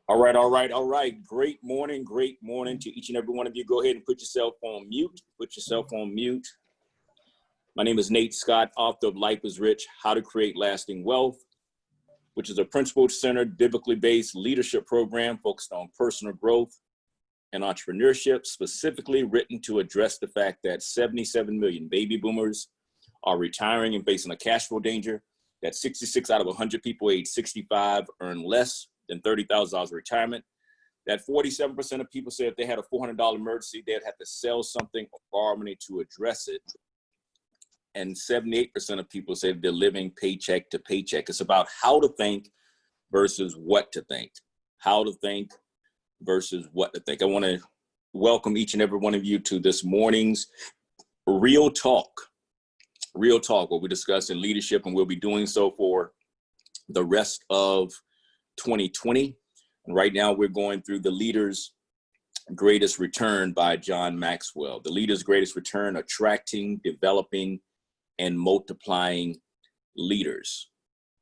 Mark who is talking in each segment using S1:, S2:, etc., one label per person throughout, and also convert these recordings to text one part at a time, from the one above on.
S1: All right. Great morning to each and every one of you. Go ahead and put yourself on mute. My name is Nate Scott, author of Life is Rich, How to Create Lasting Wealth, which is a principle-centered, biblically based leadership program focused on personal growth and entrepreneurship, specifically written to address the fact that 77 million baby boomers are retiring and facing a cash flow danger, that 66 out of 100 people age 65 earn less than $30,000 retirement, that 47% of people say if they had a $400 emergency, they'd have to sell something or borrow money to address it. And 78% of people say they're living paycheck to paycheck. It's about how to think versus what to think. How to think versus what to think. I want to welcome each and every one of you to this morning's Real Talk, where we discuss in leadership, and we'll be doing so for the rest of 2020. And right now we're going through The Leader's Greatest Return by John Maxwell. The Leader's Greatest Return: Attracting, Developing, and Multiplying Leaders.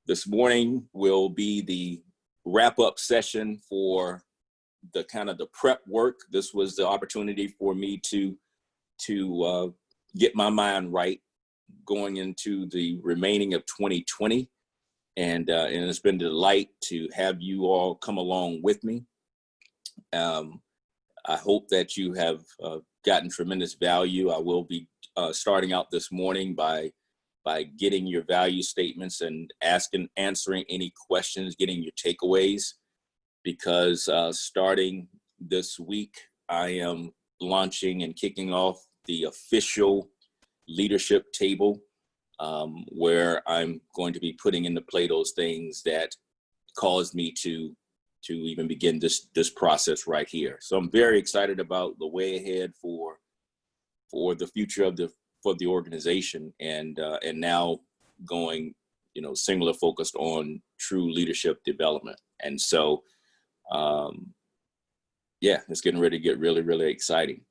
S1: This morning will be the wrap-up session for the kind of the prep work. This was the opportunity for me to get my mind right going into the remaining of 2020. And it's been a delight to have you all come along with me. I hope that you have gotten tremendous value. I will be starting out this morning by getting your value statements and answering any questions, getting your takeaways, because starting this week, I am launching and kicking off the official leadership table, where I'm going to be putting into play those things that caused me to even begin this process right here. So I'm very excited about the way ahead for the future of the organization, and now going, singular focused on true leadership development. And so, it's getting ready to get really, really exciting.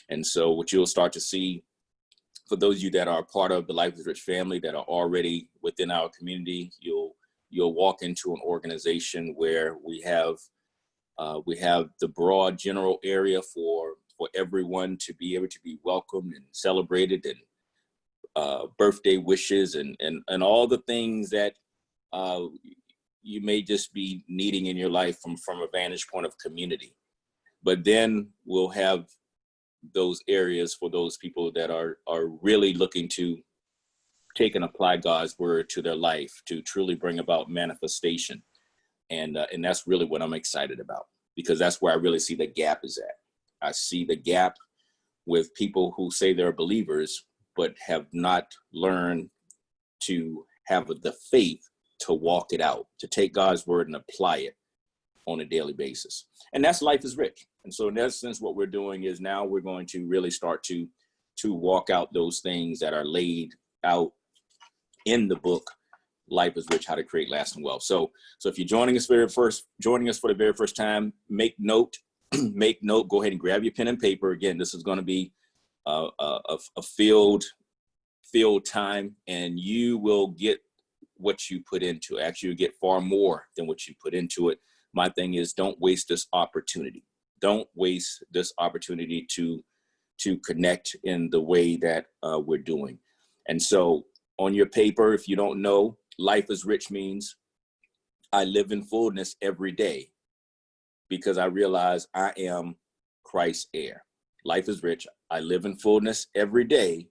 S1: And so what you'll start to see, for those of you that are part of the Life is Rich family that are already within our community, you'll walk into an organization where we have the broad general area for everyone to be able to be welcomed and celebrated, and birthday wishes and all the things that you may just be needing in your life from a vantage point of community. But then we'll have those areas for those people that are really looking to take and apply God's word to their life to truly bring about manifestation. And that's really what I'm excited about, because that's where I really see the gap is at. I see the gap with people who say they're believers, but have not learned to have the faith to walk it out, to take God's word and apply it on a daily basis. And that's Life is Rich. And so in essence, what we're doing is now we're going to really start to walk out those things that are laid out in the book, Life is Rich, How to Create Lasting Wealth. So if you're joining us for the very first time, make note, go ahead and grab your pen and paper. Again, this is going to be a field time, and you will get what you put into it. Actually, you get far more than what you put into it. My thing is, don't waste this opportunity. Don't waste this opportunity to connect in the way that we're doing. And so on your paper, if you don't know, Life is Rich means I live in fullness every day because I realize I am Christ's heir. Life is rich. I live in fullness every day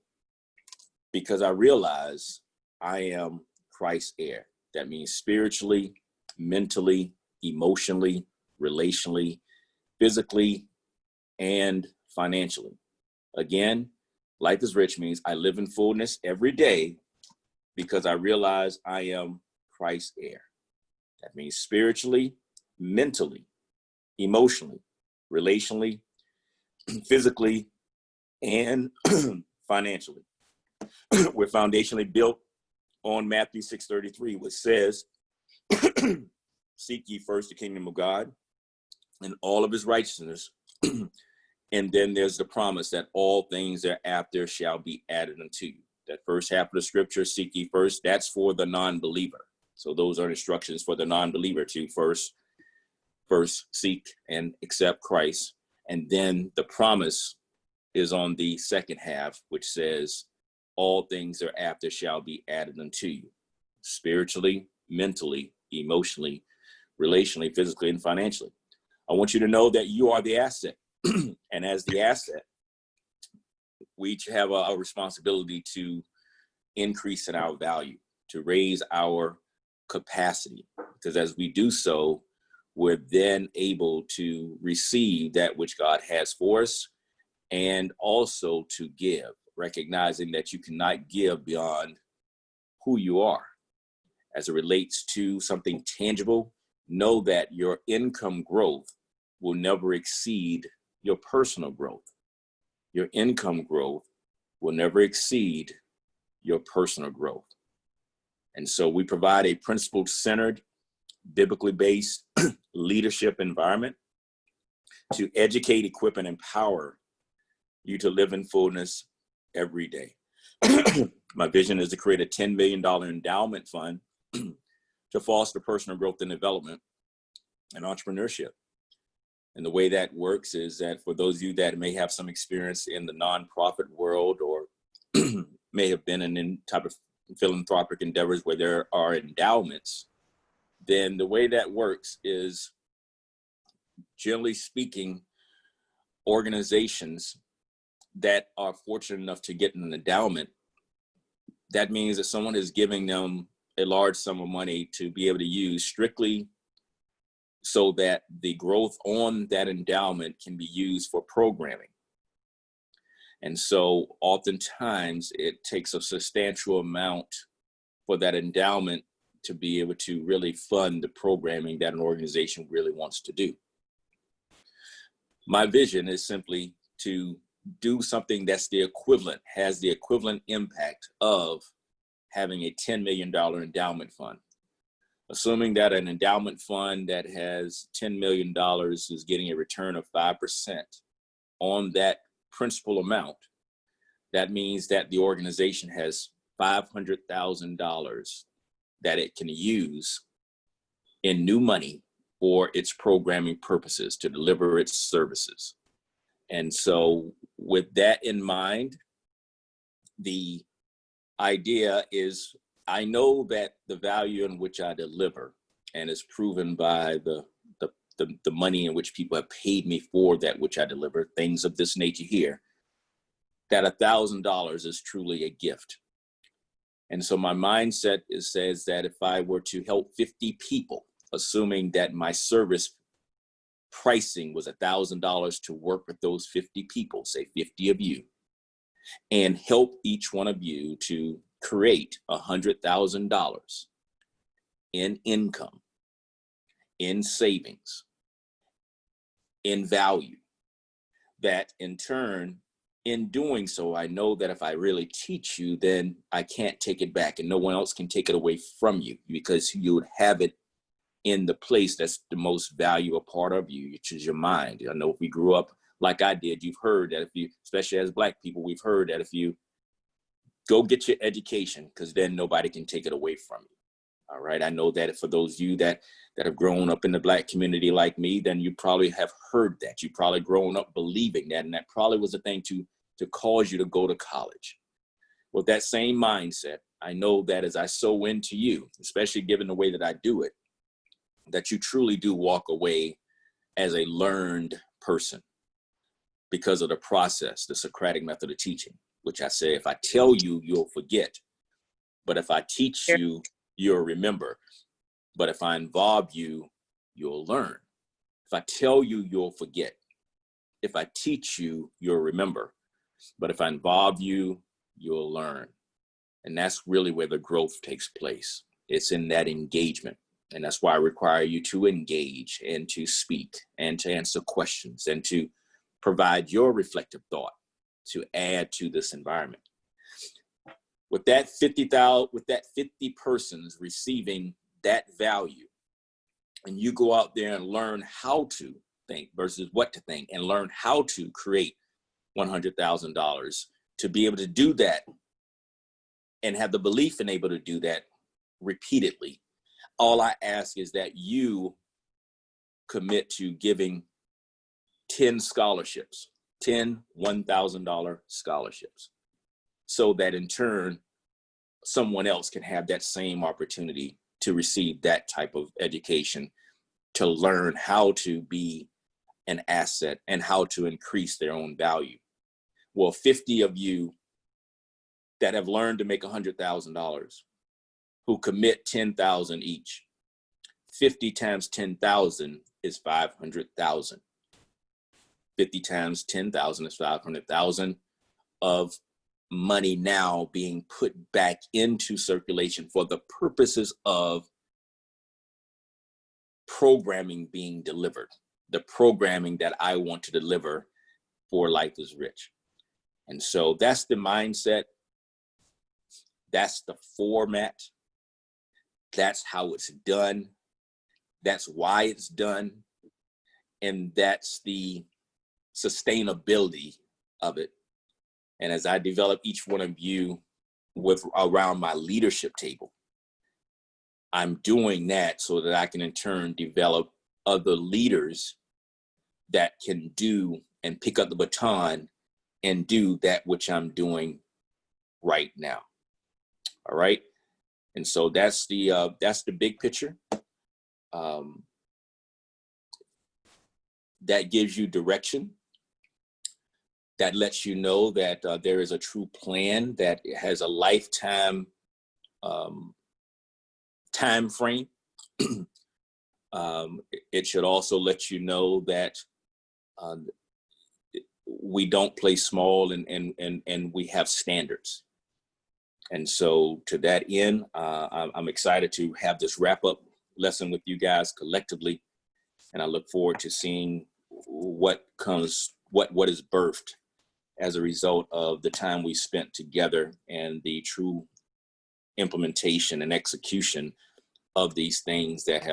S1: because I realize I am Christ's heir. That means spiritually, mentally, emotionally, relationally, physically, and financially. Again, Life is Rich means I live in fullness every day because I realize I am Christ's heir. That means spiritually, mentally, emotionally, relationally, physically, and financially. We're foundationally built on Matthew 6:33, which says, seek ye first the kingdom of God and all of his righteousness. And then there's the promise that all things thereafter shall be added unto you. That first half of the scripture, seek ye first, that's for the non-believer. So those are instructions for the non-believer to first first seek and accept Christ. And then the promise is on the second half, which says, all things thereafter shall be added unto you, spiritually, mentally, emotionally, relationally, physically, and financially. I want you to know that you are the asset. And as the asset, we each have a responsibility to increase in our value, to raise our capacity. Because as we do so, we're then able to receive that which God has for us, and also to give, recognizing that you cannot give beyond who you are. As it relates to something tangible, know that your income growth will never exceed your personal growth. Your income growth will never exceed your personal growth. And so we provide a principle-centered, biblically based leadership environment to educate, equip, and empower you to live in fullness every day. My vision is to create a $10 million endowment fund to foster personal growth and development and entrepreneurship. And the way that works is that for those of you that may have some experience in the nonprofit world, or may have been in type of philanthropic endeavors where there are endowments, then the way that works is, generally speaking, organizations that are fortunate enough to get an endowment, that means that someone is giving them a large sum of money to be able to use strictly so that the growth on that endowment can be used for programming. And so oftentimes it takes a substantial amount for that endowment to be able to really fund the programming that an organization really wants to do. My vision is simply to do something that's the equivalent, has the equivalent impact of having a $10 million endowment fund. Assuming that an endowment fund that has $10 million is getting a return of 5% on that principal amount, that means that the organization has $500,000 that it can use in new money for its programming purposes to deliver its services. And so with that in mind, the idea is, I know that the value in which I deliver, and is proven by the money in which people have paid me for that which I deliver, things of this nature here, that $1,000 is truly a gift. And so my mindset says that if I were to help 50 people, assuming that my service pricing was $1,000 to work with those 50 people, say 50 of you, and help each one of you to create $100,000 in income, in savings, in value, that in turn, in doing so, I know that if I really teach you, then I can't take it back, and no one else can take it away from you, because you would have it in the place that's the most valuable part of you, which is your mind. I know if we grew up like I did, you've heard that if you, especially as Black people, we've heard that if you go get your education, because then nobody can take it away from you. All right. I know that for those of you that have grown up in the Black community like me, then you probably have heard that. You probably grown up believing that, and that probably was a thing to cause you to go to college. With that same mindset, I know that as I sow into you, especially given the way that I do it, that you truly do walk away as a learned person because of the process, the Socratic method of teaching, which I say, if I tell you, you'll forget. But if I teach you, you'll remember. But if I involve you, you'll learn. If I tell you, you'll forget. If I teach you, you'll remember. But if I involve you, you'll learn. And that's really where the growth takes place. It's in that engagement. And that's why I require you to engage and to speak and to answer questions and to provide your reflective thought to add to this environment. With that 50 persons receiving that value, and you go out there and learn how to think versus what to think, and learn how to create $100,000, to be able to do that and have the belief in able to do that repeatedly. All I ask is that you commit to giving 10 scholarships, 10 $1,000 scholarships, so that in turn, someone else can have that same opportunity to receive that type of education, to learn how to be an asset and how to increase their own value. Well, 50 of you that have learned to make $100,000, who commit 10,000 each, 50 times 10,000 is 500,000. 50 times 10,000 is 500,000 of money now being put back into circulation for the purposes of programming being delivered, the programming that I want to deliver for Life is Rich. And so that's the mindset. That's the format. That's how it's done. That's why it's done. And that's the sustainability of it. And as I develop each one of you with around my leadership table, I'm doing that so that I can in turn develop other leaders that can do and pick up the baton and do that which I'm doing right now. All right. And so that's the big picture. That gives you direction. That lets you know that there is a true plan that has a lifetime time frame. It should also let you know that we don't play small and we have standards. And so to that end, I'm excited to have this wrap up lesson with you guys collectively. And I look forward to seeing what is birthed as a result of the time we spent together and the true implementation and execution of these things that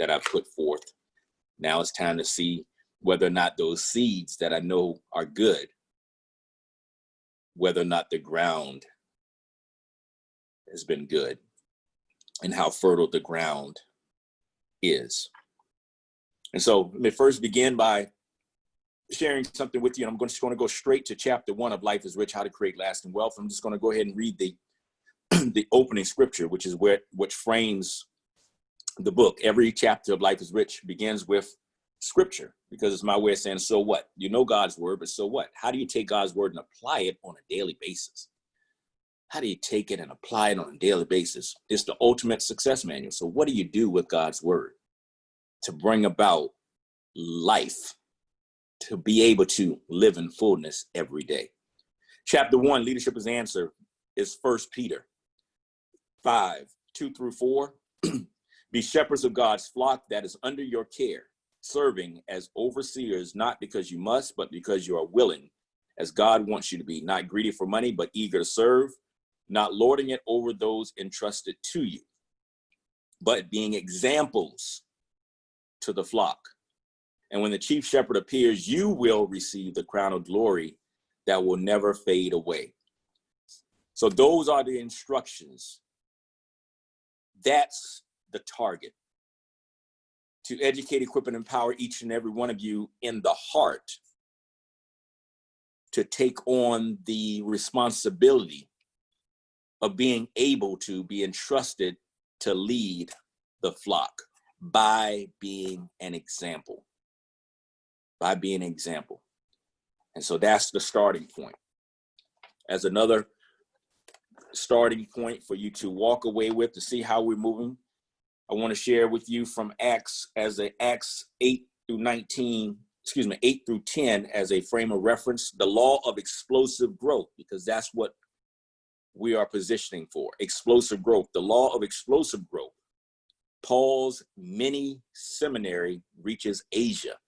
S1: I've put forth. Now it's time to see whether or not those seeds that I know are good, whether or not the ground has been good and how fertile the ground is. And so let me first begin by sharing something with you. I'm just going to go straight to chapter 1 of Life is Rich, How to Create Lasting Wealth. I'm just going to go ahead and read the opening scripture, which frames the book. Every chapter of Life is Rich begins with scripture, because it's my way of saying, so what? You know God's word, but so what? How do you take God's word and apply it on a daily basis? How do you take it and apply it on a daily basis? It's the ultimate success manual. So what do you do with God's word to bring about life, to be able to live in fullness every day? Chapter 1, Leadership as Answer, is 1 Peter 5:2-4. Be shepherds of God's flock that is under your care, serving as overseers, not because you must, but because you are willing, as God wants you to be, not greedy for money, but eager to serve, not lording it over those entrusted to you, but being examples to the flock. And when the chief shepherd appears, you will receive the crown of glory that will never fade away. So those are the instructions. That's the target. To educate, equip, and empower each and every one of you in the heart to take on the responsibility of being able to be entrusted to lead the flock by being an example. By being an example. And so that's the starting point. As another starting point for you to walk away with to see how we're moving, I want to share with you from Acts 8 through 10 as a frame of reference, the law of explosive growth, because that's what we are positioning for, explosive growth, the law of explosive growth. Paul's mini seminary reaches Asia.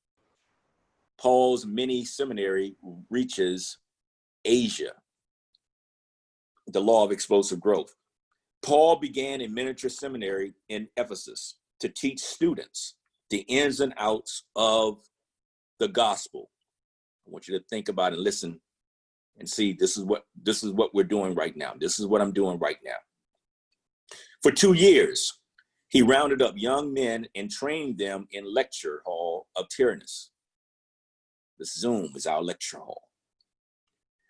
S1: Paul's mini seminary reaches Asia. The law of explosive growth. Paul began a miniature seminary in Ephesus to teach students the ins and outs of the gospel. I want you to think about and listen and see, this is what we're doing right now. This is what I'm doing right now. For 2 years, He rounded up young men and trained them in lecture hall of Tyrannus. The Zoom is our lecture hall.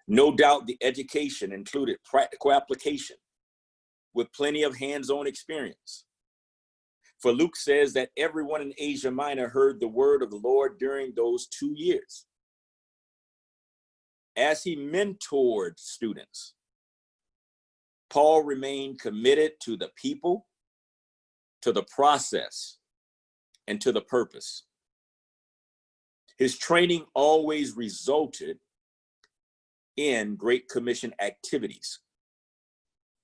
S1: No doubt the education included practical application with plenty of hands-on experience. For Luke says that everyone in Asia Minor heard the word of the Lord during those 2 years. As he mentored students, Paul remained committed to the people, to the process, and to the purpose. His training always resulted in Great Commission activities.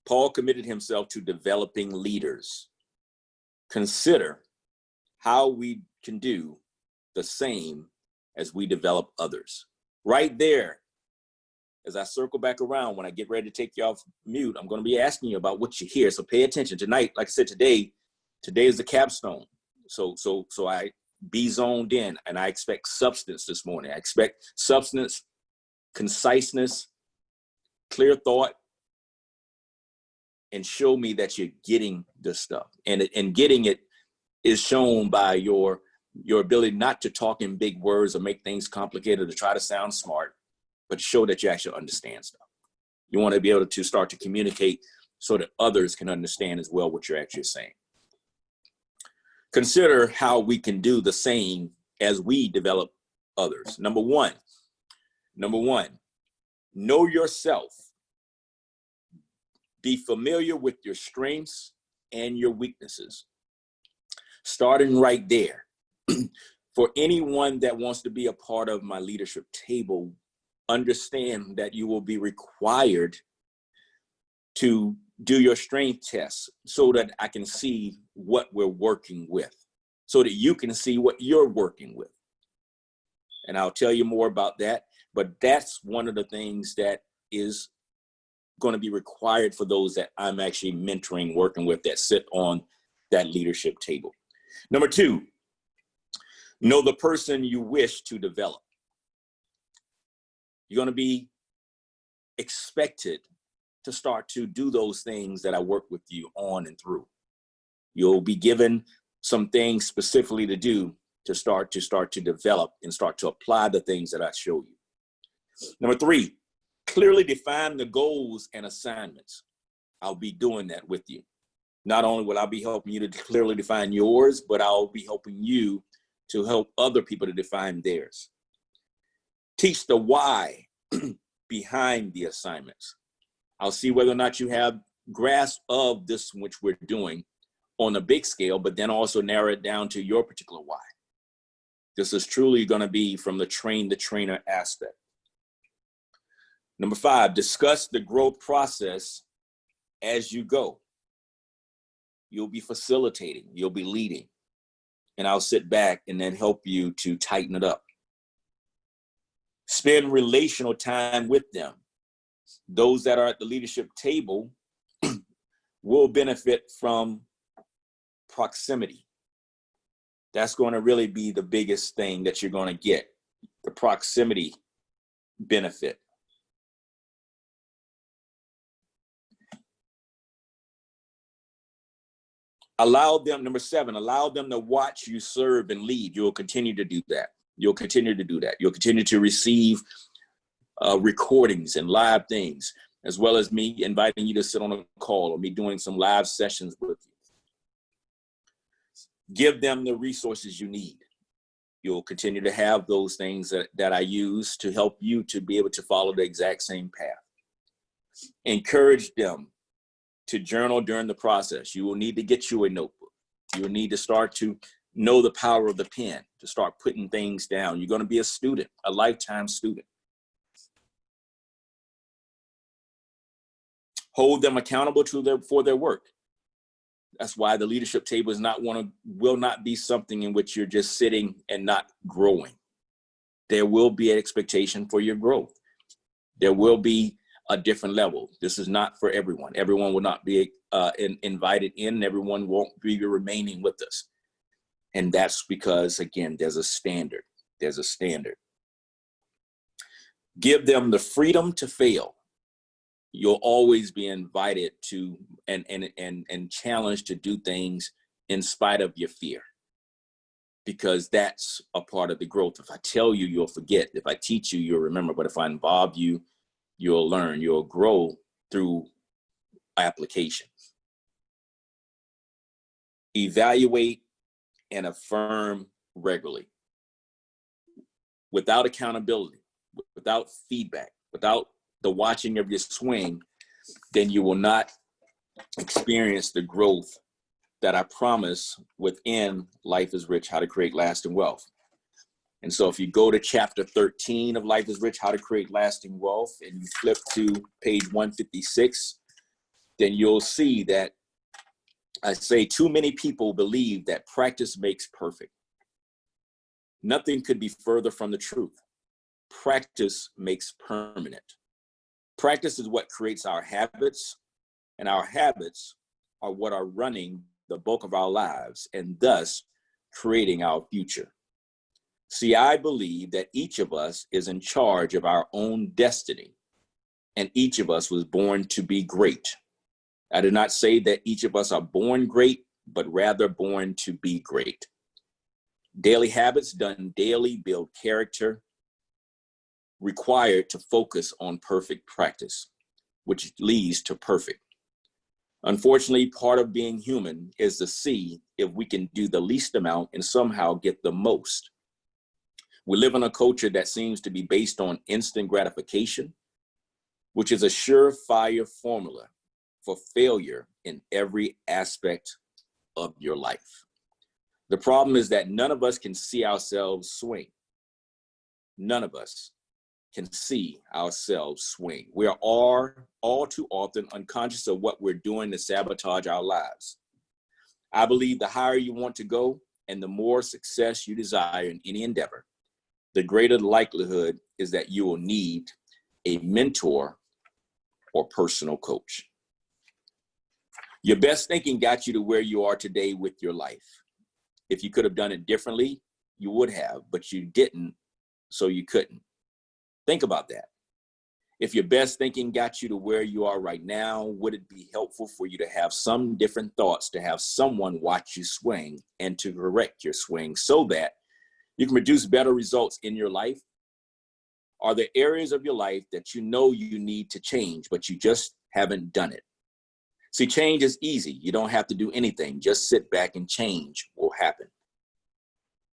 S1: Paul committed himself to developing leaders. Consider how we can do the same as we develop others. Right there, as I circle back around, when I get ready to take you off mute, I'm going to be asking you about what you hear. So pay attention tonight. Like I said, today is the capstone. So I be zoned in, and I expect substance this morning. I expect substance, conciseness, clear thought, and show me that you're getting this stuff. And getting it is shown by your ability not to talk in big words or make things complicated or to try to sound smart, but show that you actually understand stuff. You want to be able to start to communicate so that others can understand as well what you're actually saying. Consider how we can do the same as we develop others. Number one, know yourself. Be familiar with your strengths and your weaknesses. Starting right there. For anyone that wants to be a part of my leadership table, understand that you will be required to do your strength tests so that I can see what we're working with, so that you can see what you're working with. And I'll tell you more about that, but that's one of the things that is going to be required for those that I'm actually mentoring, working with, that sit on that leadership table. Number two, know the person you wish to develop. You're going to be expected to start to do those things that I work with you on and through. You'll be given some things specifically to do to start to develop and start to apply the things that I show you. Number three, clearly define the goals and assignments. I'll be doing that with you. Not only will I be helping you to clearly define yours, but I'll be helping you to help other people to define theirs. Teach the why behind the assignments. I'll see whether or not you have grasp of this which we're doing on a big scale, but then also narrow it down to your particular why. This is truly going to be from the train the trainer aspect. Number five, discuss the growth process as you go. You'll be facilitating, you'll be leading, and I'll sit back and then help you to tighten it up. Spend relational time with them. Those that are at the leadership table will benefit from proximity. That's going to really be the biggest thing that you're going to get, the proximity benefit. Allow them, number seven, allow them to watch you serve and lead. You'll continue to do that. You'll continue to do that. You'll continue to receive recordings and live things, as well as me inviting you to sit on a call or me doing some live sessions with you. Give them the resources you need. You'll continue to have those things that I use to help you to be able to follow the exact same path. Encourage them to journal during the process. You will need to get you a notebook. You will need to start to know the power of the pen, to start putting things down. You're going to be a student, a lifetime student. Hold them accountable for their work. That's why the leadership table will not be something in which you're just sitting and not growing. There will be an expectation for your growth. There will be a different level. This is not for everyone. Everyone will not be invited in, and everyone won't be remaining with us. And that's because, again, there's a standard. There's a standard. Give them the freedom to fail. You'll always be invited to and challenged to do things in spite of your fear, because that's a part of the growth. If I tell you, you'll forget. If I teach you, you'll remember. But if I involve you, you'll learn. You'll grow through application. Evaluate and affirm regularly. Without accountability, without feedback, without the watching of your swing, then you will not experience the growth that I promise within Life is Rich, How to Create Lasting Wealth. And so if you go to chapter 13 of Life is Rich, How to Create Lasting Wealth, and you flip to page 156, then you'll see that I say too many people believe that practice makes perfect. Nothing could be further from the truth. Practice makes permanent. Practice is what creates our habits, and our habits are what are running the bulk of our lives and thus creating our future. See, I believe that each of us is in charge of our own destiny, and each of us was born to be great. I do not say that each of us are born great, but rather born to be great. Daily habits done daily build character, required to focus on perfect practice, which leads to perfect. Unfortunately, part of being human is to see if we can do the least amount and somehow get the most. We live in a culture that seems to be based on instant gratification, which is a surefire formula for failure in every aspect of your life. The problem is that none of us can see ourselves swing. None of us can see ourselves swing. We are all too often unconscious of what we're doing to sabotage our lives. I believe the higher you want to go and the more success you desire in any endeavor, the greater the likelihood is that you will need a mentor or personal coach. Your best thinking got you to where you are today with your life. If you could have done it differently, you would have, but you didn't, so you couldn't. Think about that. If your best thinking got you to where you are right now, would it be helpful for you to have some different thoughts, to have someone watch you swing and to correct your swing so that you can produce better results in your life? Are there areas of your life that you know you need to change, but you just haven't done it? See, change is easy. You don't have to do anything. Just sit back and change will happen.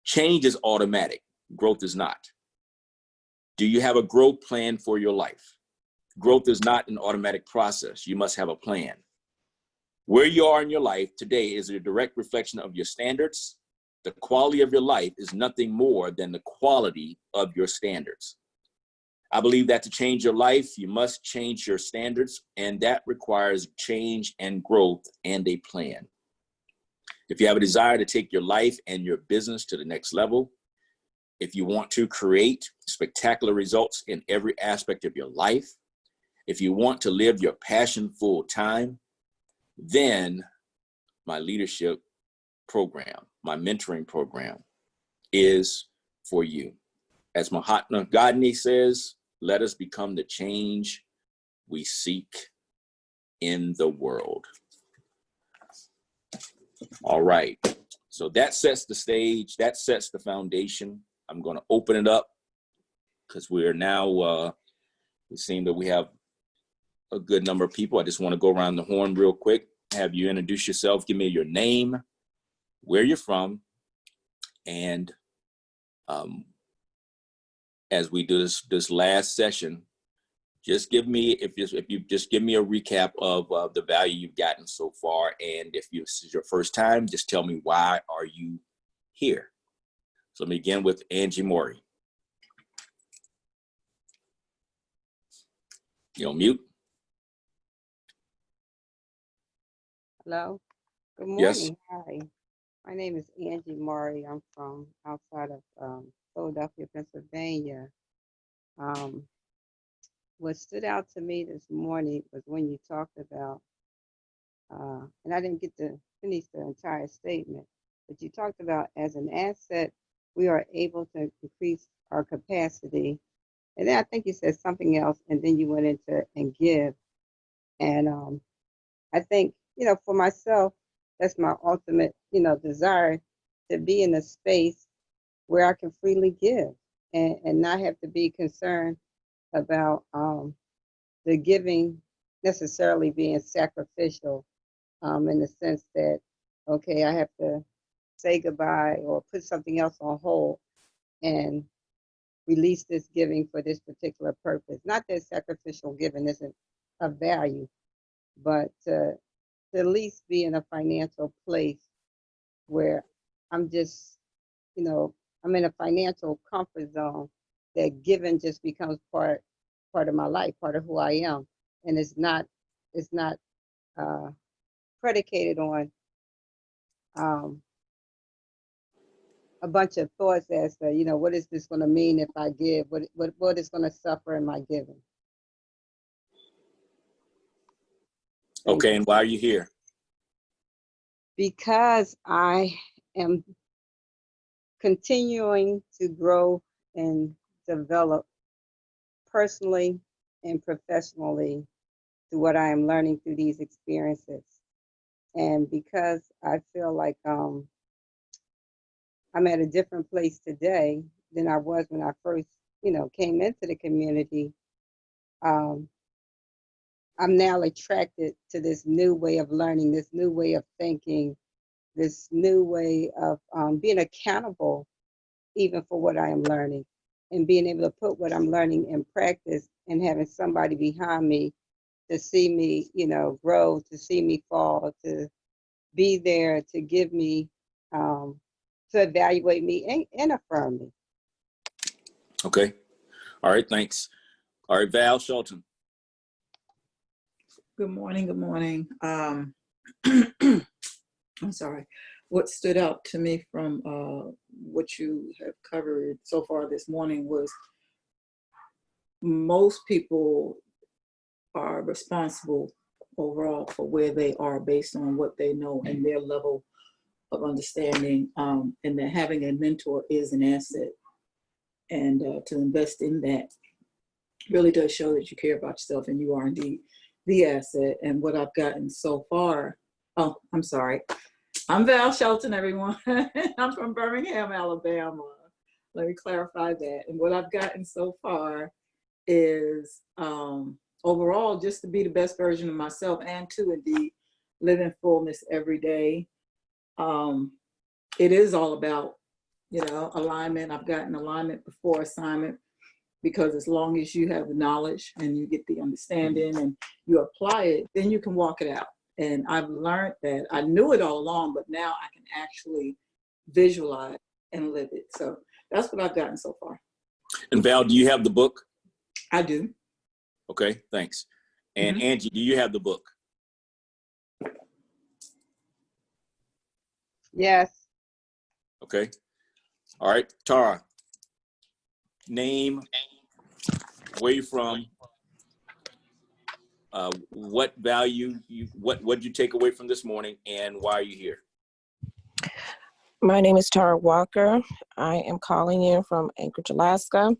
S1: Change is automatic. Growth is not. Do you have a growth plan for your life? Growth is not an automatic process. You must have a plan. Where you are in your life today is a direct reflection of your standards. The quality of your life is nothing more than the quality of your standards. I believe that to change your life, you must change your standards, and that requires change and growth and a plan. If you have a desire to take your life and your business to the next level, if you want to create spectacular results in every aspect of your life, if you want to live your passion full time, then my leadership program, my mentoring program is for you. As Mahatma Gandhi says, let us become the change we seek in the world. All right, so that sets the stage, that sets the foundation. I'm going to open it up because we're now, it seems that we have a good number of people. I just want to go around the horn real quick, have you introduce yourself, give me your name, where you're from, and as we do this last session, just give me, if you just give me a recap of the value you've gotten so far, and if this is your first time, just tell me why are you here. So let me begin with Angie Maury. You on mute?
S2: Hello. Good morning.
S1: Yes.
S2: Hi. My name is Angie Maury. I'm from outside of Philadelphia, Pennsylvania. What stood out to me this morning was when you talked about, and I didn't get to finish the entire statement, but you talked about as an asset, we are able to increase our capacity. And then I think you said something else, and then you went into and give. And I think, for myself, that's my ultimate, desire, to be in a space where I can freely give and not have to be concerned about the giving necessarily being sacrificial, in the sense that, okay, I have to say goodbye or put something else on hold and release this giving for this particular purpose. Not that sacrificial giving isn't of value, but to at least be in a financial place where I'm just, I'm in a financial comfort zone that giving just becomes part of my life, part of who I am, and it's not predicated on a bunch of thoughts as to, what is this going to mean if I give? What is going to suffer in my giving?
S1: Okay, and why are you here?
S2: Because I am continuing to grow and develop personally and professionally through what I am learning through these experiences. And because I feel like I'm at a different place today than I was when I first, came into the community, I'm now attracted to this new way of learning, this new way of thinking, this new way of being accountable even for what I am learning, and being able to put what I'm learning in practice, and having somebody behind me to see me, grow, to see me fall, to be there, to give me, to evaluate me and affirm me.
S1: Okay. All right, thanks. All right, Val Shelton.
S3: Good morning. Good morning. I'm sorry. What stood out to me from what you have covered so far this morning was most people are responsible overall for where they are based on what they know and their level of understanding, and that having a mentor is an asset. And to invest in that really does show that you care about yourself and you are indeed the asset. And what I've gotten so far, oh, I'm sorry. I'm Val Shelton, everyone. I'm from Birmingham, Alabama. Let me clarify that. And what I've gotten so far is overall just to be the best version of myself and to indeed live in fullness every day. It is all about, alignment. I've gotten alignment before assignment, because as long as you have the knowledge and you get the understanding and you apply it, then you can walk it out. And I've learned that. I knew it all along, but now I can actually visualize and live it. So that's what I've gotten so far.
S1: And Val, do you have the book?
S3: I do.
S1: Okay, thanks. And Angie, do you have the book?
S2: Yes.
S1: Okay. All right, Tara, name, where you from, what value, what did you take away from this morning, and why are you here?
S4: My name is Keshel Walker. I am calling in from Anchorage, Alaska.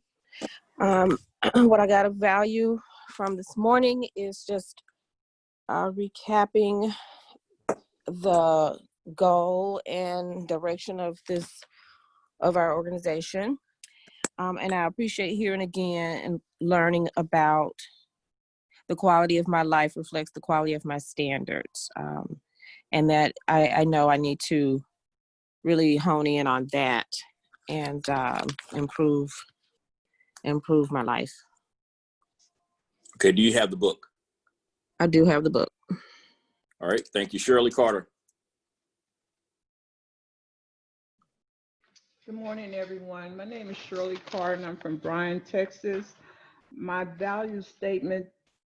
S4: What I got of value from this morning is just recapping the goal and direction of our organization. And I appreciate hearing again and learning about the quality of my life reflects the quality of my standards. And that I know I need to really hone in on that and improve my life.
S1: Okay, do you have the book?
S4: I do have the book.
S1: All right, thank you. Shirley Carter.
S5: Good morning, everyone. My name is Shirley Carter, and I'm from Bryan, Texas. My value statement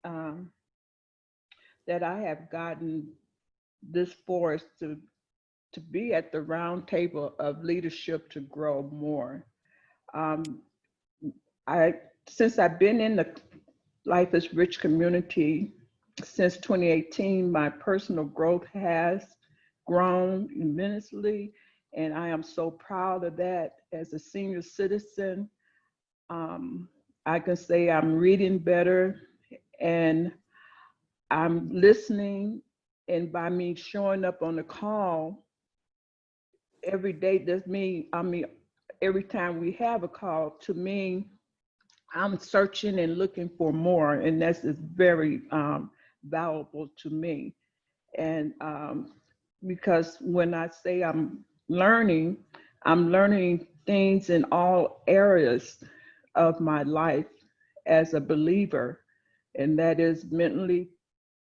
S5: that I have gotten this for is to be at the round table of leadership to grow more. Since I've been in the Life is Rich community since 2018, my personal growth has grown immensely, and I am so proud of that. As a senior citizen, I can say I'm reading better and I'm listening And by me showing up on the call every day, every time we have a call, to me, I'm searching and looking for more, and that's is very valuable to me. And because when I say I'm learning things in all areas of my life as a believer, and that is mentally,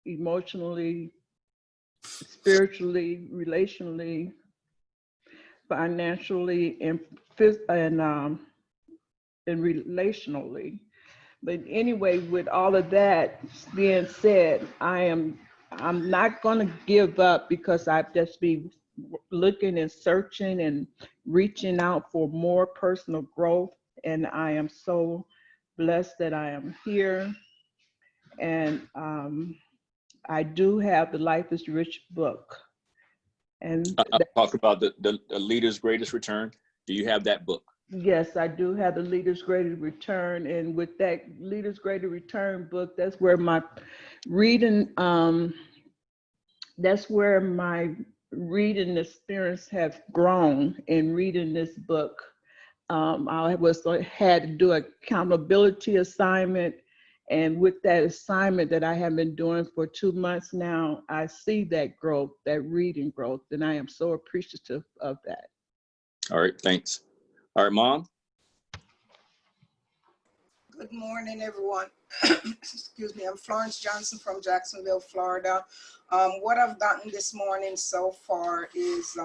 S5: emotionally, spiritually, relationally, financially, and relationally. But anyway, with all of that being said, I'm not going to give up, because I've just been looking and searching and reaching out for more personal growth. And I am so blessed that I am here. And I do have the Life is Rich book. And
S1: Talk about the Leader's Greatest Return. Do you have that book?
S5: yes, I do have the Leader's Greatest Return. And with that Leader's Greatest Return book, that's where my reading, experience have grown in reading this book. I had to do an accountability assignment. And with that assignment that I have been doing for 2 months now, I see that growth, that reading growth, and I am so appreciative of that.
S1: All right, thanks. All right, Mom.
S6: Good morning, everyone. Excuse me, I'm Florence Johnson from Jacksonville, Florida. What I've gotten this morning so far is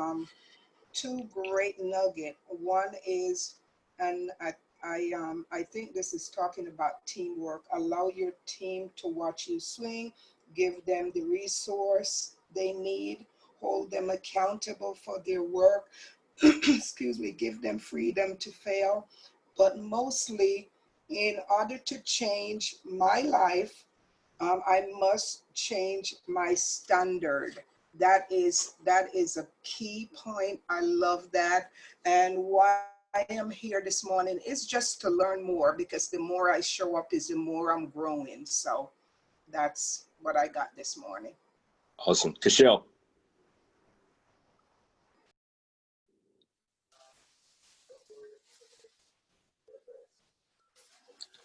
S6: 2 great nuggets. One is, and I think this is talking about teamwork. Allow your team to watch you swing, give them the resource they need, hold them accountable for their work, excuse me, give them freedom to fail. But mostly, in order to change my life, I must change my standard. That is a key point. I love that. And why I am here this morning is just to learn more, because the more I show up is the more I'm growing. So that's what I got this morning.
S1: Awesome. Keshel.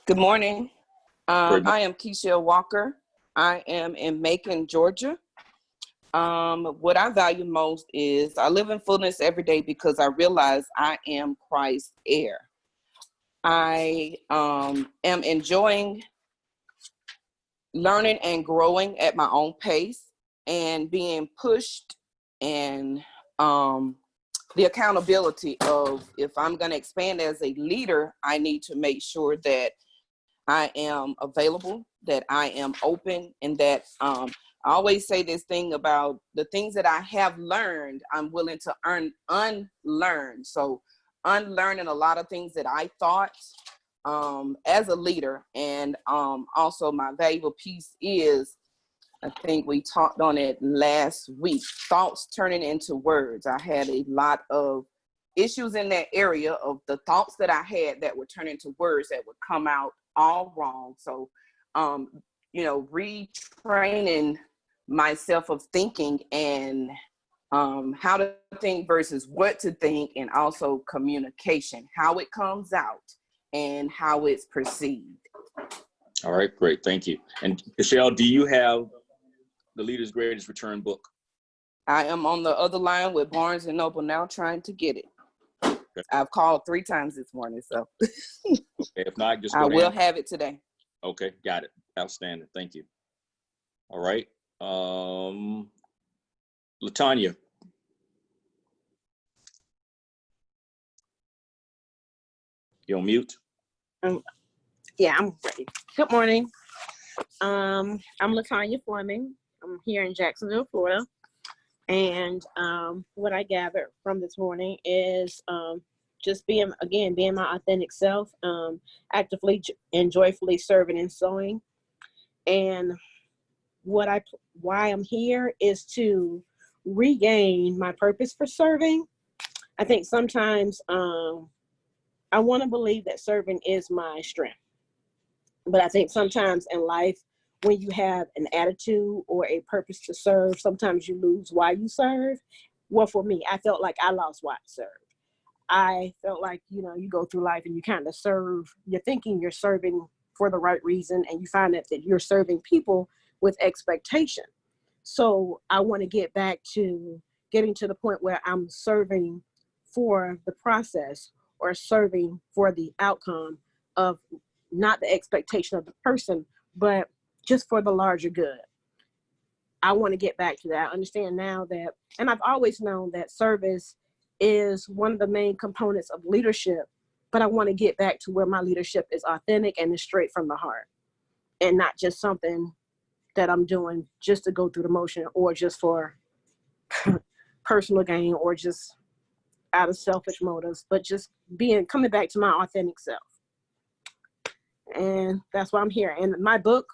S4: Good morning. I am Keshel Walker. I am in Macon, Georgia. What I value most is I live in fullness every day because I realize I am Christ's heir. I am enjoying learning and growing at my own pace and being pushed, and the accountability of, if I'm going to expand as a leader, I need to make sure that I am available, that I am open, and that I always say this thing about the things that I have learned, I'm willing to unlearn. So unlearning a lot of things that I thought as a leader. And also my valuable piece is, I think we talked on it last week, thoughts turning into words. I had a lot of issues in that area of the thoughts that I had that would turn into words that would come out all wrong. So, retraining myself of thinking and how to think versus what to think, and also communication, how it comes out and how it's perceived.
S1: All right, great, thank you. And Keshel, do you have the Leader's Greatest Return book?
S4: I am on the other line with Barnes & Noble now trying to get it. Okay. I've called 3 times this morning, so.
S1: Okay, if not, just go
S4: I will have it today.
S1: Okay, got it. Outstanding, thank you. All right, Latonya. You on mute?
S7: Yeah, I'm ready. Good morning. I'm Latonya Fleming. I'm here in Jacksonville, Florida. And what I gathered from this morning is just being my authentic self, actively and joyfully serving and sewing. And why I'm here is to regain my purpose for serving. I think sometimes I want to believe that serving is my strength. But I think sometimes in life when you have an attitude or a purpose to serve, sometimes you lose why you serve. Well, for me, I felt like I lost why I served. I felt like, you know, you go through life and you kind of serve, you're thinking you're serving for the right reason, and you find that you're serving people with expectation. So I want to get back to getting to the point where I'm serving for the process or serving for the outcome of not the expectation of the person, but just for the larger good. I want to get back to that. I understand now that, and I've always known that service is one of the main components of leadership, but I want to get back to where my leadership is authentic and is straight from the heart, and not just something that I'm doing just to go through the motion or just for personal gain or just out of selfish motives, but just coming back to my authentic self. And that's why I'm here. And my book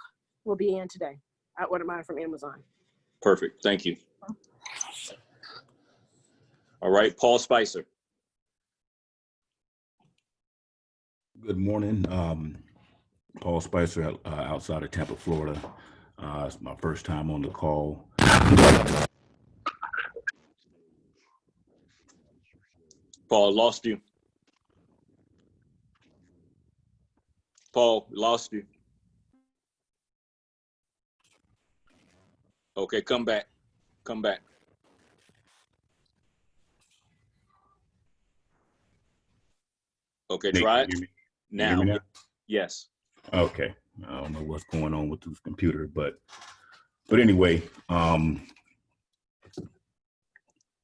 S7: will be in today. I ordered mine from Amazon.
S1: Perfect. Thank you. All right, Paul Spicer.
S8: Good morning. Paul Spicer, outside of Tampa, Florida. It's my first time on the call.
S1: Paul, lost you. Paul, lost you. Okay, come back. Come back. Okay, try it now. Yes.
S8: Okay. I don't know what's going on with this computer, but anyway,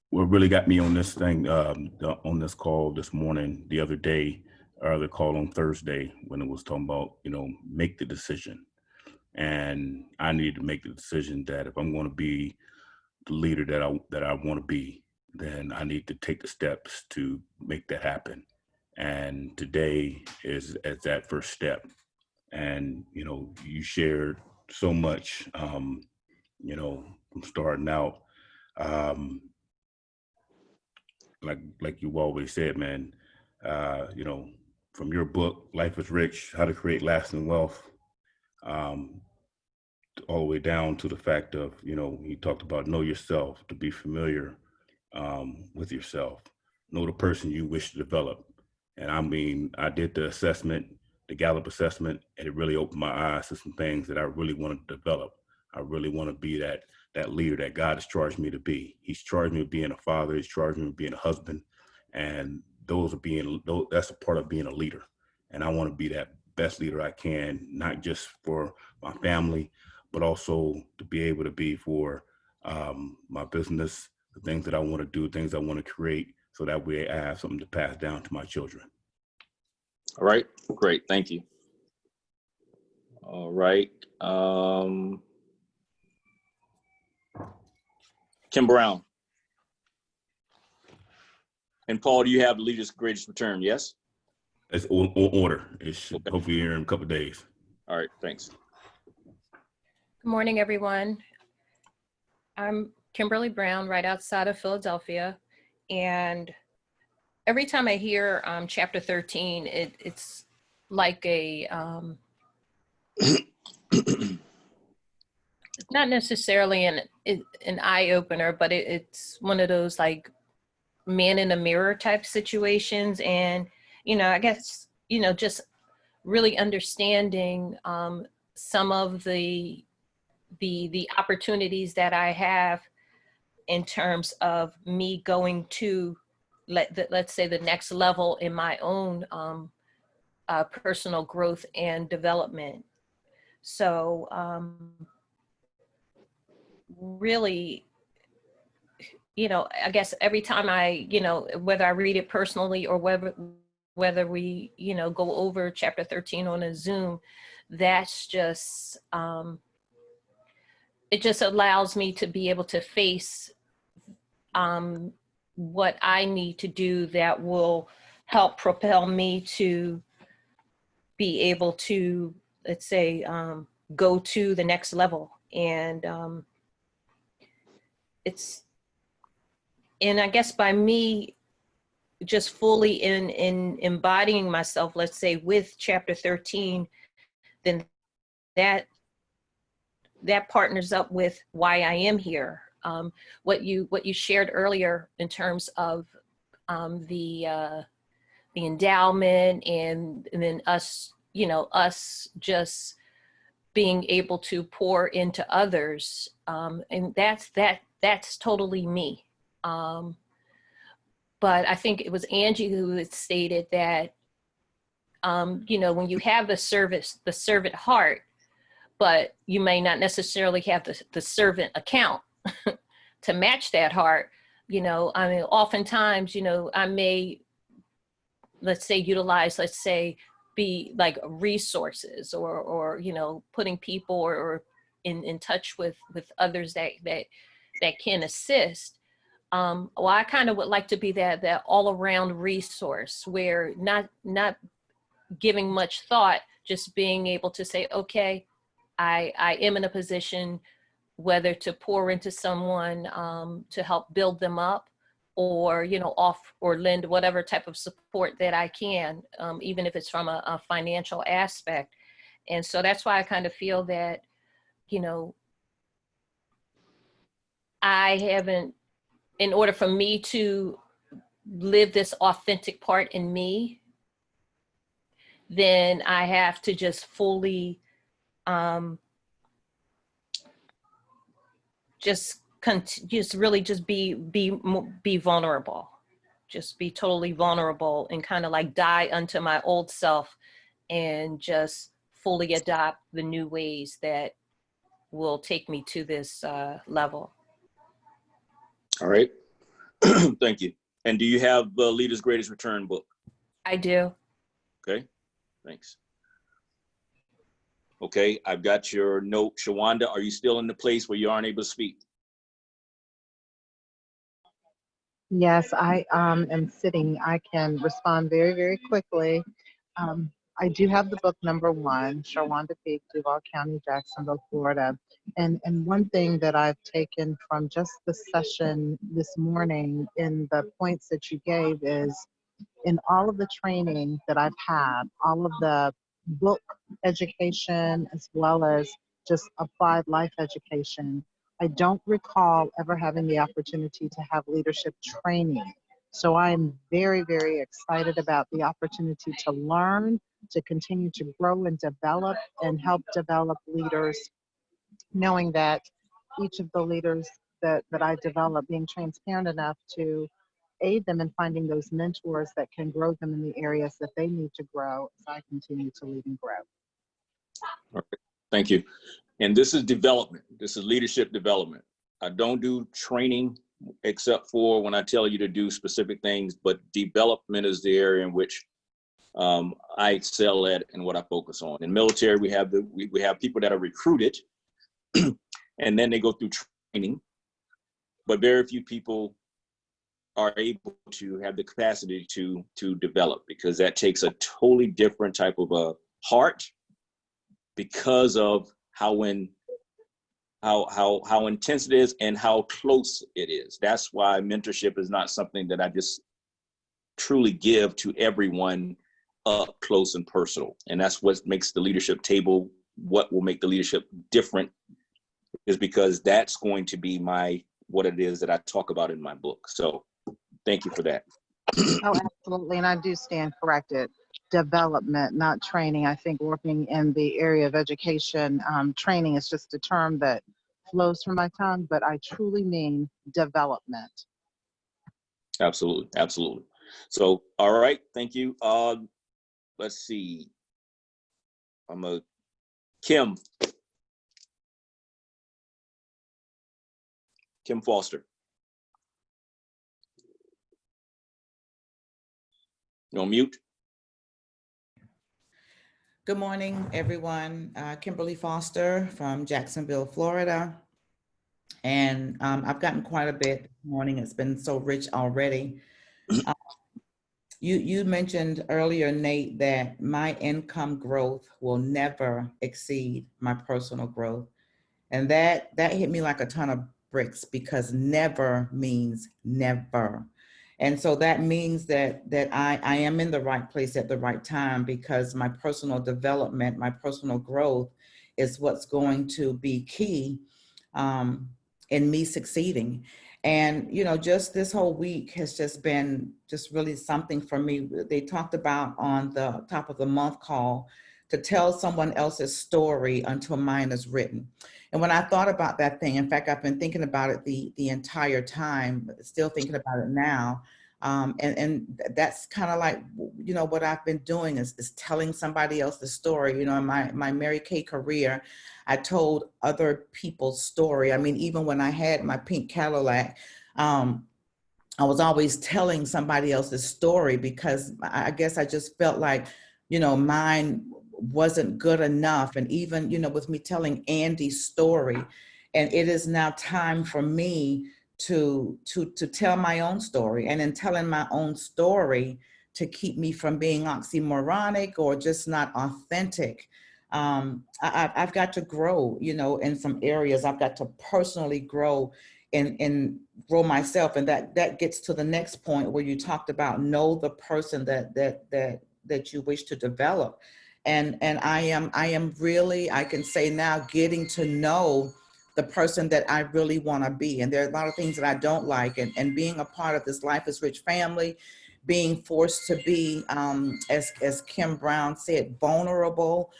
S8: what really got me on this thing, on this call this morning, the other day, or the call on Thursday, when it was talking about, you know, make the decision. And I needed to make the decision that if I'm going to be the leader that I want to be, then I need to take the steps to make that happen. And today is at that first step. And, you know, you shared so much, you know, from starting out, like you always said, man, you know, from your book, Life is Rich, How to Create Lasting Wealth, all the way down to the fact of, you know, you talked about know yourself, to be familiar with yourself, know the person you wish to develop. And I mean, I did the assessment, the Gallup assessment, and it really opened my eyes to some things that I really want to develop. I really want to be that leader that God has charged me to be. He's charged me with being a father. He's charged me with being a husband. And that's a part of being a leader. And I want to be that best leader I can, not just for my family, but also to be able to be for my business, the things that I want to do, things I want to create, so that way I have something to pass down to my children.
S1: All right, great, thank you. All right, Kim Brown. And Paul, do you have the Leader's Greatest Return? Yes?
S8: It's on order. It's
S1: okay.
S8: Hopefully here in a couple of days.
S1: All right, thanks.
S9: Good morning, everyone. I'm Kimberly Brown, right outside of Philadelphia. And every time I hear chapter 13, it's like a, not necessarily an eye opener, but it's one of those like man in the mirror type situations. And, you know, I guess, you know, just really understanding some of the opportunities that I have in terms of me going to, let's say, the next level in my own personal growth and development. So really, you know, I guess every time I, you know, whether I read it personally or whether we, you know, go over chapter 13 on a Zoom, that's just, it just allows me to be able to face what I need to do that will help propel me to be able to, let's say, go to the next level. And and I guess by me just fully in embodying myself, let's say with chapter 13, then that that partners up with why I am here. What you shared earlier in terms of the endowment and then us, us just being able to pour into others, and that's totally me. But I think it was Angie who had stated that, when you have the servant heart, but you may not necessarily have the servant account to match that heart. Oftentimes, I may, utilize, be like resources or putting people or in touch with others that can assist. Well, I kind of would like to be that all around resource where not giving much thought, just being able to say, okay, I am in a position whether to pour into someone to help build them up, or off or lend whatever type of support that I can, even if it's from a financial aspect. And so that's why I kind of feel that I haven't, in order for me to live this authentic part in me, then I have to just fully just really be vulnerable, just be totally vulnerable and kind of like die unto my old self and just fully adopt the new ways that will take me to this level.
S1: All right. Thank you. And do you have Leader's Greatest Return book?
S9: I do.
S1: Okay, thanks. Okay, I've got your note. Sharwonda, are you still in the place where you aren't able to speak?
S10: Yes, I am sitting. I can respond very, very quickly. I do have the book number 1, Sharwonda Peek, Duval County, Jacksonville, Florida. And one thing that I've taken from just the session this morning in the points that you gave is, in all of the training that I've had, all of the book education as well as just applied life education, I don't recall ever having the opportunity to have leadership training. So I am very, very excited about the opportunity to learn, to continue to grow and develop and help develop leaders, knowing that each of the leaders that I develop, being transparent enough to aid them in finding those mentors that can grow them in the areas that they need to grow as I continue to lead and grow.
S1: All right. Thank you. And this is development. This is leadership development. I don't do training except for when I tell you to do specific things, but development is the area in which I excel at and what I focus on. In military, we have we have people that are recruited and then they go through training, but very few people are able to have the capacity to develop, because that takes a totally different type of a heart, because of how intense it is and how close it is. That's why mentorship is not something that I just truly give to everyone up close and personal. And that's what makes the leadership table, what will make the leadership different, is because that's going to be what it is that I talk about in my book. So thank you for that.
S10: Oh, absolutely. And I do stand corrected. Development, not training. I think working in the area of education, training is just a term that flows from my tongue, but I truly mean development.
S1: Absolutely. Absolutely. So, all right. Thank you. Let's see. Kim Foster. You on mute?
S11: Good morning, everyone. Kimberly Foster from Jacksonville, Florida. And I've gotten quite a bit this morning. It's been so rich already. You mentioned earlier, Nate, that my income growth will never exceed my personal growth. And that hit me like a ton of bricks, because never means never. And so that means that I am in the right place at the right time, because my personal development, my personal growth is what's going to be key in me succeeding. And, you know, just this whole week has just been just really something for me. They talked about on the top of the month call to tell someone else's story until mine is written. And when I thought about that thing, in fact, I've been thinking about it the entire time, still thinking about it now. And that's kind of like, you know, what I've been doing is telling somebody else's story. You know, in my Mary Kay career, I told other people's story. I mean, even when I had my pink Cadillac, I was always telling somebody else's story because I guess I just felt like, you know, mine wasn't good enough. And even, you know, with me telling Andy's story, and it is now time for me to tell my own story. And in telling my own story, to keep me from being oxymoronic or just not authentic, I've got to grow, you know, in some areas. I've got to personally grow and grow myself. And that gets to the next point where you talked about know the person that you wish to develop. And I am really, I can say now, getting to know the person that I really want to be. And there are a lot of things that I don't like, and being a part of this Life is Rich family, being forced to be, as Kim Brown said, vulnerable,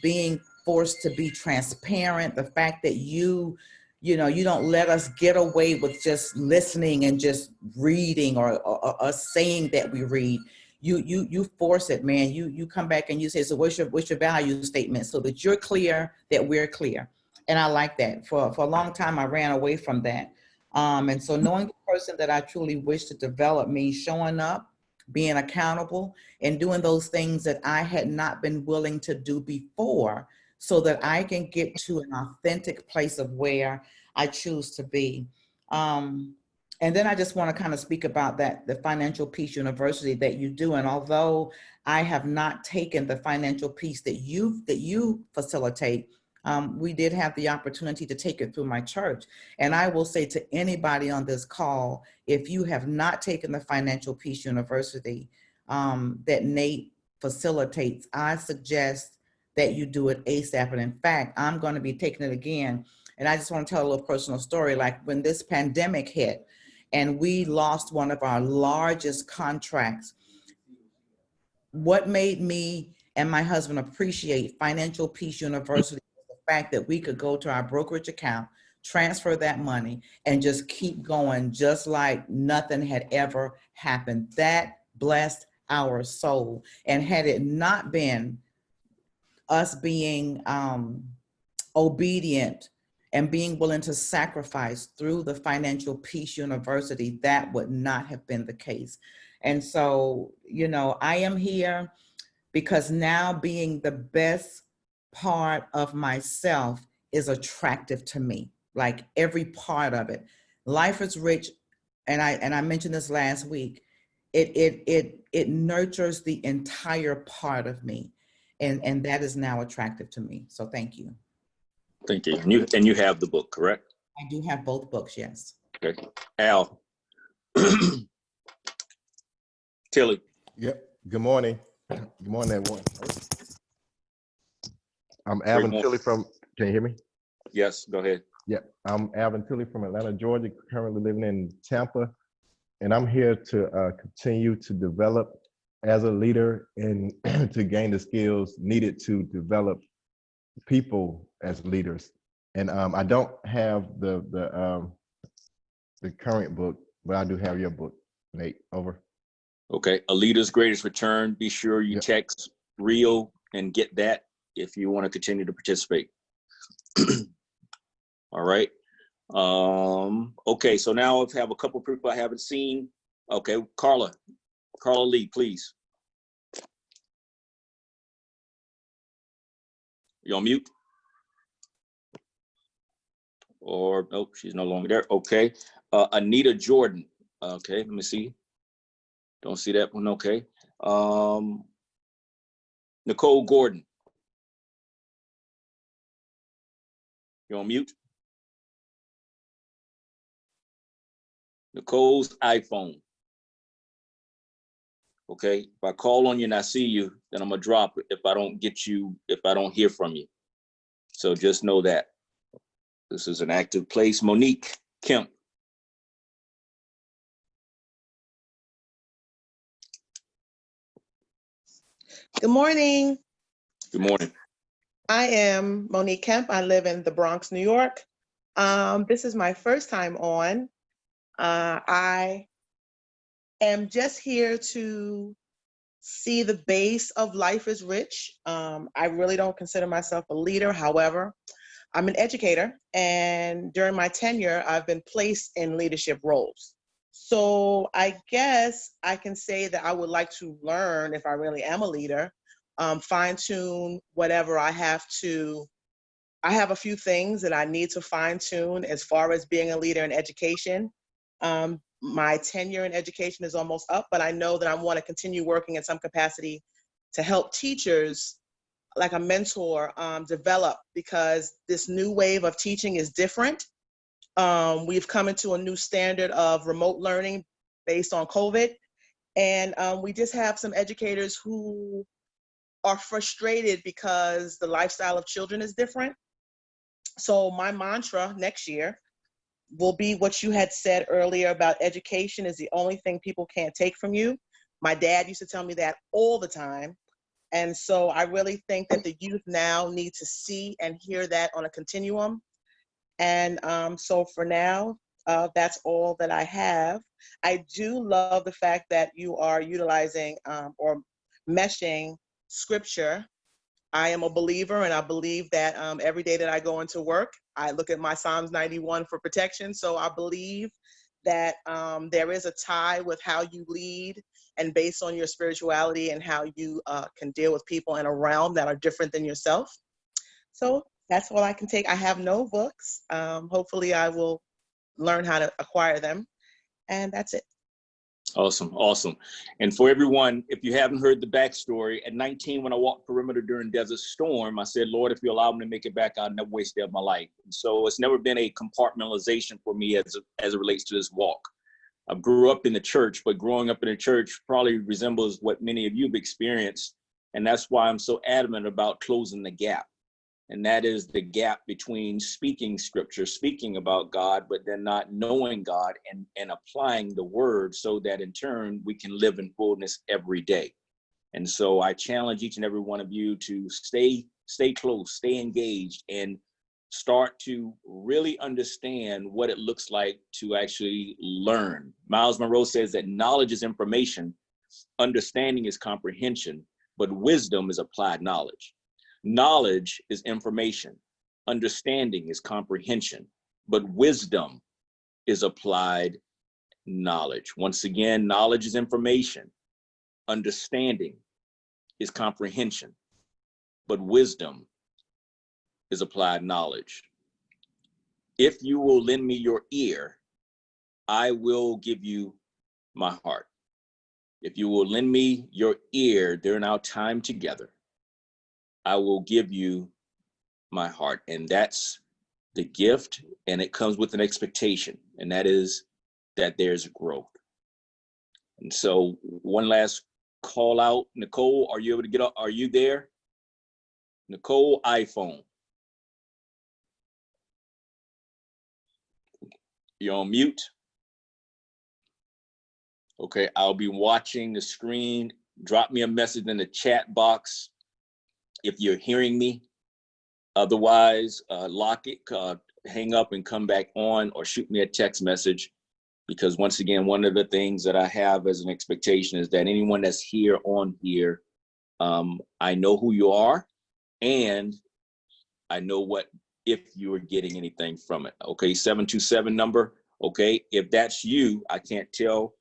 S11: being forced to be transparent, the fact that you know, you don't let us get away with just listening and just reading or us saying that we read. You force it, man. You come back and you say, so what's your value statement, so that you're clear, that we're clear. And I like that. For a long time, I ran away from that. And so knowing the person that I truly wish to develop means showing up, being accountable, and doing those things that I had not been willing to do before, so that I can get to an authentic place of where I choose to be. And then I just want to kind of speak about that, the Financial Peace University that you do. And although I have not taken the financial piece that you facilitate, we did have the opportunity to take it through my church. And I will say to anybody on this call, if you have not taken the Financial Peace University that Nate facilitates, I suggest that you do it ASAP. And in fact, I'm going to be taking it again. And I just want to tell a little personal story. Like when this pandemic hit and we lost one of our largest contracts, what made me and my husband appreciate Financial Peace University was the fact that we could go to our brokerage account, transfer that money, and just keep going just like nothing had ever happened. That blessed our soul. And had it not been us being obedient and being willing to sacrifice through the Financial Peace University, that would not have been the case. And so, you know, I am here because now being the best part of myself is attractive to me, like every part of it. Life is Rich, and I mentioned this last week, it nurtures the entire part of me. And that is now attractive to me. So thank you.
S1: Thank you. And you have the book, correct?
S11: I do have both books, yes.
S1: Okay. Al. Tilley.
S12: Yep. Good morning. Good morning, everyone. I'm Alvin Tilley from, can you hear me?
S1: Yes, go ahead.
S12: Yeah, I'm Alvin Tilley from Atlanta, Georgia, currently living in Tampa. And I'm here to continue to develop as a leader and to gain the skills needed to develop people as leaders. And I don't have the current book, but I do have your book, Nate. Over.
S1: Okay, A Leader's Greatest Return. Be sure you text REAL and get that if you want to continue to participate. All right. Okay, so now I have a couple of people I haven't seen. Okay, Carla Lee, please. You on mute? Or nope, she's no longer there. Okay, Anita Jordan. Okay, let me see. Don't see that one. Okay. Nicole Gordon. You're on mute. Nicole's iPhone. Okay, if I call on you and I see you, then I'm gonna drop it if I don't get you, if I don't hear from you. So just know that this is an active place. Monique Kemp.
S13: Good morning.
S1: Good morning.
S13: I am Monique Kemp. I live in the Bronx, New York. This is my first time on. I am just here to see the base of Life is Rich. I really don't consider myself a leader. However, I'm an educator, and during my tenure, I've been placed in leadership roles. So I guess I can say that I would like to learn, if I really am a leader, fine-tune whatever I have to. I have a few things that I need to fine-tune as far as being a leader in education. My tenure in education is almost up, but I know that I want to continue working in some capacity to help teachers, like a mentor, develop, because this new wave of teaching is different. We've come into a new standard of remote learning based on COVID, and we just have some educators who are frustrated because the lifestyle of children is different. So my mantra next year will be what you had said earlier about education is the only thing people can't take from you. My dad used to tell me that all the time. And so I really think that the youth now need to see and hear that on a continuum. And so for now, that's all that I have. I do love the fact that you are utilizing or meshing scripture. I am a believer, and I believe that every day that I go into work, I look at my Psalms 91 for protection. So I believe that there is a tie with how you lead and based on your spirituality and how you can deal with people in a realm that are different than yourself. So that's all I can take. I have no books. Hopefully I will learn how to acquire them. And that's it.
S1: Awesome, awesome. And for everyone, if you haven't heard the backstory, at 19, when I walked perimeter during Desert Storm, I said, Lord, if you allow me to make it back, I'll never waste a day of my life. And so it's never been a compartmentalization for me as it relates to this walk. I grew up in the church, but growing up in the church probably resembles what many of you have experienced. And that's why I'm so adamant about closing the gap. And that is the gap between speaking scripture, speaking about God, but then not knowing God and applying the word so that in turn we can live in fullness every day. And so I challenge each and every one of you to stay close, stay engaged, and start to really understand what it looks like to actually learn. Miles Monroe says that knowledge is information, understanding is comprehension, but wisdom is applied knowledge. Knowledge is information, understanding is comprehension, but wisdom is applied knowledge. Once again, knowledge is information, understanding is comprehension, but wisdom is applied knowledge. If you will lend me your ear, I will give you my heart. If you will lend me your ear during our time together, I will give you my heart. And that's the gift, and it comes with an expectation, and that is that there's growth. And so one last call out. Nicole, are you able to get up? Are you there? Nicole, iPhone. You're on mute. Okay, I'll be watching the screen. Drop me a message in the chat box if you're hearing me. Otherwise, lock it, hang up and come back on, or shoot me a text message. Because once again, one of the things that I have as an expectation is that anyone that's here on here, I know who you are, and I know if you are getting anything from it. Okay, 727 number. Okay, if that's you, I can't tell.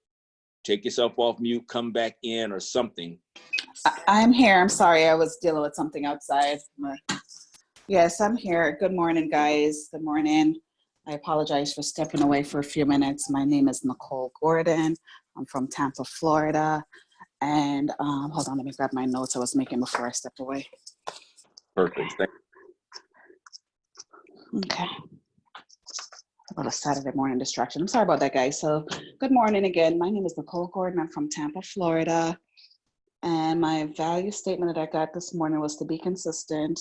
S1: Take yourself off mute, come back in or something.
S14: I'm here. I'm sorry. I was dealing with something outside. Yes, I'm here. Good morning, guys. Good morning. I apologize for stepping away for a few minutes. My name is Nicole Gordon. I'm from Tampa, Florida. And hold on, let me grab my notes I was making before I stepped away.
S1: Perfect. Thank you.
S14: Okay. About a Saturday morning distraction. I'm sorry about that, guys. So good morning again. My name is Nicole Gordon. I'm from Tampa, Florida. And my value statement that I got this morning was to be consistent,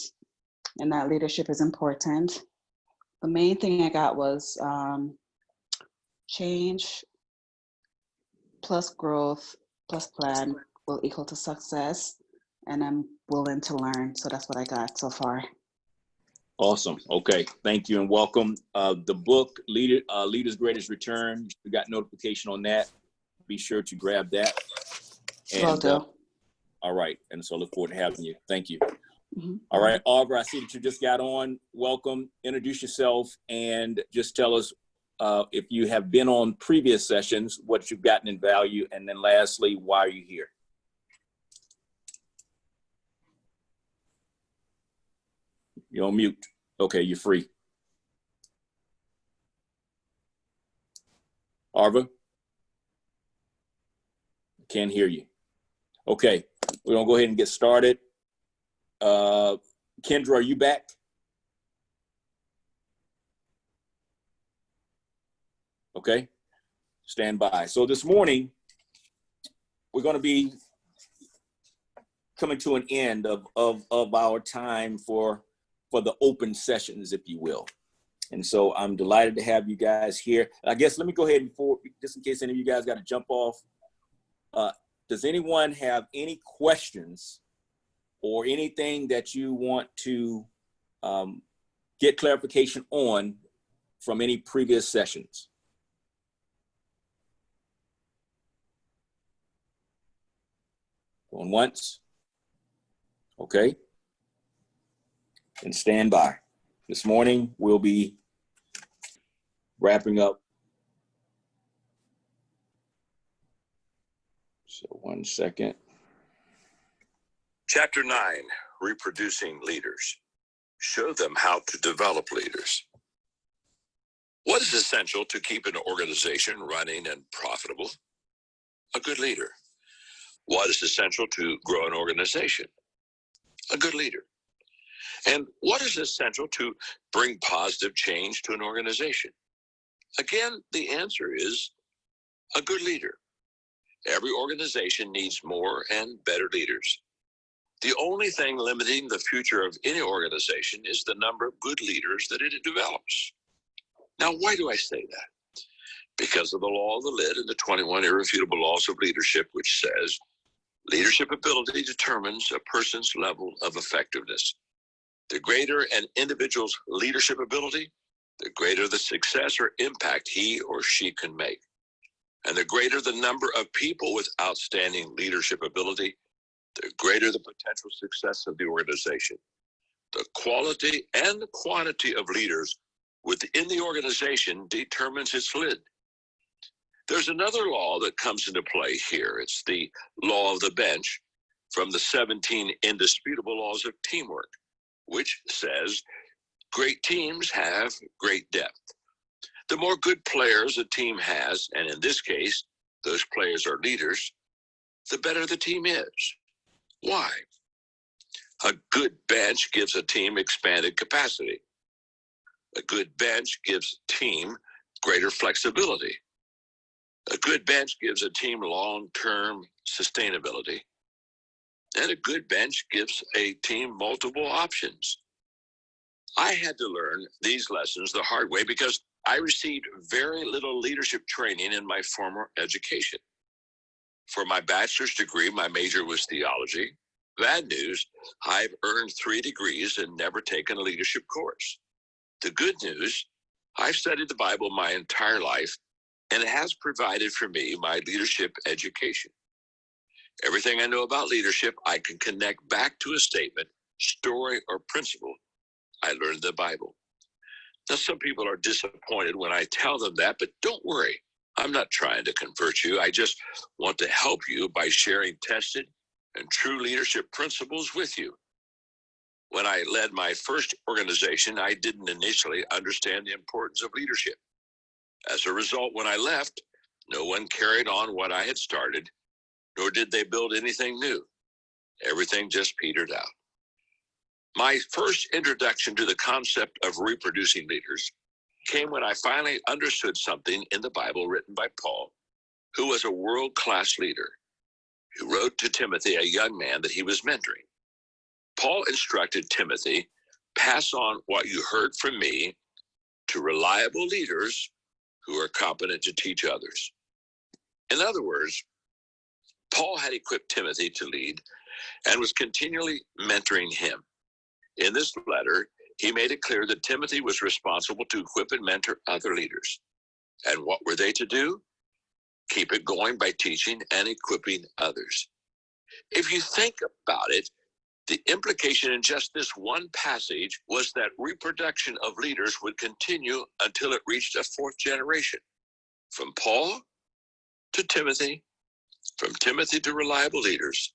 S14: and that leadership is important. The main thing I got was change plus growth plus plan will equal to success, and I'm willing to learn. So that's what I got so far.
S1: Awesome. Okay. Thank you and welcome. The book, Leader's Greatest Return, we got notification on that. Be sure to grab that.
S14: Will do.
S1: All right. And so look forward to having you. Thank you.
S14: Mm-hmm.
S1: All right. Arva, I see that you just got on. Welcome. Introduce yourself and just tell us if you have been on previous sessions, what you've gotten in value. And then lastly, why are you here? You're on mute. Okay, you're free. Arva? Can't hear you. Okay, we're gonna go ahead and get started. Kendra, are you back? Okay, stand by. So this morning, we're gonna be coming to an end of our time for the open sessions, if you will. And so I'm delighted to have you guys here. I guess let me go ahead and just in case any of you guys got to jump off. Does anyone have any questions or anything that you want to get clarification on from any previous sessions? Going once? Okay. And stand by. This morning, we'll be wrapping up. So 1 second.
S15: Chapter 9, Reproducing Leaders. Show them how to develop leaders. What is essential to keep an organization running and profitable? A good leader. What is essential to grow an organization? A good leader. And what is essential to bring positive change to an organization? Again, the answer is a good leader. Every organization needs more and better leaders. The only thing limiting the future of any organization is the number of good leaders that it develops. Now, why do I say that? Because of the law of the lid and the 21 irrefutable laws of leadership, which says leadership ability determines a person's level of effectiveness. The greater an individual's leadership ability, the greater the success or impact he or she can make. And the greater the number of people with outstanding leadership ability, the greater the potential success of the organization. The quality and the quantity of leaders within the organization determines its lid. There's another law that comes into play here. It's the law of the bench from the 17 indisputable laws of teamwork, which says great teams have great depth. The more good players a team has, and in this case, those players are leaders, the better the team is. Why? A good bench gives a team expanded capacity. A good bench gives a team greater flexibility. A good bench gives a team long-term sustainability. And a good bench gives a team multiple options. I had to learn these lessons the hard way because I received very little leadership training in my former education. For my bachelor's degree, my major was theology. Bad news, I've earned 3 degrees and never taken a leadership course. The good news, I've studied the Bible my entire life, and it has provided for me my leadership education. Everything I know about leadership, I can connect back to a statement, story, or principle I learned in the Bible. Now, some people are disappointed when I tell them that, but don't worry. I'm not trying to convert you. I just want to help you by sharing tested and true leadership principles with you. When I led my first organization, I didn't initially understand the importance of leadership. As a result, when I left, no one carried on what I had started, nor did they build anything new. Everything just petered out. My first introduction to the concept of reproducing leaders came when I finally understood something in the Bible written by Paul, who was a world-class leader, who wrote to Timothy, a young man that he was mentoring. Paul instructed Timothy pass on what you heard from me to reliable leaders who are competent to teach others. In other words, Paul had equipped Timothy to lead and was continually mentoring him. In this letter, he made it clear that Timothy was responsible to equip and mentor other leaders. And what were they to do? Keep it going by teaching and equipping others. If you think about it, the implication in just this one passage was that reproduction of leaders would continue until it reached a fourth generation. From Paul to Timothy, from Timothy to reliable leaders,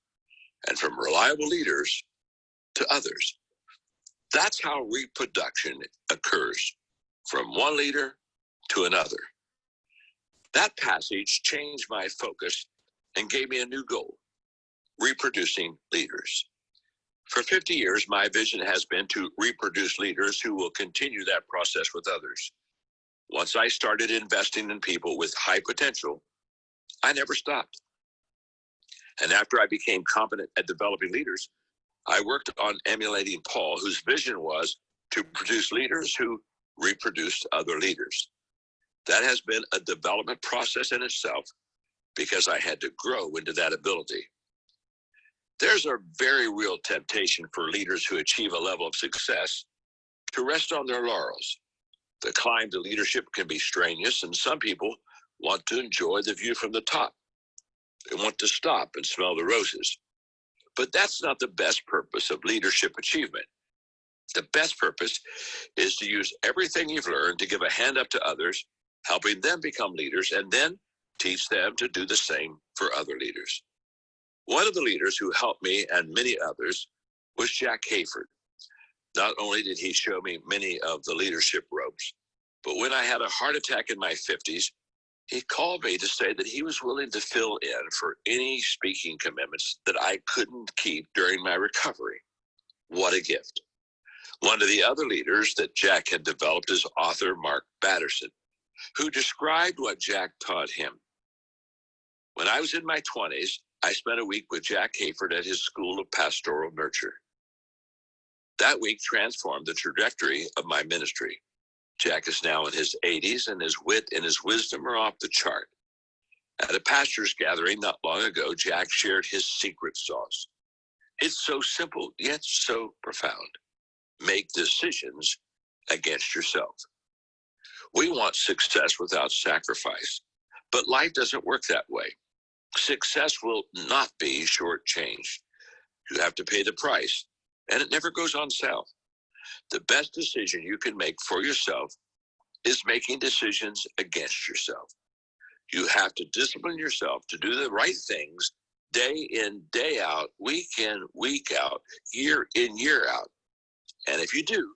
S15: and from reliable leaders to others. That's how reproduction occurs, from one leader to another. That passage changed my focus and gave me a new goal: reproducing leaders. For 50 years, my vision has been to reproduce leaders who will continue that process with others. Once I started investing in people with high potential, I never stopped. And after I became competent at developing leaders, I worked on emulating Paul, whose vision was to produce leaders who reproduced other leaders. That has been a development process in itself because I had to grow into that ability. There's a very real temptation for leaders who achieve a level of success to rest on their laurels. The climb to leadership can be strenuous, and some people want to enjoy the view from the top. They want to stop and smell the roses. But that's not the best purpose of leadership achievement. The best purpose is to use everything you've learned to give a hand up to others, helping them become leaders, and then teach them to do the same for other leaders. One of the leaders who helped me and many others was Jack Hayford. Not only did he show me many of the leadership ropes, but when I had a heart attack in my 50s, he called me to say that he was willing to fill in for any speaking commitments that I couldn't keep during my recovery. What a gift. One of the other leaders that Jack had developed is author Mark Batterson, who described what Jack taught him. When I was in my 20s, I spent a week with Jack Hayford at his School of Pastoral Nurture. That week transformed the trajectory of my ministry. Jack is now in his 80s, and his wit and his wisdom are off the chart. At a pastor's gathering not long ago, Jack shared his secret sauce. It's so simple, yet so profound. Make decisions against yourself. We want success without sacrifice, but life doesn't work that way. Success will not be shortchanged. You have to pay the price, and it never goes on sale. The best decision you can make for yourself is making decisions against yourself. You have to discipline yourself to do the right things day in, day out, week in, week out, year in, year out. And if you do,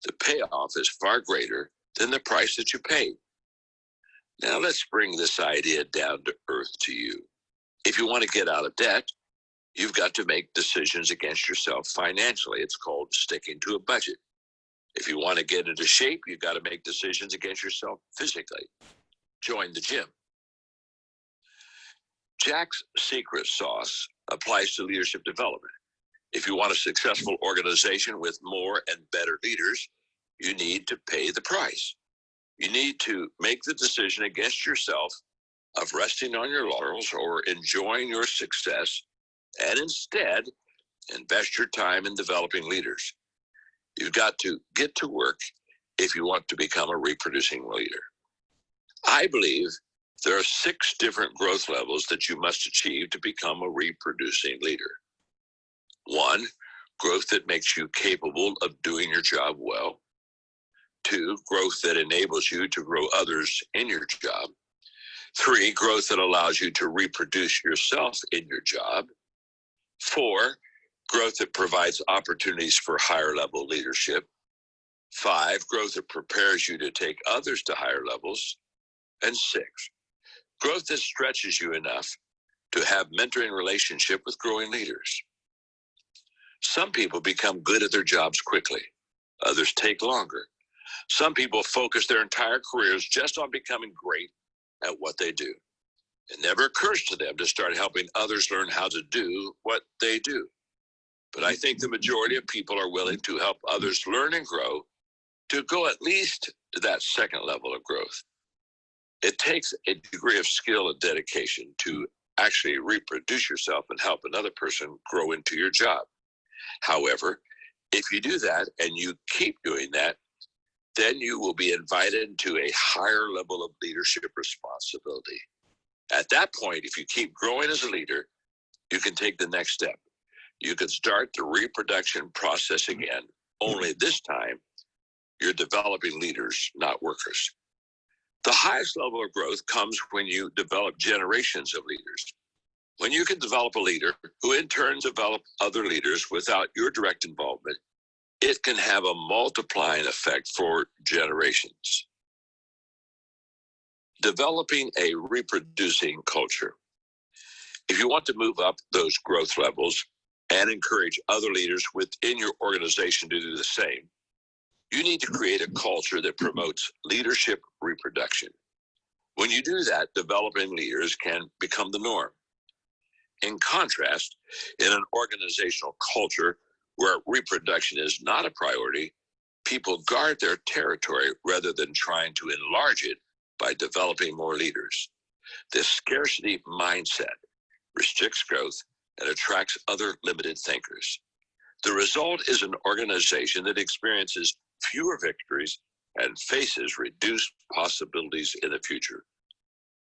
S15: the payoff is far greater than the price that you paid. Now let's bring this idea down to earth to you. If you want to get out of debt, you've got to make decisions against yourself financially. It's called sticking to a budget. If you want to get into shape, you've got to make decisions against yourself physically. Join the gym. Jack's secret sauce applies to leadership development. If you want a successful organization with more and better leaders, you need to pay the price. You need to make the decision against yourself of resting on your laurels or enjoying your success, and instead invest your time in developing leaders. You've got to get to work if you want to become a reproducing leader. I believe there are 6 different growth levels that you must achieve to become a reproducing leader. 1, growth that makes you capable of doing your job well. 2, growth that enables you to grow others in your job. 3, growth that allows you to reproduce yourself in your job. 4, growth that provides opportunities for higher level leadership. 5, growth that prepares you to take others to higher levels. And 6, growth that stretches you enough to have mentoring relationship with growing leaders. Some people become good at their jobs quickly. Others take longer. Some people focus their entire careers just on becoming great at what they do. It never occurs to them to start helping others learn how to do what they do. but I think the majority of people are willing to help others learn and grow to go at least to that second level of growth. It takes a degree of skill and dedication to actually reproduce yourself and help another person grow into your job. However, if you do that and you keep doing that, then you will be invited to a higher level of leadership responsibility. At that point, if you keep growing as a leader, you can take the next step. You can start the reproduction process again, only this time you're developing leaders, not workers. The highest level of growth comes when you develop generations of leaders. When you can develop a leader who in turn develop other leaders without your direct involvement, it can have a multiplying effect for generations. Developing a reproducing culture. If you want to move up those growth levels and encourage other leaders within your organization to do the same, you need to create a culture that promotes leadership reproduction. When you do that, developing leaders can become the norm. In contrast, in an organizational culture where reproduction is not a priority, people guard their territory rather than trying to enlarge it by developing more leaders. This scarcity mindset restricts growth and attracts other limited thinkers. The result is an organization that experiences fewer victories and faces reduced possibilities in the future.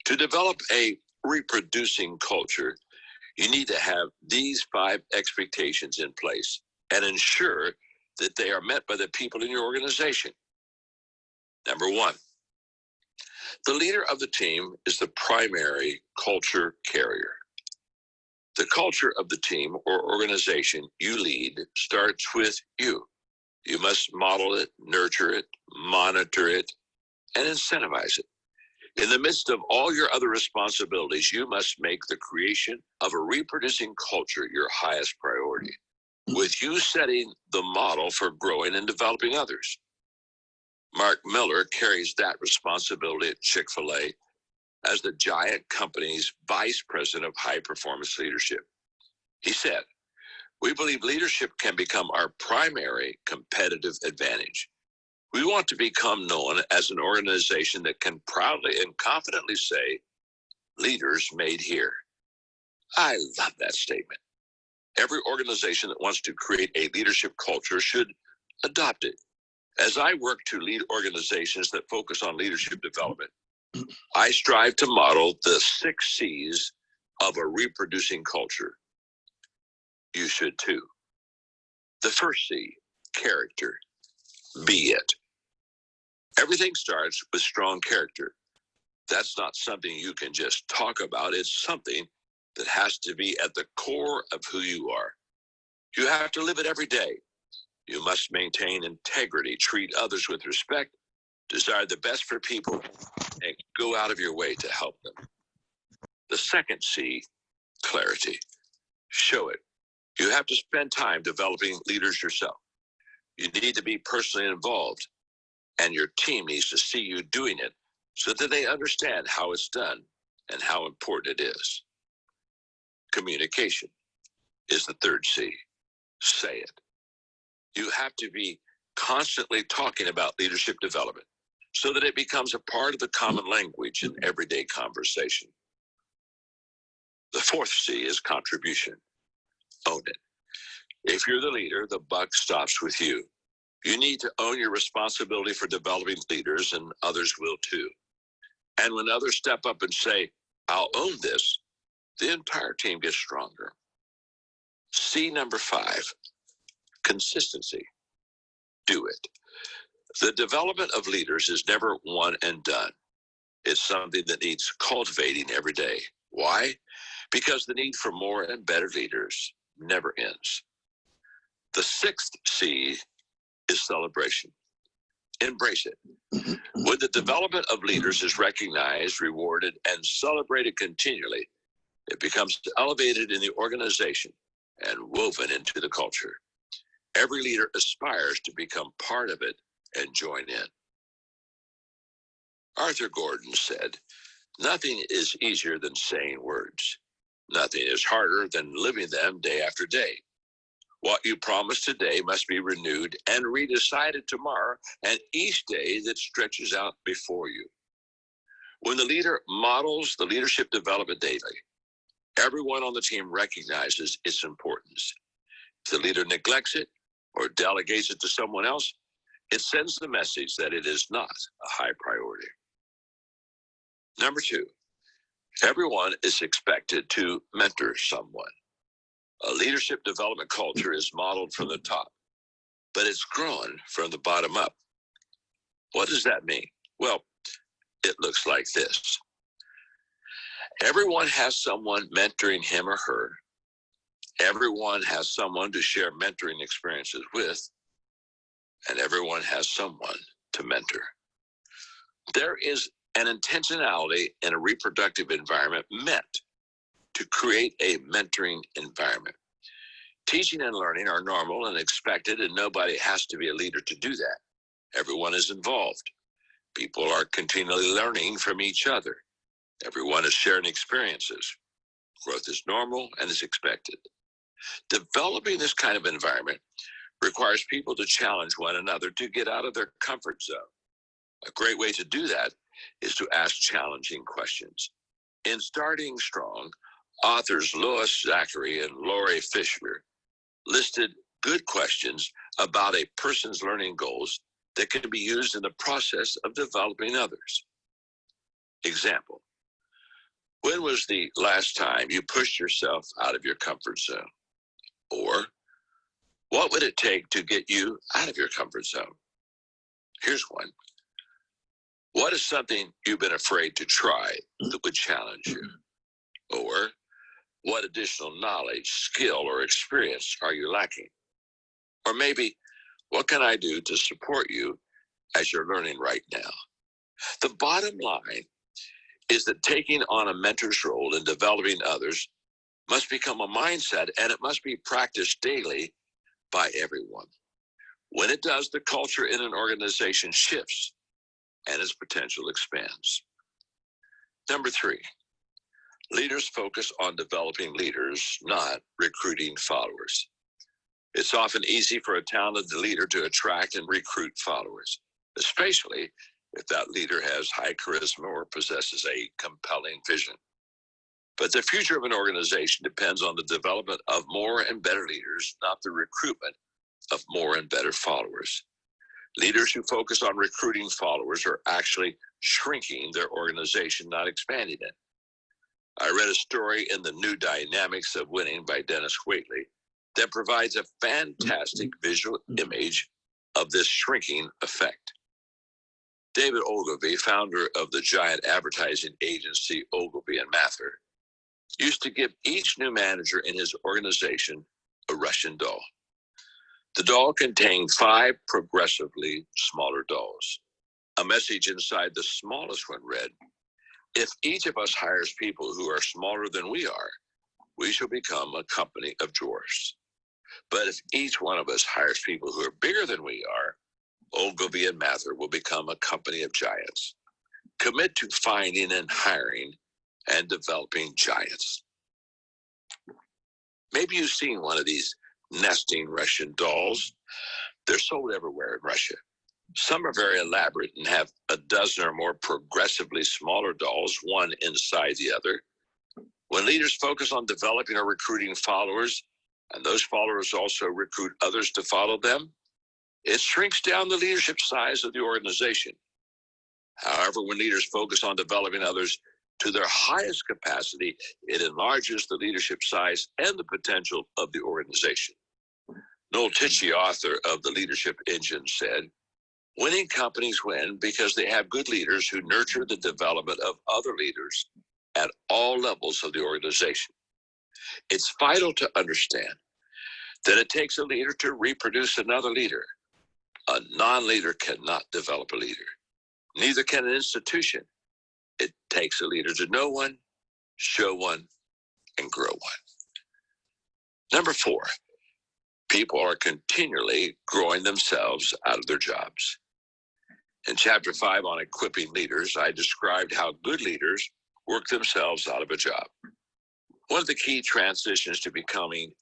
S15: To develop a reproducing culture, you need to have these 5 expectations in place and ensure that they are met by the people in your organization. Number 1, the leader of the team is the primary culture carrier. The culture of the team or organization you lead starts with you. You must model it, nurture it, monitor it, and incentivize it. In the midst of all your other responsibilities, you must make the creation of a reproducing culture your highest priority, with you setting the model for growing and developing others. Mark Miller carries that responsibility at Chick-fil-A as the giant company's vice president of high performance leadership. He said, "We believe leadership can become our primary competitive advantage. We want to become known as an organization that can proudly and confidently say, 'Leaders made here.'" I love that statement. Every organization that wants to create a leadership culture should adopt it. As I work to lead organizations that focus on leadership development, I strive to model the 6 C's of a reproducing culture. You should too. The first C, character. Be it. Everything starts with strong character. That's not something you can just talk about. It's something that has to be at the core of who you are. You have to live it every day. You must maintain integrity, treat others with respect, desire the best for people, and go out of your way to help them. The second C, clarity. Show it. You have to spend time developing leaders yourself. You need to be personally involved, and your team needs to see you doing it so that they understand how it's done and how important it is. Communication is the third C. Say it. You have to be constantly talking about leadership development so that it becomes a part of the common language in everyday conversation. The fourth C is contribution. Own it. If you're the leader, the buck stops with you. You need to own your responsibility for developing leaders, and others will too. And when others step up and say, "I'll own this," the entire team gets stronger. C number 5, consistency. Do it. The development of leaders is never one and done. It's something that needs cultivating every day. Why? Because the need for more and better leaders never ends. The 6th C is celebration. Embrace it. When the development of leaders is recognized, rewarded, and celebrated continually, it becomes elevated in the organization and woven into the culture. Every leader aspires to become part of it and join in. Arthur Gordon said, "Nothing is easier than saying words. Nothing is harder than living them day after day. What you promise today must be renewed and redecided tomorrow and each day that stretches out before you. When the leader models the leadership development daily, everyone on the team recognizes its importance. If the leader neglects it or delegates it to someone else, it sends the message that it is not a high priority. Number 2, everyone is expected to mentor someone. A leadership development culture is modeled from the top, but it's grown from the bottom up. What does that mean? Well, it looks like this. Everyone has someone mentoring him or her. Everyone has someone to share mentoring experiences with, and everyone has someone to mentor. There is an intentionality in a reproductive environment meant to create a mentoring environment. Teaching and learning are normal and expected, and nobody has to be a leader to do that. Everyone is involved. People are continually learning from each other. Everyone is sharing experiences. Growth is normal and is expected. Developing this kind of environment requires people to challenge one another to get out of their comfort zone. A great way to do that is to ask challenging questions. In Starting Strong, authors Lois Zachary and Lori Fisher listed good questions about a person's learning goals that can be used in the process of developing others. Example, when was the last time you pushed yourself out of your comfort zone? Or, what would it take to get you out of your comfort zone? Here's one. What is something you've been afraid to try that would challenge you? Or, what additional knowledge, skill, or experience are you lacking? Or maybe, what can I do to support you as you're learning right now? The bottom line is that taking on a mentor's role in developing others must become a mindset, and it must be practiced daily by everyone. When it does, the culture in an organization shifts and its potential expands. Number 3, leaders focus on developing leaders, not recruiting followers. It's often easy for a talented leader to attract and recruit followers, especially if that leader has high charisma or possesses a compelling vision. But the future of an organization depends on the development of more and better leaders, not the recruitment of more and better followers. Leaders who focus on recruiting followers are actually shrinking their organization, not expanding it. I read a story in The New Dynamics of Winning by Dennis Waitley that provides a fantastic visual image of this shrinking effect. David Ogilvy, founder of the giant advertising agency Ogilvy and Mather, used to give each new manager in his organization a Russian doll. The doll contained 5 progressively smaller dolls. A message inside the smallest one read, "If each of us hires people who are smaller than we are, we shall become a company of dwarfs. But if each one of us hires people who are bigger than we are, Ogilvy and Mather will become a company of giants." Commit to finding and hiring and developing giants. Maybe you've seen one of these nesting Russian dolls. They're sold everywhere in Russia. Some are very elaborate and have a dozen or more progressively smaller dolls, one inside the other. When leaders focus on developing or recruiting followers, and those followers also recruit others to follow them, it shrinks down the leadership size of the organization. However, when leaders focus on developing others to their highest capacity, it enlarges the leadership size and the potential of the organization. Noel Tichy, author of The Leadership Engine, said, "Winning companies win because they have good leaders who nurture the development of other leaders at all levels of the organization." It's vital to understand that it takes a leader to reproduce another leader. A non-leader cannot develop a leader. Neither can an institution. It takes a leader to know one, show one, and grow one. Number 4, people are continually growing themselves out of their jobs. In Chapter 5 on equipping leaders, I described how good leaders work themselves out of a job. One of the key transitions to becoming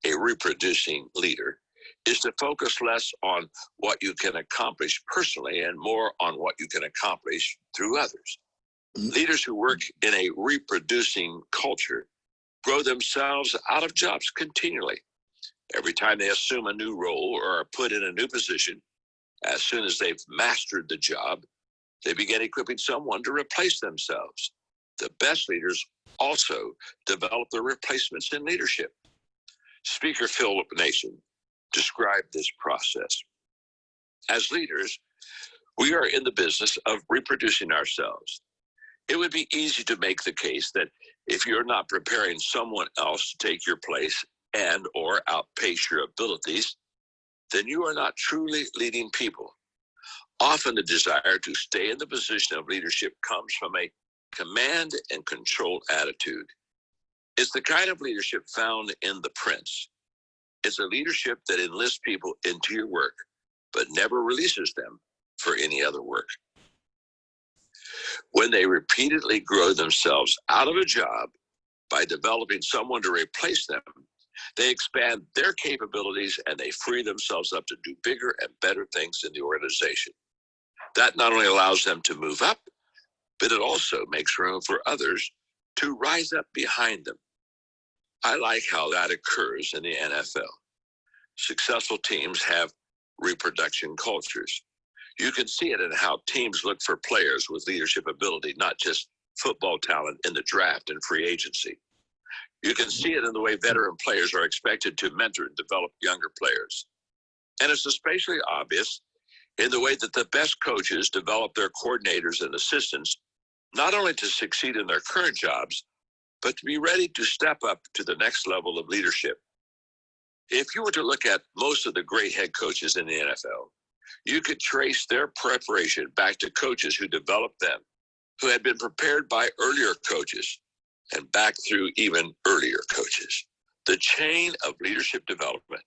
S15: a reproducing leader is to focus less on what you can accomplish personally and more on what you can accomplish through others. Leaders who work in a reproducing culture grow themselves out of jobs continually. Every time they assume a new role or are put in a new position, as soon as they've mastered the job, they begin equipping someone to replace themselves. The best leaders also develop their replacements in leadership. Speaker Philip Nation described this process. As leaders, we are in the business of reproducing ourselves. It would be easy to make the case that if you're not preparing someone else to take your place and or outpace your abilities, then you are not truly leading people. Often the desire to stay in the position of leadership comes from a command and control attitude. It's the kind of leadership found in The Prince. It's a leadership that enlists people into your work, but never releases them for any other work. When they repeatedly grow themselves out of a job by developing someone to replace them, they expand their capabilities and they free themselves up to do bigger and better things in the organization. That not only allows them to move up, but it also makes room for others to rise up behind them. I like how that occurs in the NFL. Successful teams have reproduction cultures. You can see it in how teams look for players with leadership ability, not just football talent in the draft and free agency. You can see it in the way veteran players are expected to mentor and develop younger players. And it's especially obvious in the way that the best coaches develop their coordinators and assistants, not only to succeed in their current jobs, but to be ready to step up to the next level of leadership. If you were to look at most of the great head coaches in the NFL, you could trace their preparation back to coaches who developed them, who had been prepared by earlier coaches, and back through even earlier coaches. The chain of leadership development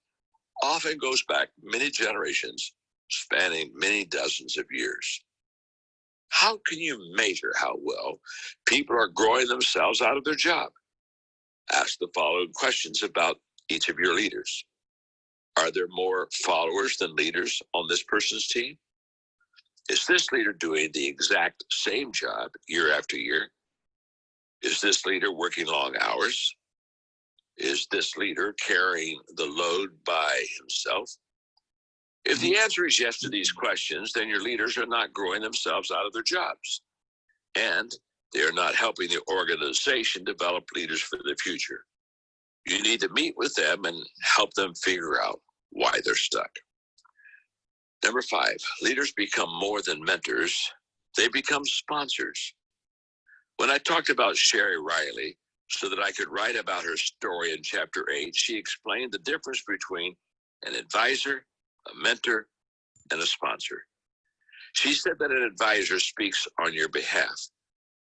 S15: often goes back many generations, spanning many dozens of years. How can you measure how well people are growing themselves out of their job? Ask the following questions about each of your leaders. Are there more followers than leaders on this person's team? Is this leader doing the exact same job year after year? Is this leader working long hours? Is this leader carrying the load by himself? If the answer is yes to these questions, then your leaders are not growing themselves out of their jobs, and they are not helping the organization develop leaders for the future. You need to meet with them and help them figure out why they're stuck. Number 5, leaders become more than mentors. They become sponsors. When I talked about Sherry Riley so that I could write about her story in chapter 8, she explained the difference between an advisor, a mentor, and a sponsor. She said that an advisor speaks on your behalf.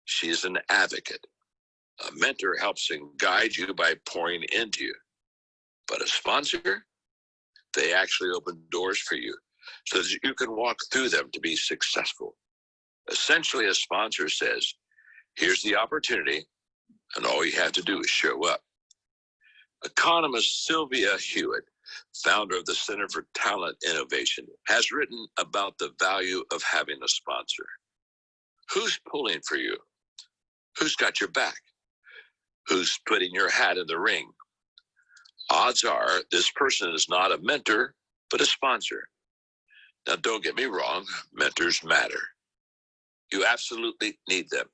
S15: She is an advocate. A mentor helps and guides you by pouring into you. But a sponsor, they actually open doors for you so that you can walk through them to be successful. Essentially, a sponsor says, here's the opportunity, and all you have to do is show up. Economist Sylvia Hewitt, founder of the Center for Talent Innovation, has written about the value of having a sponsor. Who's pulling for you? Who's got your back? Who's putting your hat in the ring? Odds are this person is not a mentor, but a sponsor. Now, don't get me wrong, mentors matter. You absolutely need them.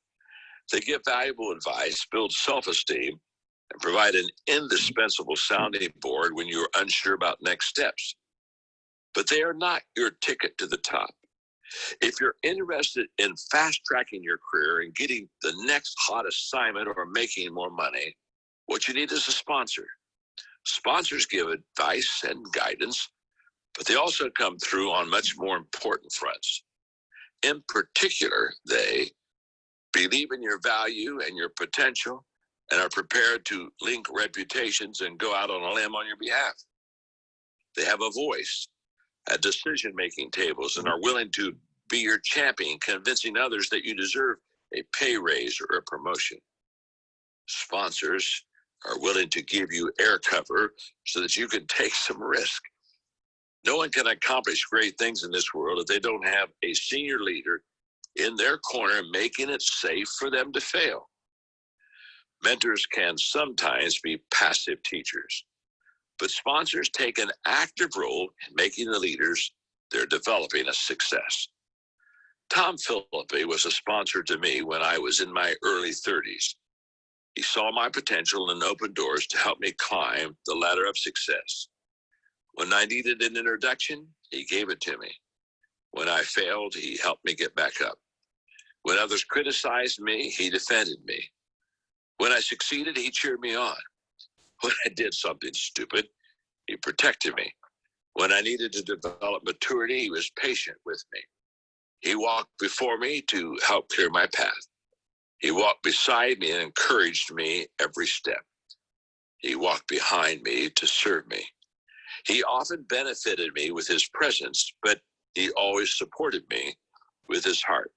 S15: They give valuable advice, build self-esteem, and provide an indispensable sounding board when you're unsure about next steps. But they are not your ticket to the top. If you're interested in fast-tracking your career and getting the next hot assignment or making more money, what you need is a sponsor. Sponsors give advice and guidance, but they also come through on much more important fronts. In particular, they believe in your value and your potential and are prepared to link reputations and go out on a limb on your behalf. They have a voice at decision-making tables and are willing to be your champion, convincing others that you deserve a pay raise or a promotion. Sponsors are willing to give you air cover so that you can take some risk. No one can accomplish great things in this world if they don't have a senior leader in their corner making it safe for them to fail. Mentors can sometimes be passive teachers, but sponsors take an active role in making the leaders they're developing a success. Tom Phillippe was a sponsor to me when I was in my early 30s. He saw my potential and opened doors to help me climb the ladder of success. When I needed an introduction, he gave it to me. When I failed, he helped me get back up. When others criticized me, he defended me. When I succeeded, he cheered me on. When I did something stupid, he protected me. When I needed to develop maturity, he was patient with me. He walked before me to help clear my path. He walked beside me and encouraged me every step. He walked behind me to serve me. He often benefited me with his presence, but he always supported me with his heart.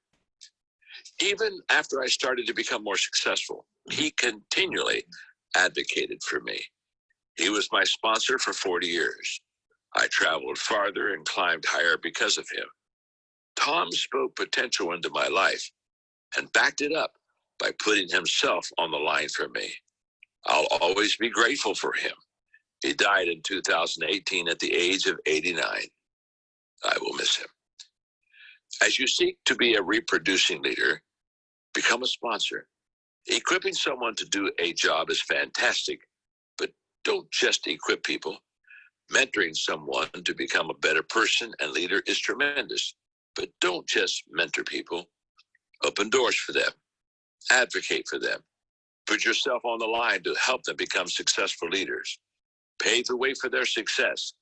S15: Even after I started to become more successful, he continually advocated for me. He was my sponsor for 40 years. I traveled farther and climbed higher because of him. Tom spoke potential into my life and backed it up by putting himself on the line for me. I'll always be grateful for him. He died in 2018 at the age of 89. I will miss him. As you seek to be a reproducing leader, become a sponsor. Equipping someone to do a job is fantastic, but don't just equip people. Mentoring someone to become a better person and leader is tremendous, but don't just mentor people. Open doors for them. Advocate for them. Put yourself on the line to help them become successful leaders. Pave the way for their success.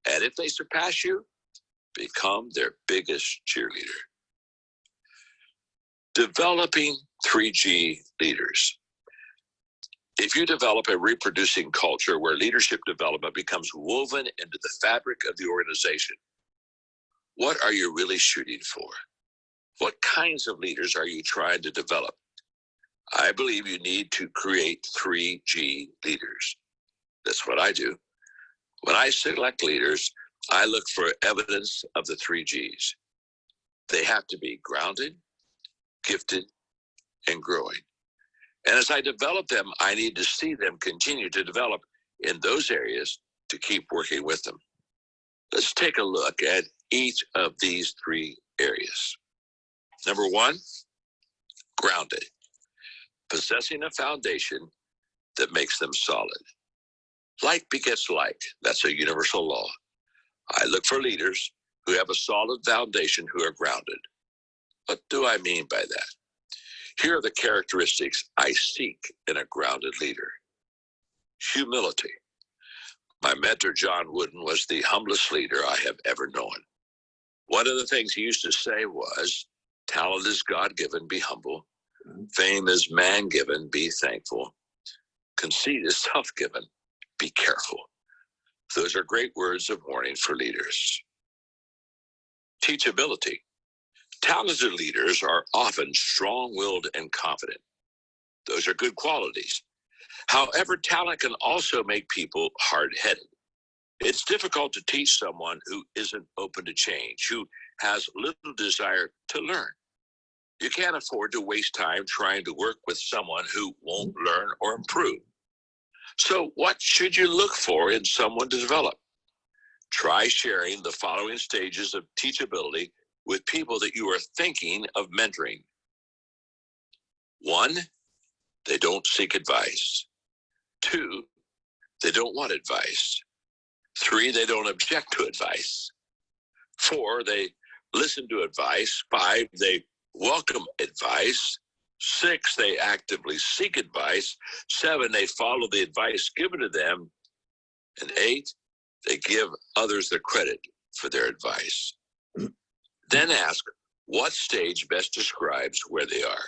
S15: And if they surpass you, become their biggest cheerleader. Developing 3G leaders. If you develop a reproducing culture where leadership development becomes woven into the fabric of the organization, what are you really shooting for? What kinds of leaders are you trying to develop? I believe you need to create 3G leaders. That's what I do. When I select leaders, I look for evidence of the 3Gs. They have to be grounded, gifted, and growing. And as I develop them, I need to see them continue to develop in those areas to keep working with them. Let's take a look at each of these 3 areas. Number 1, grounded. Possessing a foundation that makes them solid. Like begets like. That's a universal law. I look for leaders who have a solid foundation, who are grounded. What do I mean by that? Here are the characteristics I seek in a grounded leader. Humility. My mentor, John Wooden, was the humblest leader I have ever known. One of the things he used to say was, talent is God-given, be humble. Fame is man-given, be thankful. Conceit is self-given, be careful. Those are great words of warning for leaders. Teachability. Talented leaders are often strong-willed and confident. Those are good qualities. However, talent can also make people hard-headed. It's difficult to teach someone who isn't open to change, who has little desire to learn. You can't afford to waste time trying to work with someone who won't learn or improve. So what should you look for in someone to develop? Try sharing the following stages of teachability with people that you are thinking of mentoring. 1, they don't seek advice. 2, they don't want advice. 3, they don't object to advice. 4, they listen to advice. 5, they welcome advice. 6, they actively seek advice. 7, they follow the advice given to them. And 8, they give others the credit for their advice. Then ask, what stage best describes where they are?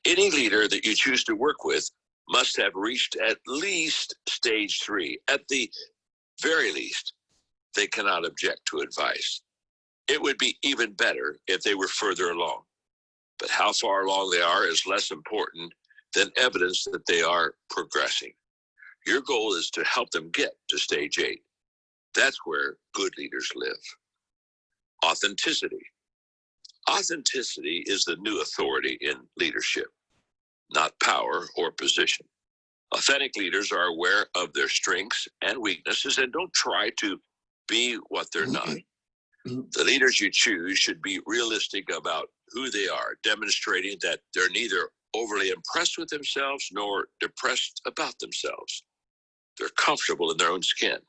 S15: Any leader that you choose to work with must have reached at least stage 3. At the very least, they cannot object to advice. It would be even better if they were further along. But how far along they are is less important than evidence that they are progressing. Your goal is to help them get to stage 8. That's where good leaders live. Authenticity. Authenticity is the new authority in leadership, not power or position. Authentic leaders are aware of their strengths and weaknesses and don't try to be what they're not. The leaders you choose should be realistic about who they are, demonstrating that they're neither overly impressed with themselves nor depressed about themselves. They're comfortable in their own skin.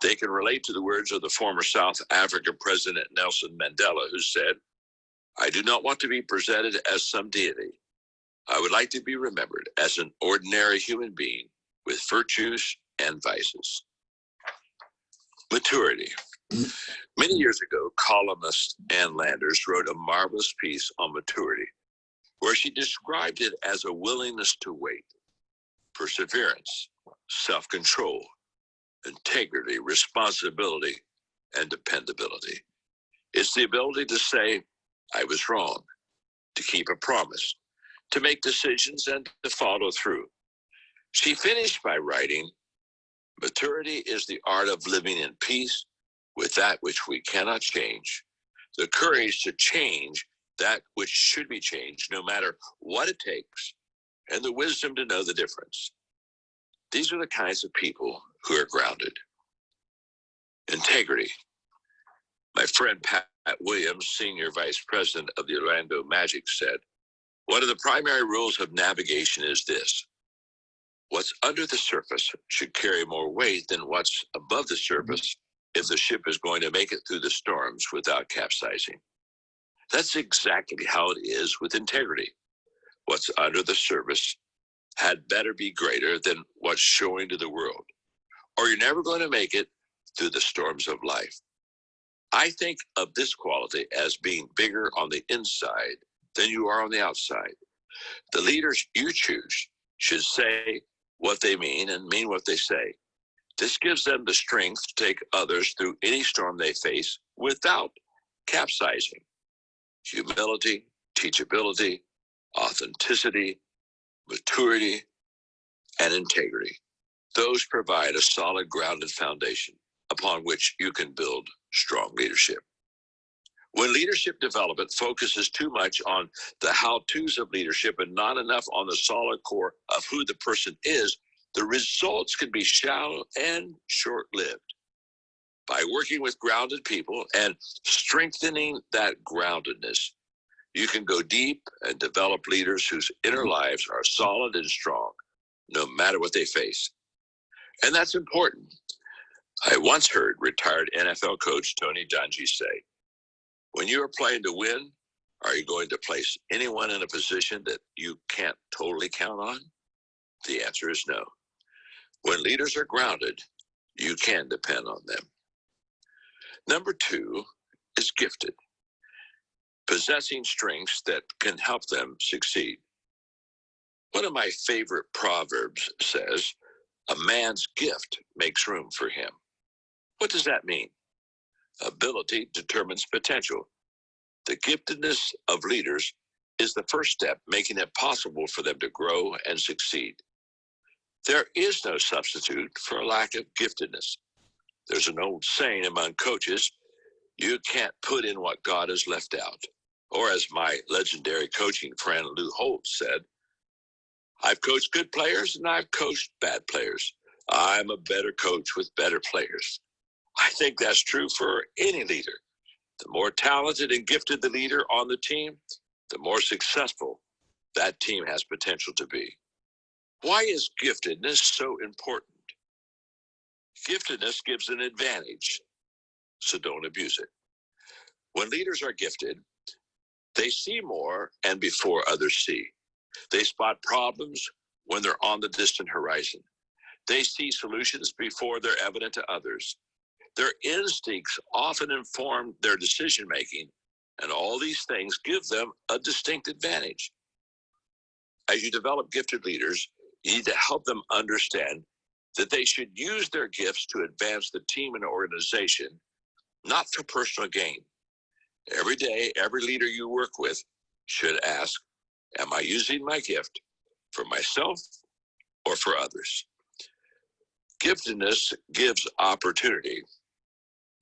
S15: They can relate to the words of the former South African President Nelson Mandela, who said, "I do not want to be presented as some deity. I would like to be remembered as an ordinary human being with virtues and vices." Maturity. Many years ago, columnist Ann Landers wrote a marvelous piece on maturity, where she described it as a willingness to wait, perseverance, self-control, integrity, responsibility, and dependability. It's the ability to say, "I was wrong," to keep a promise, to make decisions, and to follow through. She finished by writing, "Maturity is the art of living in peace with that which we cannot change, the courage to change that which should be changed no matter what it takes, and the wisdom to know the difference." These are the kinds of people who are grounded. Integrity. My friend Pat Williams, Senior Vice President of the Orlando Magic, said, "One of the primary rules of navigation is this: what's under the surface should carry more weight than what's above the surface if the ship is going to make it through the storms without capsizing." That's exactly how it is with integrity. What's under the surface had better be greater than what's showing to the world, or you're never going to make it through the storms of life. I think of this quality as being bigger on the inside than you are on the outside. The leaders you choose should say what they mean and mean what they say. This gives them the strength to take others through any storm they face without capsizing. Humility, teachability, authenticity, maturity, and integrity. Those provide a solid, grounded foundation upon which you can build strong leadership. When leadership development focuses too much on the how-tos of leadership and not enough on the solid core of who the person is, the results can be shallow and short-lived. By working with grounded people and strengthening that groundedness, you can go deep and develop leaders whose inner lives are solid and strong, no matter what they face. And that's important. I once heard retired NFL coach Tony Dungy say, "When you are playing to win, are you going to place anyone in a position that you can't totally count on?" The answer is no. When leaders are grounded, you can depend on them. Number 2 is gifted, possessing strengths that can help them succeed. One of my favorite proverbs says, "A man's gift makes room for him." What does that mean? Ability determines potential. The giftedness of leaders is the first step, making it possible for them to grow and succeed. There is no substitute for a lack of giftedness. There's an old saying among coaches, "You can't put in what God has left out." Or as my legendary coaching friend Lou Holt said, "I've coached good players and I've coached bad players. I'm a better coach with better players." I think that's true for any leader. The more talented and gifted the leader on the team, the more successful that team has potential to be. Why is giftedness so important? Giftedness gives an advantage, so don't abuse it. When leaders are gifted, they see more and before others see. They spot problems when they're on the distant horizon. They see solutions before they're evident to others. Their instincts often inform their decision-making, and all these things give them a distinct advantage. As you develop gifted leaders, you need to help them understand that they should use their gifts to advance the team and organization, not for personal gain. Every day, every leader you work with should ask, "Am I using my gift for myself or for others?" Giftedness gives opportunity,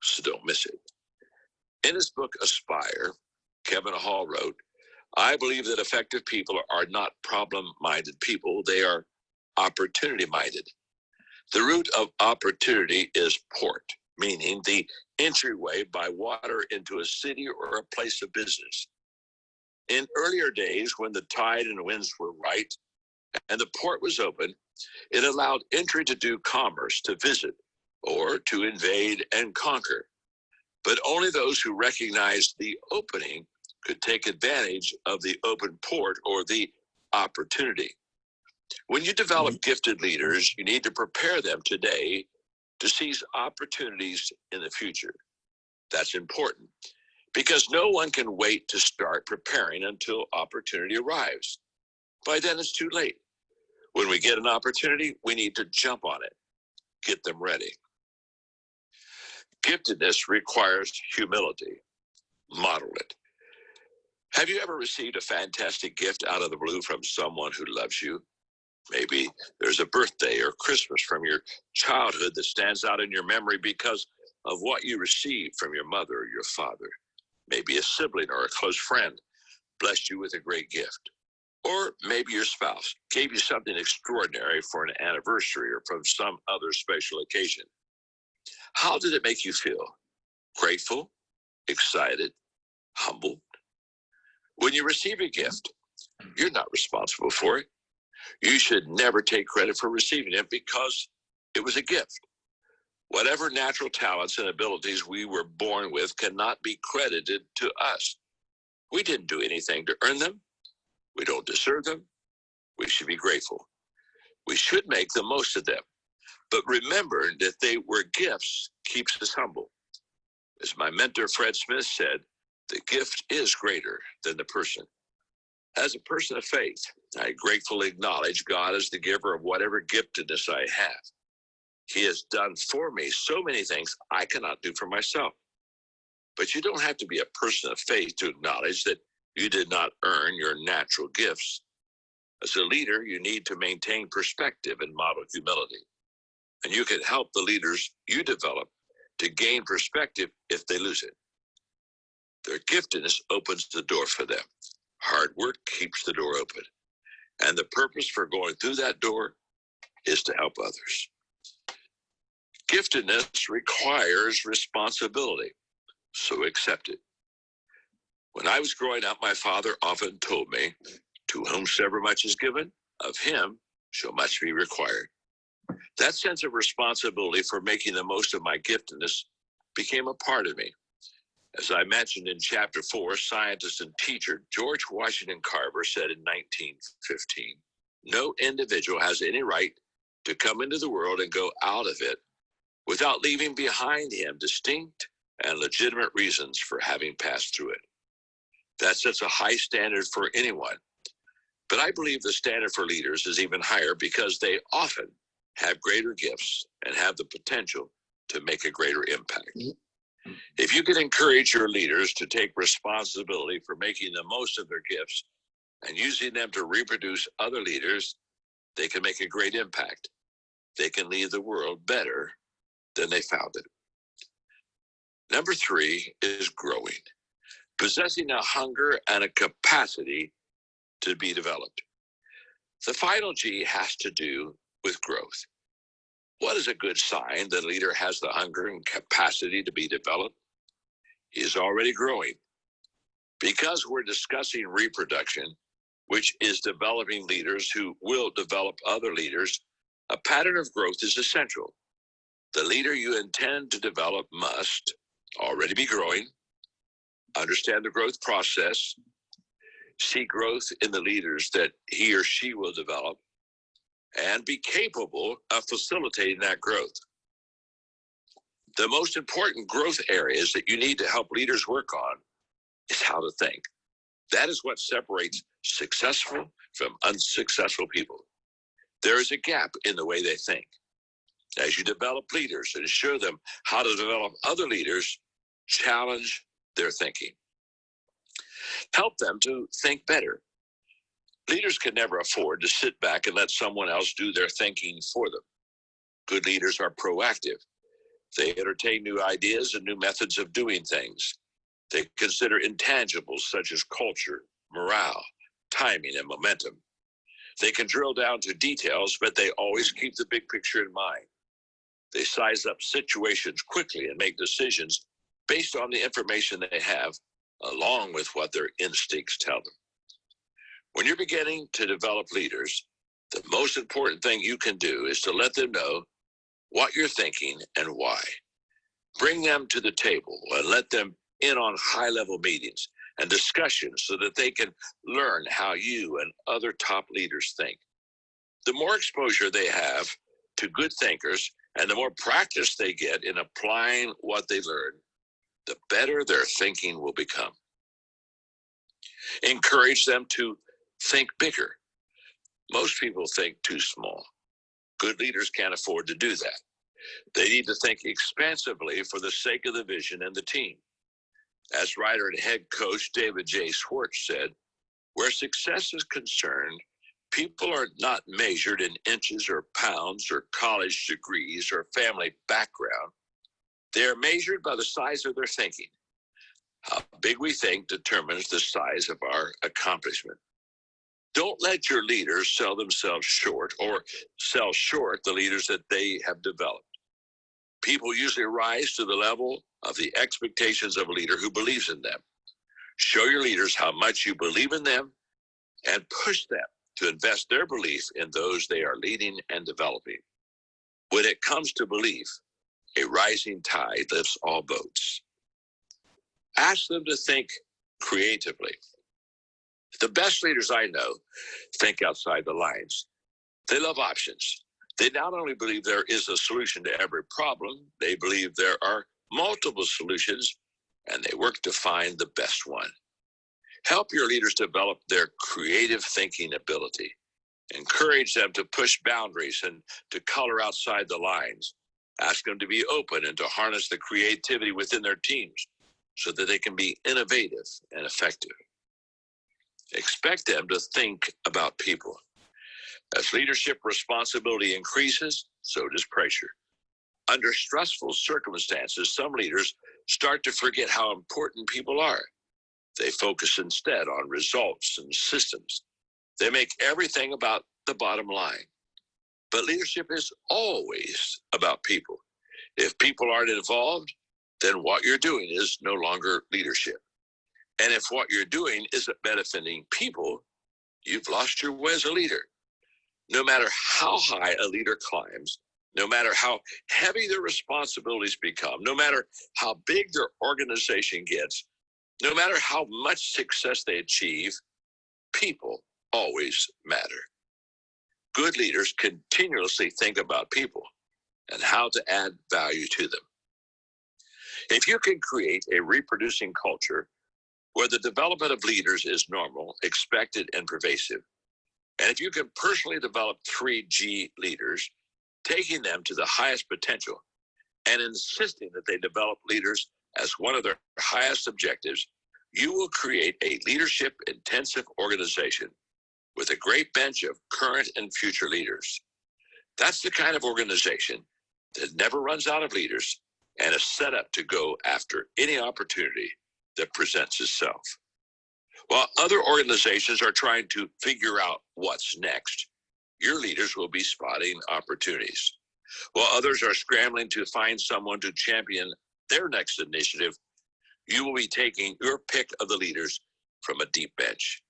S15: so don't miss it. In his book, Aspire, Kevin Hall wrote, I believe that effective people are not problem-minded people. They are opportunity-minded. The root of opportunity is port, meaning the entryway by water into a city or a place of business. In earlier days, when the tide and winds were right and the port was open, it allowed entry to do commerce, to visit, or to invade and conquer. But only those who recognized the opening could take advantage of the open port or the opportunity. When you develop gifted leaders, you need to prepare them today to seize opportunities in the future. That's important because no one can wait to start preparing until opportunity arrives. By then, it's too late. When we get an opportunity, we need to jump on it, get them ready. Giftedness requires humility. Model it. Have you ever received a fantastic gift out of the blue from someone who loves you? Maybe there's a birthday or Christmas from your childhood that stands out in your memory because of what you received from your mother or your father. Maybe a sibling or a close friend blessed you with a great gift. Or maybe your spouse gave you something extraordinary for an anniversary or from some other special occasion. How did it make you feel? Grateful, excited, humbled? When you receive a gift, you're not responsible for it. You should never take credit for receiving it because it was a gift. Whatever natural talents and abilities we were born with cannot be credited to us. We didn't do anything to earn them. We don't deserve them. We should be grateful. We should make the most of them. But remember that they were gifts keeps us humble. As my mentor Fred Smith said, the gift is greater than the person. As a person of faith, I gratefully acknowledge God as the giver of whatever giftedness I have. He has done for me so many things I cannot do for myself. But you don't have to be a person of faith to acknowledge that you did not earn your natural gifts. As a leader, you need to maintain perspective and model humility. And you can help the leaders you develop to gain perspective if they lose it. Their giftedness opens the door for them. Hard work keeps the door open. And the purpose for going through that door is to help others. Giftedness requires responsibility, so accept it. When I was growing up, my father often told me, to whomsoever much is given, of him shall much be required. That sense of responsibility for making the most of my giftedness became a part of me. As I mentioned in chapter 4, scientist and teacher George Washington Carver said in 1915, no individual has any right to come into the world and go out of it without leaving behind him distinct and legitimate reasons for having passed through it. That sets a high standard for anyone. But I believe the standard for leaders is even higher because they often have greater gifts and have the potential to make a greater impact. If you can encourage your leaders to take responsibility for making the most of their gifts and using them to reproduce other leaders, they can make a great impact. They can leave the world better than they found it. Number 3 is growing, possessing a hunger and a capacity to be developed. The final G has to do with growth. What is a good sign that a leader has the hunger and capacity to be developed? He is already growing. Because we're discussing reproduction, which is developing leaders who will develop other leaders, a pattern of growth is essential. The leader you intend to develop must already be growing, understand the growth process, see growth in the leaders that he or she will develop, and be capable of facilitating that growth. The most important growth areas that you need to help leaders work on is how to think. That is what separates successful from unsuccessful people. There is a gap in the way they think. As you develop leaders and show them how to develop other leaders, challenge their thinking. Help them to think better. Leaders can never afford to sit back and let someone else do their thinking for them. Good leaders are proactive. They entertain new ideas and new methods of doing things. They consider intangibles such as culture, morale, timing, and momentum. They can drill down to details, but they always keep the big picture in mind. They size up situations quickly and make decisions based on the information they have, along with what their instincts tell them. When you're beginning to develop leaders, the most important thing you can do is to let them know what you're thinking and why. Bring them to the table and let them in on high-level meetings and discussions so that they can learn how you and other top leaders think. The more exposure they have to good thinkers and the more practice they get in applying what they learn, the better their thinking will become. Encourage them to think bigger. Most people think too small. Good leaders can't afford to do that. They need to think expansively for the sake of the vision and the team. As writer and head coach David J. Schwartz said, where success is concerned, people are not measured in inches or pounds or college degrees or family background. They are measured by the size of their thinking. How big we think determines the size of our accomplishment. Don't let your leaders sell themselves short or sell short the leaders that they have developed. People usually rise to the level of the expectations of a leader who believes in them. Show your leaders how much you believe in them and push them to invest their belief in those they are leading and developing. When it comes to belief, a rising tide lifts all boats. Ask them to think creatively. The best leaders I know think outside the lines. They love options. They not only believe there is a solution to every problem, they believe there are multiple solutions, and they work to find the best one. Help your leaders develop their creative thinking ability. Encourage them to push boundaries and to color outside the lines. Ask them to be open and to harness the creativity within their teams so that they can be innovative and effective. Expect them to think about people. As leadership responsibility increases, so does pressure. Under stressful circumstances, some leaders start to forget how important people are. They focus instead on results and systems. They make everything about the bottom line. But leadership is always about people. If people aren't involved, then what you're doing is no longer leadership. And if what you're doing isn't benefiting people, you've lost your way as a leader. No matter how high a leader climbs, no matter how heavy their responsibilities become, no matter how big their organization gets, no matter how much success they achieve, people always matter. Good leaders continuously think about people and how to add value to them. If you can create a reproducing culture where the development of leaders is normal, expected, and pervasive, and if you can personally develop 3G leaders, taking them to the highest potential and insisting that they develop leaders as one of their highest objectives, you will create a leadership intensive organization with a great bench of current and future leaders. That's the kind of organization that never runs out of leaders and is set up to go after any opportunity that presents itself. While other organizations are trying to figure out what's next, your leaders will be spotting opportunities. While others are scrambling to find someone to champion their next initiative, you will be taking your pick of the leaders from a deep bench.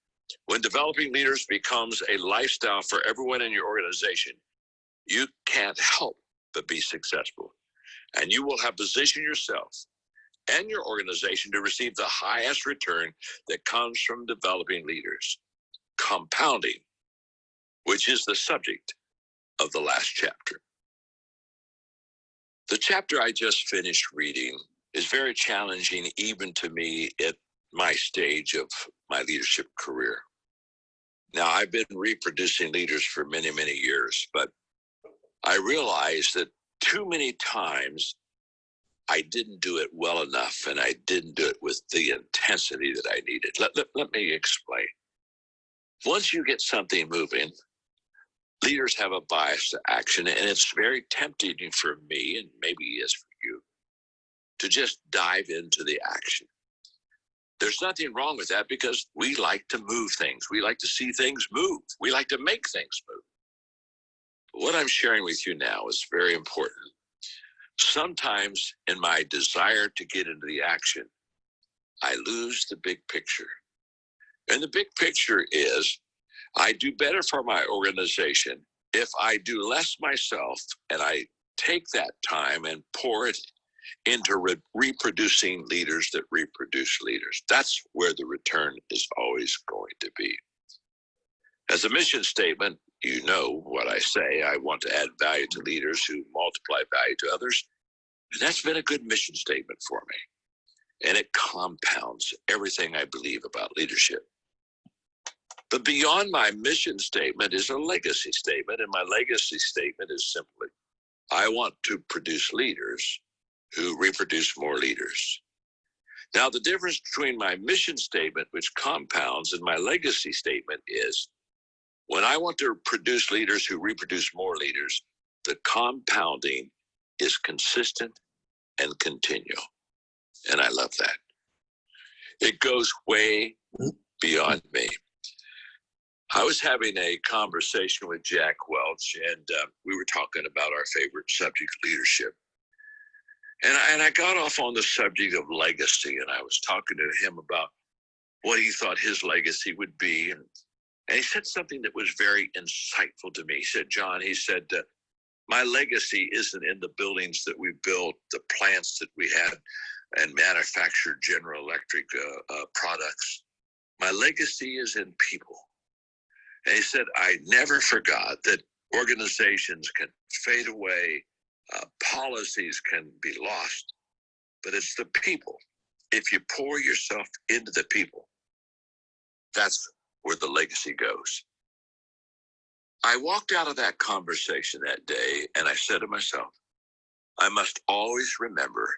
S15: When developing leaders becomes a lifestyle for everyone in your organization, you can't help but be successful. And you will have positioned yourself and your organization to receive the highest return that comes from developing leaders. Compounding, which is the subject of the last chapter. The chapter I just finished reading is very challenging even to me at my stage of my leadership career. Now, I've been reproducing leaders for many, many years, but I realized that too many times I didn't do it well enough, and I didn't do it with the intensity that I needed. Let me explain. Once you get something moving, leaders have a bias to action, and it's very tempting for me, and maybe it is for you, to just dive into the action. There's nothing wrong with that because we like to move things. We like to see things move. We like to make things move. But what I'm sharing with you now is very important. Sometimes in my desire to get into the action, I lose the big picture. And the big picture is I do better for my organization if I do less myself and I take that time and pour it into reproducing leaders that reproduce leaders. That's where the return is always going to be. As a mission statement, you know what I say. I want to add value to leaders who multiply value to others. And that's been a good mission statement for me. And it compounds everything I believe about leadership. But beyond my mission statement is a legacy statement. And my legacy statement is simply, I want to produce leaders who reproduce more leaders. Now, the difference between my mission statement, which compounds, and my legacy statement is, when I want to produce leaders who reproduce more leaders, the compounding is consistent and continual. And I love that. It goes way beyond me. I was having a conversation with Jack Welch, and we were talking about our favorite subject, leadership. And I got off on the subject of legacy, and I was talking to him about what he thought his legacy would be. And he said something that was very insightful to me. He said, John, he said, my legacy isn't in the buildings that we built, the plants that we had, and manufactured General Electric products. My legacy is in people. And he said, I never forgot that organizations can fade away, policies can be lost, but it's the people. If you pour yourself into the people, that's where the legacy goes. I walked out of that conversation that day and I said to myself, I must always remember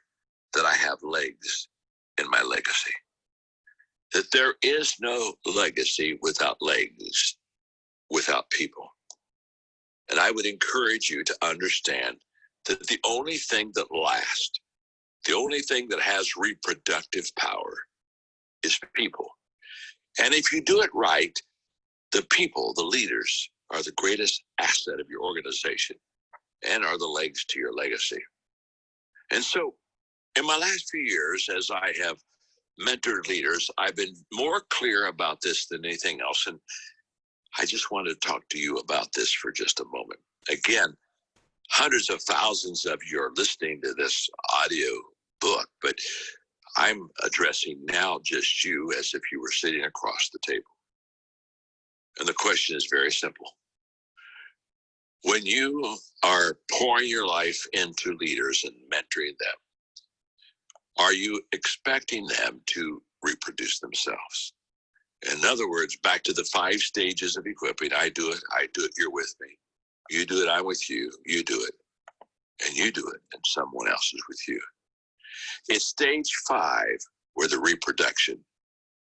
S15: that I have legs in my legacy. That there is no legacy without legs, without people. And I would encourage you to understand that the only thing that lasts, the only thing that has reproductive power is people. And if you do it right, the people, the leaders, are the greatest asset of your organization and are the legs to your legacy. And so in my last few years, as I have mentored leaders, I've been more clear about this than anything else. And I just wanted to talk to you about this for just a moment. Again, hundreds of thousands of you are listening to this audio book, but I'm addressing now just you as if you were sitting across the table. And the question is very simple. When you are pouring your life into leaders and mentoring them, are you expecting them to reproduce themselves? In other words, back to the 5 stages of equipping. I do it, you're with me. You do it, I'm with you. You do it, and you do it, and someone else is with you. It's stage 5 where the reproduction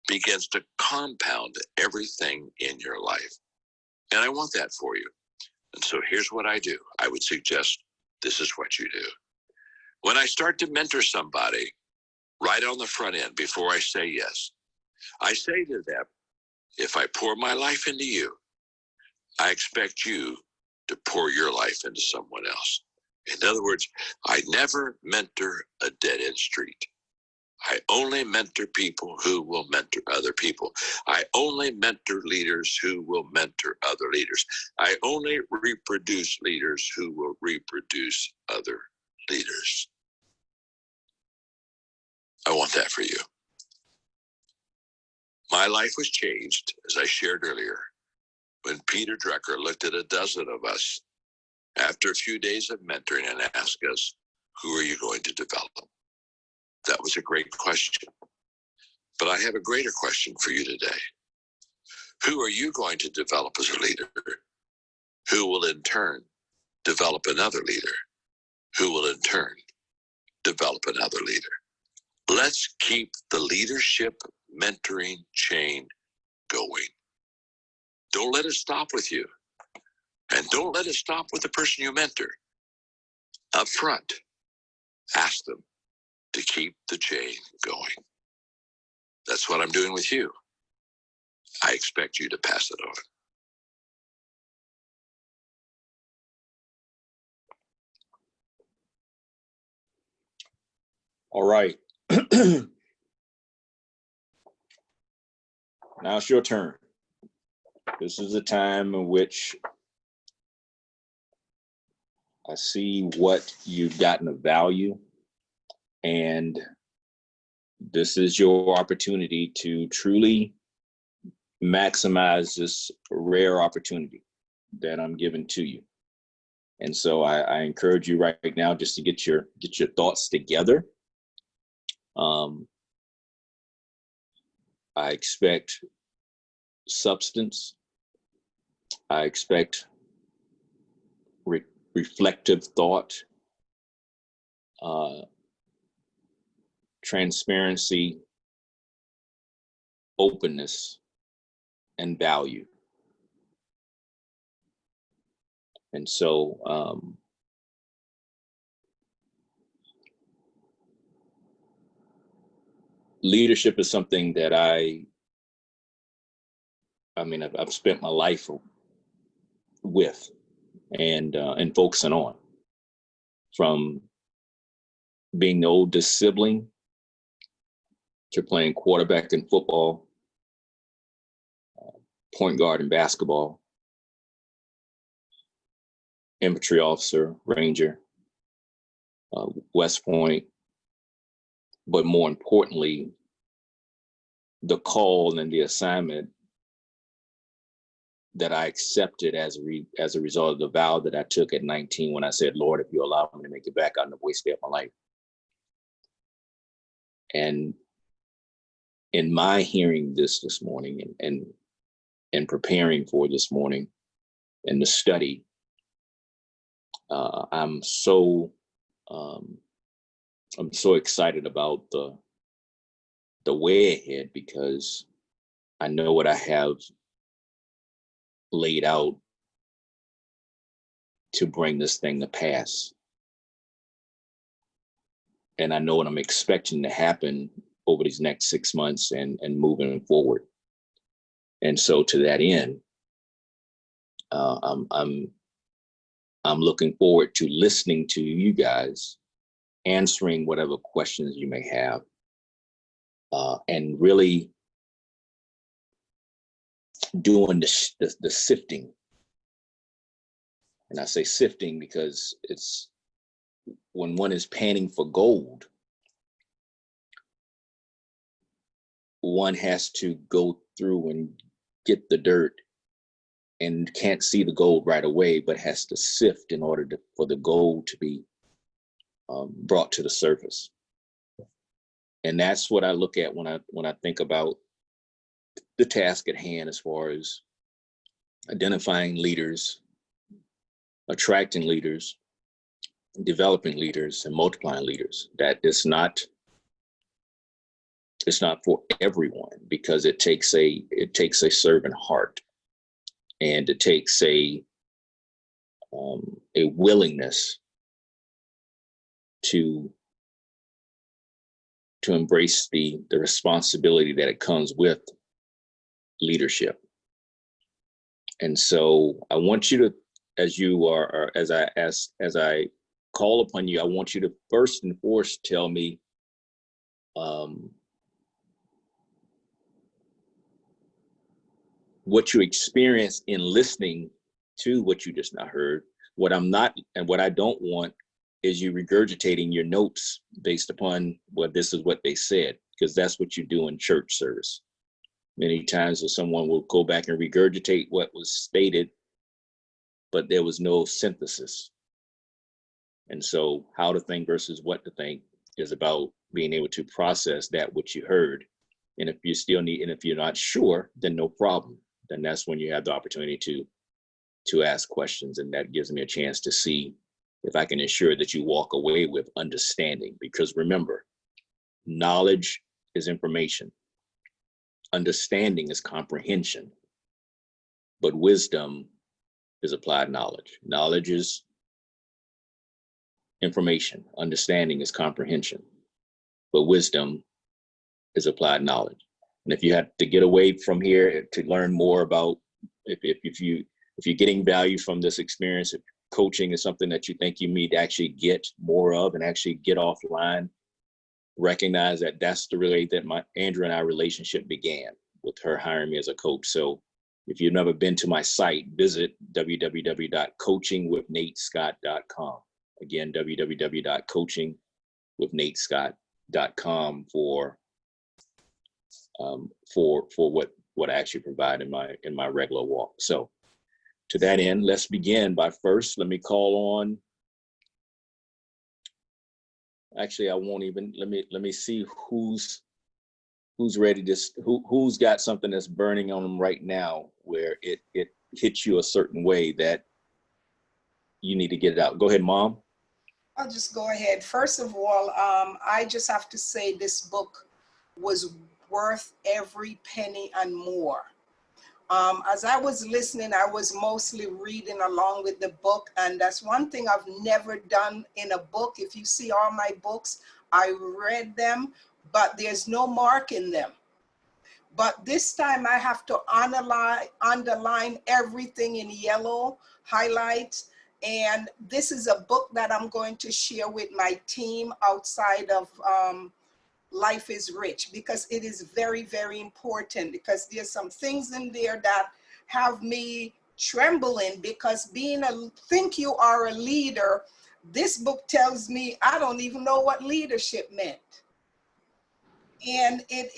S15: begins to compound everything in your life. And I want that for you. And so here's what I do. I would suggest this is what you do. When I start to mentor somebody, right on the front end, before I say yes, I say to them, if I pour my life into you, I expect you to pour your life into someone else. In other words, I never mentor a dead-end street. I only mentor people who will mentor other people. I only mentor leaders who will mentor other leaders. I only reproduce leaders who will reproduce other leaders. I want that for you. My life was changed, as I shared earlier, when Peter Drucker looked at a dozen of us after a few days of mentoring and asked us, who are you going to develop? That was a great question. But I have a greater question for you today. Who are you going to develop as a leader? Who will in turn develop another leader? Who will in turn develop another leader? Let's keep the leadership mentoring chain going. Don't let it stop with you. And don't let it stop with the person you mentor. Up front, ask them to keep the chain going. That's what I'm doing with you. I expect you to pass it on.
S1: All right. Now it's your turn. This is a time in which I see what you've gotten of value, and this is your opportunity to truly maximize this rare opportunity that I'm giving to you. And so I encourage you right now just to get your thoughts together. I expect substance. I expect reflective thought, transparency, openness, and value. And so leadership is something that I've spent my life with and focusing on, from being the oldest sibling to playing quarterback in football, point guard in basketball, infantry officer, ranger, West Point, but more importantly, the call and the assignment that I accepted as a result of the vow that I took at 19 when I said, Lord, if you allow me to make it back out in the waste day of my life. And in my hearing this morning and preparing for this morning in the study, I'm so excited about the way ahead, because I know what I have laid out to bring this thing to pass. And I know what I'm expecting to happen over these next 6 months and moving forward. And so to that end, I'm looking forward to listening to you guys, answering whatever questions you may have, and really doing the sifting. And I say sifting because it's when one is panning for gold, one has to go through and get the dirt and can't see the gold right away, but has to sift in order for the gold to be brought to the surface. And that's what I look at when I think about the task at hand, as far as identifying leaders, attracting leaders, developing leaders, and multiplying leaders. That it's not for everyone, because it takes a servant heart, and it takes a willingness to embrace the responsibility that it comes with leadership. And so I want you to, as I call upon you, I want you to first and foremost tell me what you experience in listening to what you just now heard. What I'm not, and what I don't want, is you regurgitating your notes based upon, well, this is what they said, because that's what you do in church service. Many times someone will go back and regurgitate what was stated, but there was no synthesis. And so how to think versus what to think is about being able to process that which you heard. And if you're not sure, then no problem. Then that's when you have the opportunity to ask questions. And that gives me a chance to see if I can ensure that you walk away with understanding. Because remember, knowledge is information. Understanding is comprehension. But wisdom is applied knowledge. Knowledge is information. Understanding is comprehension. But wisdom is applied knowledge. And if you had to get away from here to learn more about, if you're getting value from this experience, if coaching is something that you think you need to actually get more of and actually get offline, recognize that that's the way that Andrea and I relationship began, with her hiring me as a coach. So if you've never been to my site, visit www.coachingwithnatescott.com. Again, www.coachingwithnatescott.com for what I actually provide in my regular walk. So to that end, let's begin by first, let me call on, actually, I won't even, let me see who's ready to, who's got something that's burning on them right now, where it hits you a certain way that you need to get it out. Go ahead, Mom.
S6: I'll just go ahead. First of all, I just have to say this book was worth every penny and more. As I was listening, I was mostly reading along with the book, and that's one thing I've never done in a book. If you see all my books, I read them, but there's no mark in them. But this time I have to underline everything in yellow, highlight, and this is a book that I'm going to share with my team outside of Life is Rich, because it is very, very important, because there's some things in there that have me trembling, because think you are a leader, this book tells me I don't even know what leadership meant. And it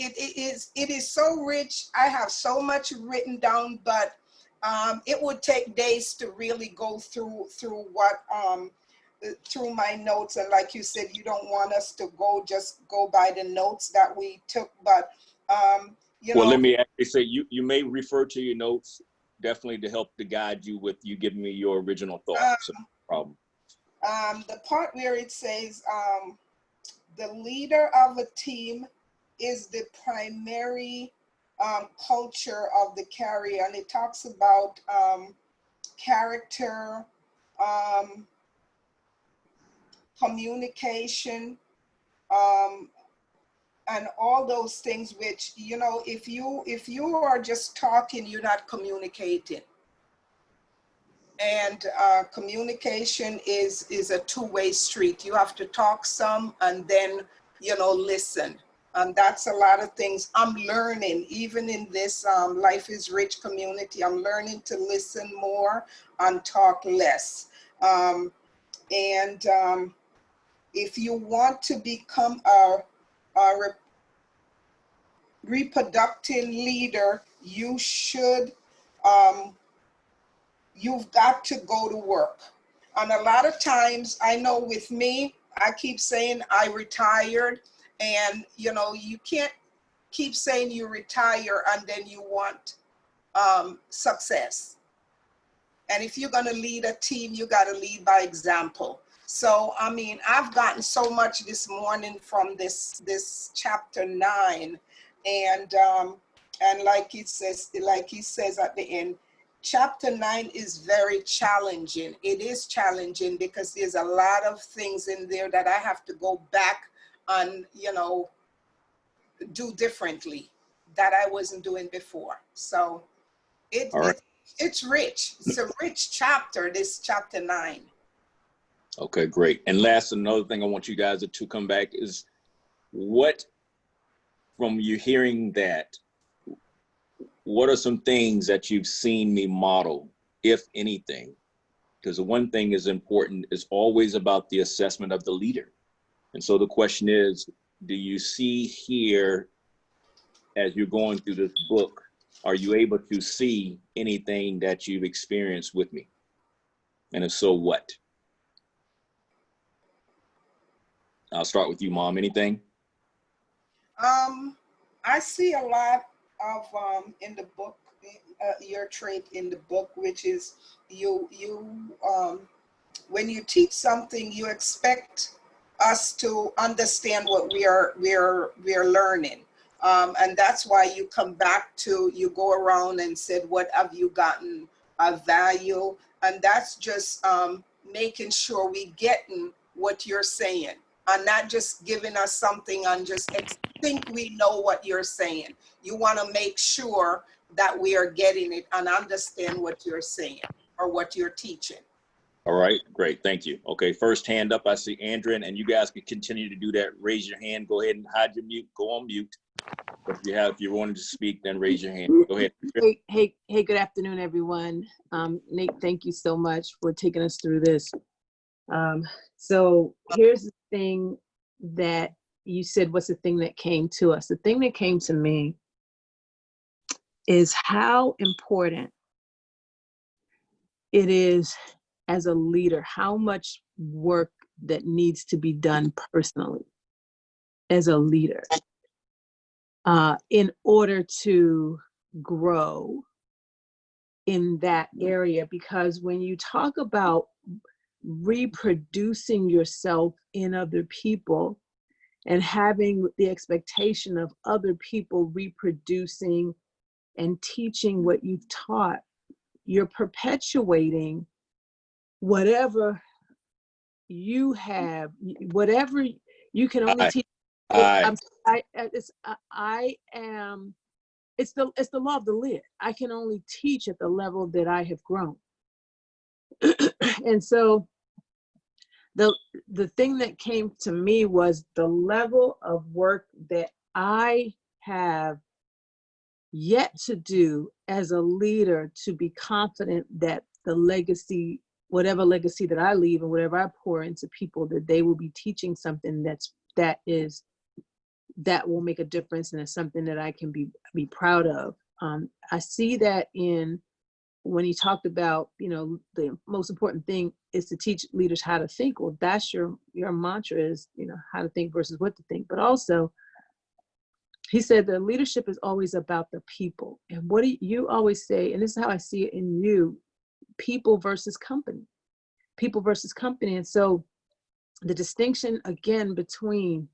S6: is so rich. I have so much written down, but it would take days to really go through my notes. And like you said, you don't want us to just go by the notes that we took, but
S1: well, let me actually say, you may refer to your notes definitely to help to guide you with you giving me your original thoughts. So no problem.
S6: The part where it says the leader of a team is the primary culture of the carrier, and it talks about character, communication, and all those things, which, if you are just talking, you're not communicating. And communication is a two-way street. You have to talk some and then, listen. And that's a lot of things I'm learning, even in this Life is Rich community. I'm learning to listen more and talk less. If you want to become a reproductive leader, you've got to go to work. And a lot of times, I know with me, I keep saying I retired, and you can't keep saying you retire and then you want success. And if you're going to lead a team, you got to lead by example. So, I've gotten so much this morning from this chapter 9, and like he says at the end, chapter 9 is very challenging. It is challenging because there's a lot of things in there that I have to go back and, do differently that I wasn't doing before. So it's rich. It's a rich chapter, this chapter 9.
S1: Okay, great. And last, another thing I want you guys to come back is what, from you hearing that, what are some things that you've seen me model, if anything? Because the one thing is important is always about the assessment of the leader. And so the question is, do you see here, as you're going through this book, are you able to see anything that you've experienced with me? And if so, what? I'll start with you, Mom. Anything?
S6: I see a lot of in the book, your trait in the book, which is you when you teach something, you expect us to understand what we are learning, and that's why you come back to, you go around and said, what have you gotten of value? And that's just making sure we getting what you're saying, and not just giving us something and just think we know what you're saying. You want to make sure that we are getting it and understand what you're saying or what you're teaching.
S1: All right, great, thank you. Okay, first hand up, I see Andrea, and you guys can continue to do that. Raise your hand, go ahead and hide your mute, go on mute. If you wanted to speak, then raise your hand. Go ahead.
S16: Hey, good afternoon, everyone. Nate, thank you so much for taking us through this. So here's the thing that you said, what's the thing that came to us? The thing that came to me is how important it is as a leader, how much work that needs to be done personally as a leader in order to grow in that area. Because when you talk about reproducing yourself in other people and having the expectation of other people reproducing and teaching what you've taught, you're perpetuating whatever you have, whatever you can only teach. It's the law of the lid. I can only teach at the level that I have grown. And so the thing that came to me was the level of work that I have yet to do as a leader to be confident that the legacy, whatever legacy that I leave and whatever I pour into people, that they will be teaching something that will make a difference, and it's something that I can be proud of. I see that in when he talked about, the most important thing is to teach leaders how to think. Well, that's your mantra is, how to think versus what to think. But also, he said that leadership is always about the people. And what do you always say, and this is how I see it in you, people versus company. People versus company. And so the distinction, again, between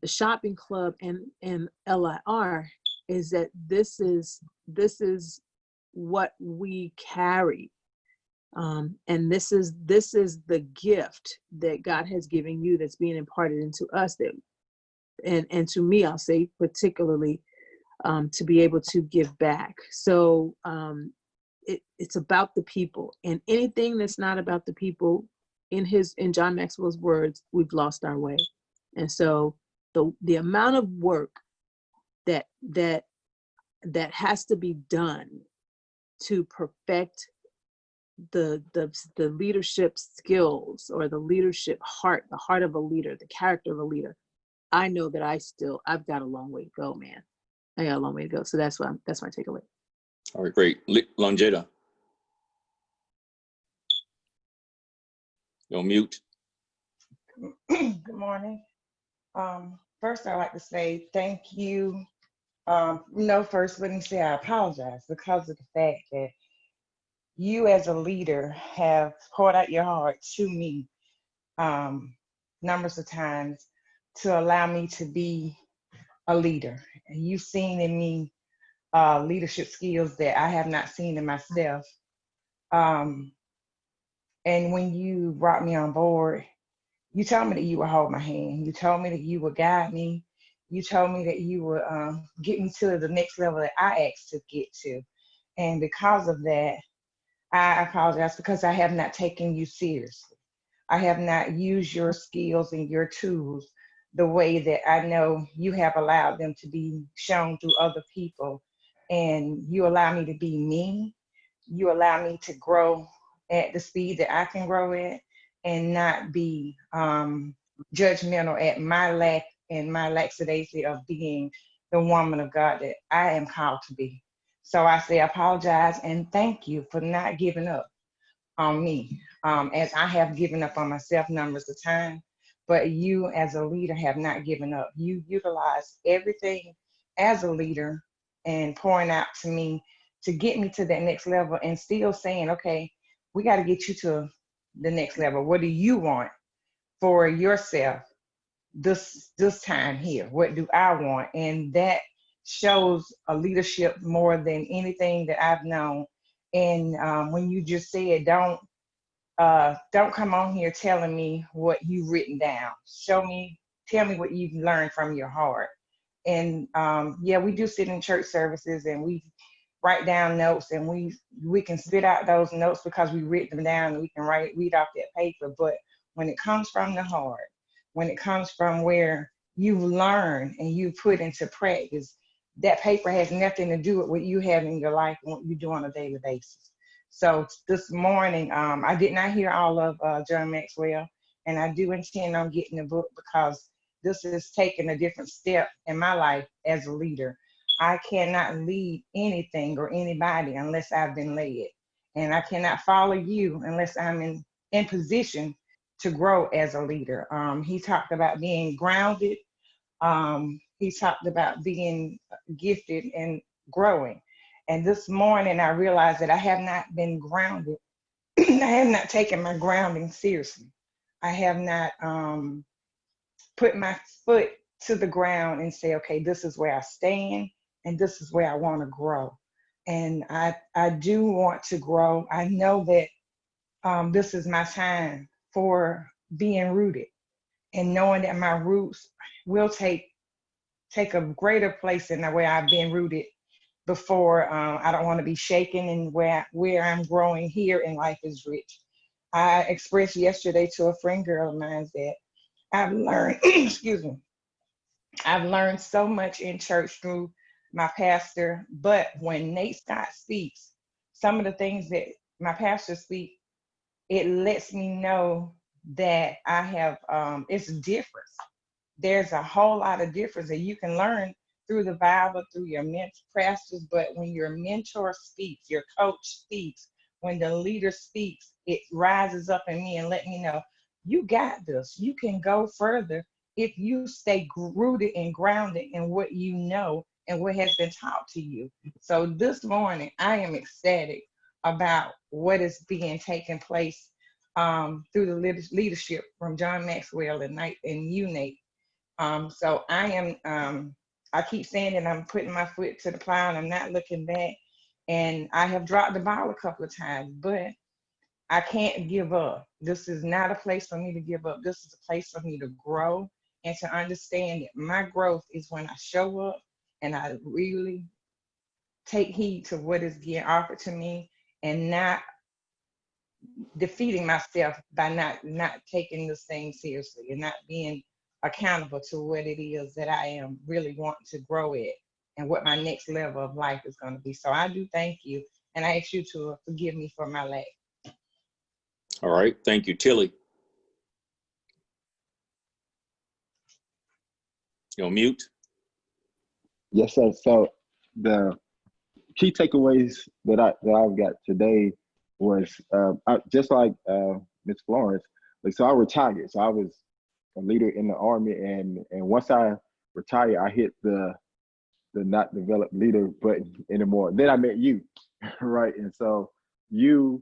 S16: the shopping club and LIR is that this is what we carry. And this is the gift that God has given you that's being imparted into us, that and to me, I'll say particularly, to be able to give back. So it's about the people, and anything that's not about the people, in John Maxwell's words, we've lost our way. And so the amount of work that has to be done to perfect the leadership skills, or the leadership heart, the heart of a leader, the character of a leader, I know that I've got a long way to go, man. I got a long way to go. So that's my takeaway.
S1: All right, great. Longita. You're on mute.
S17: Good morning. First, I'd like to say thank you. First, let me say I apologize because of the fact that you as a leader have poured out your heart to me numbers of times to allow me to be a leader. And you've seen in me leadership skills that I have not seen in myself. And when you brought me on board, you told me that you would hold my hand. You told me that you would guide me. You told me that you would get me to the next level that I asked to get to. And because of that, I apologize because I have not taken you seriously. I have not used your skills and your tools the way that I know you have allowed them to be shown through other people. And you allow me to be me. You allow me to grow at the speed that I can grow at, and not be judgmental at my lack and my lackadaisy of being the woman of God that I am called to be. So I say apologize and thank you for not giving up on me, as I have given up on myself numbers of times. But you as a leader have not given up. You utilize everything as a leader and pouring out to me to get me to that next level, and still saying, okay, we got to get you to the next level. What do you want for yourself this time here? What do I want? And that shows a leadership more than anything that I've known. And when you just said, don't come on here telling me what you've written down. Tell me what you've learned from your heart. And yeah, we do sit in church services and we write down notes, and we can spit out those notes because we write them down and we can read off that paper. But when it comes from the heart, when it comes from where you've learned and you put into practice, that paper has nothing to do with what you have in your life and what you do on a daily basis. So this morning, I did not hear all of John Maxwell, and I do intend on getting the book because this is taking a different step in my life as a leader. I cannot lead anything or anybody unless I've been led. And I cannot follow you unless I'm in position to grow as a leader. He talked about being grounded. He talked about being gifted and growing. And this morning I realized that I have not been grounded. I have not taken my grounding seriously. I have not put my foot to the ground and say, okay, this is where I stand and this is where I want to grow. And I do want to grow. I know that this is my time for being rooted and knowing that my roots will take a greater place in the way I've been rooted before. I don't want to be shaken in where I'm growing here in Life is Rich. I expressed yesterday to a friend girl of mine that I've learned, excuse me, I've learned so much in church through my pastor, but when Nate Scott speaks, some of the things that my pastor speaks, it lets me know that I have, it's a difference. There's a whole lot of difference that you can learn through the Bible, through your pastors, but when your mentor speaks, your coach speaks, when the leader speaks, it rises up in me and let me know, you got this. You can go further if you stay rooted and grounded in what you know and what has been taught to you. So this morning, I am ecstatic about what is being taken place through the leadership from John Maxwell and you, Nate. So I am, I keep saying that I'm putting my foot to the plow and I'm not looking back. And I have dropped the ball a couple of times, but I can't give up. This is not a place for me to give up. This is a place for me to grow and to understand that my growth is when I show up and I really take heed to what is being offered to me and not defeating myself by not taking this thing seriously and not being accountable to what it is that I am really wanting to grow at and what my next level of life is going to be. So I do thank you, and I ask you to forgive me for my lack.
S1: All right, thank you. Tilley. You on mute?
S12: Yes, sir. So the key takeaways that I've got today was just like Miss Florence. Like, so I retired. So I was a leader in the Army, and once I retired, I hit the not developed leader button anymore. Then I met you, right? And so you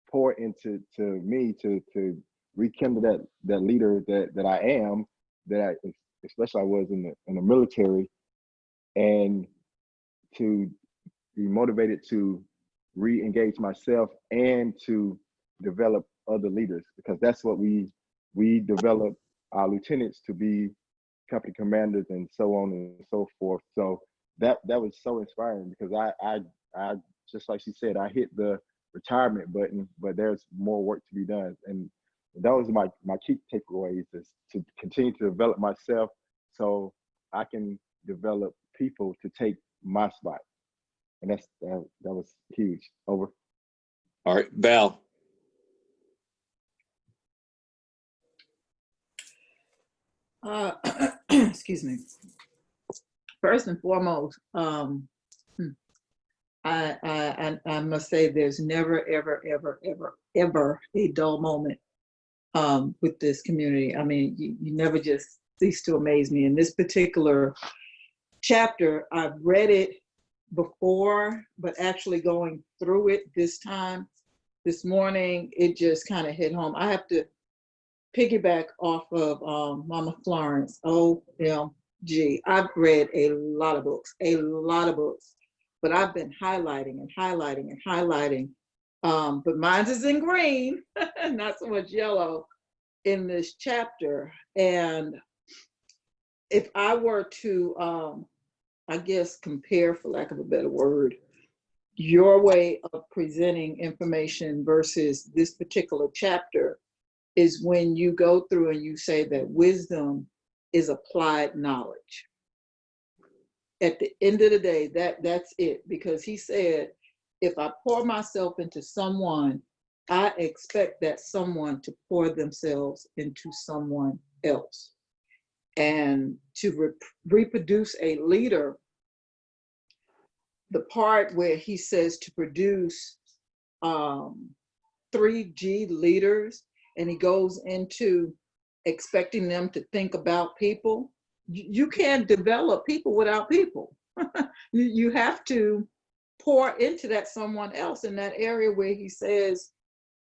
S12: pour into me to rekindle that leader that I am, that especially I was in the military, and to be motivated to re-engage myself and to develop other leaders, because that's what we develop our lieutenants to be company commanders and so on and so forth. So that was so inspiring, because I just like she said, I hit the retirement button, but there's more work to be done. And that was my key takeaways, is to continue to develop myself so I can develop people to take my spot. And that was huge. Over.
S1: All right, Val.
S3: Excuse me. First and foremost, I must say there's never, ever, ever, ever, ever a dull moment with this community. I mean, you never just cease to amaze me. In this particular chapter, I've read it before, but actually going through it this morning, it just kind of hit home. I have to piggyback off of Mama Florence. OMG, I've read a lot of books, but I've been highlighting and highlighting and highlighting. But mine is in green, not so much yellow in this chapter. And if I were to, I guess, compare, for lack of a better word, your way of presenting information versus this particular chapter is when you go through and you say that wisdom is applied knowledge. At the end of the day, that's it. Because he said, if I pour myself into someone, I expect that someone to pour themselves into someone else. And to reproduce a leader, the part where he says to produce 3G leaders, and he goes into expecting them to think about people. You can't develop people without people. You have to pour into that someone else in that area where he says,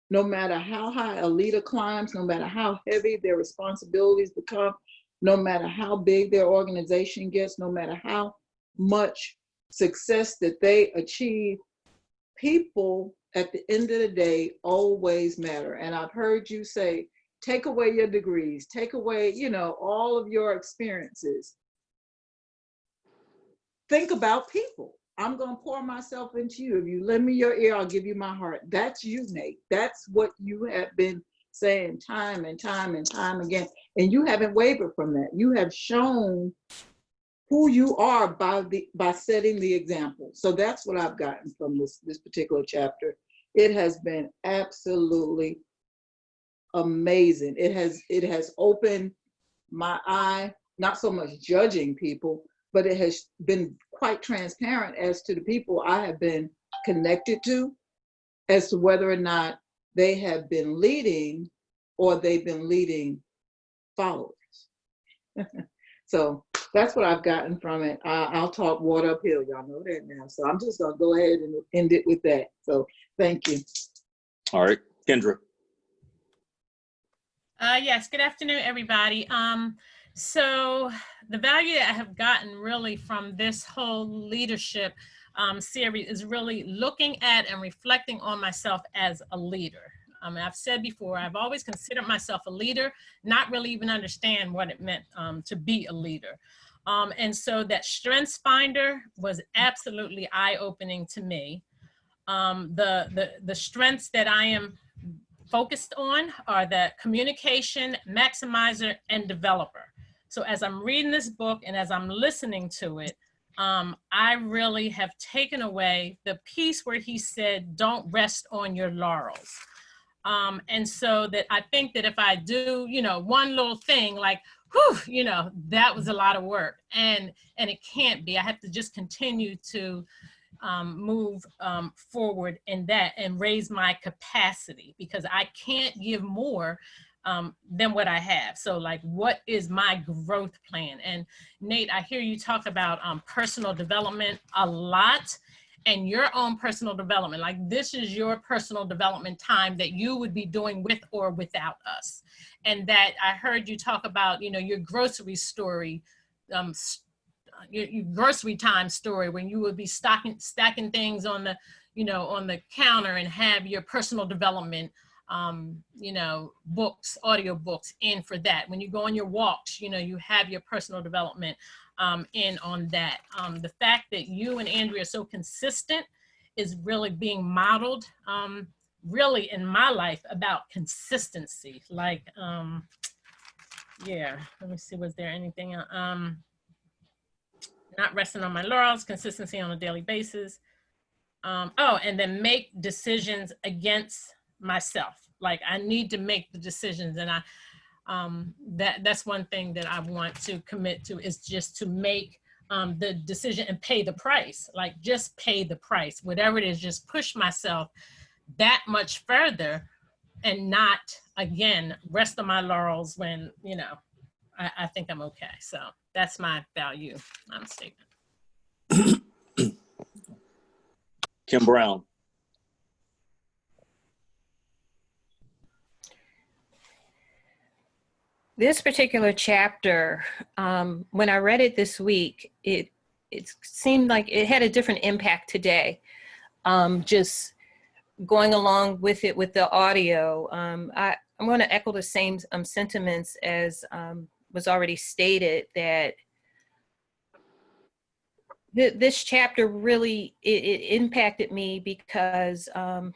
S3: no matter how high a leader climbs, no matter how heavy their responsibilities become, no matter how big their organization gets, no matter how much success that they achieve, people at the end of the day always matter. And I've heard you say, take away your degrees, take away, all of your experiences. Think about people. I'm going to pour myself into you. If you lend me your ear, I'll give you my heart. That's you, Nate. That's what you have been saying time and time and time again. And you haven't wavered from that. You have shown who you are by setting the example. So that's what I've gotten from this particular chapter. It has been absolutely amazing. It has opened my eye, not so much judging people, but it has been quite transparent as to the people I have been connected to, as to whether or not they have been leading or they've been leading followers. So that's what I've gotten from it. I'll talk water uphill, y'all know that now. So I'm just gonna go ahead and end it with that. So thank you.
S1: All right, Kendra.
S18: Yes, good afternoon, everybody. So the value that I have gotten really from this whole leadership series is really looking at and reflecting on myself as a leader. I've said before, I've always considered myself a leader, not really even understand what it meant to be a leader. And so that Strengths Finder was absolutely eye-opening to me. The strengths that I am focused on are the communication, maximizer, and developer. So as I'm reading this book and as I'm listening to it, I really have taken away the piece where he said, don't rest on your laurels. And so that I think that if I do, one little thing like, whew, that was a lot of work, and it can't be. I have to just continue to move forward in that and raise my capacity, because I can't give more than what I have. So like, what is my growth plan? And Nate, I hear you talk about personal development a lot, and your own personal development. Like, this is your personal development time that you would be doing with or without us. And that I heard you talk about, your grocery story, your grocery time story, when you would be stacking things on the, on the counter, and have your personal development, books, audio books in for that. When you go on your walks, you have your personal development in on that. The fact that you and Andrea are so consistent is really being modeled, really in my life, about consistency. Like, yeah, let me see, was there anything, not resting on my laurels, consistency on a daily basis. Oh, and then make decisions against myself. Like, I need to make the decisions, and that's one thing that I want to commit to, is just to make the decision and pay the price. Like, just pay the price, whatever it is, just push myself that much further, and not, again, rest on my laurels when, I think I'm okay. So that's my value statement.
S1: Kim Brown.
S9: This particular chapter, when I read it this week, it it seemed like it had a different impact today. Just going along with it with the audio, I'm going to echo the same sentiments as was already stated, that this chapter really, it impacted me because I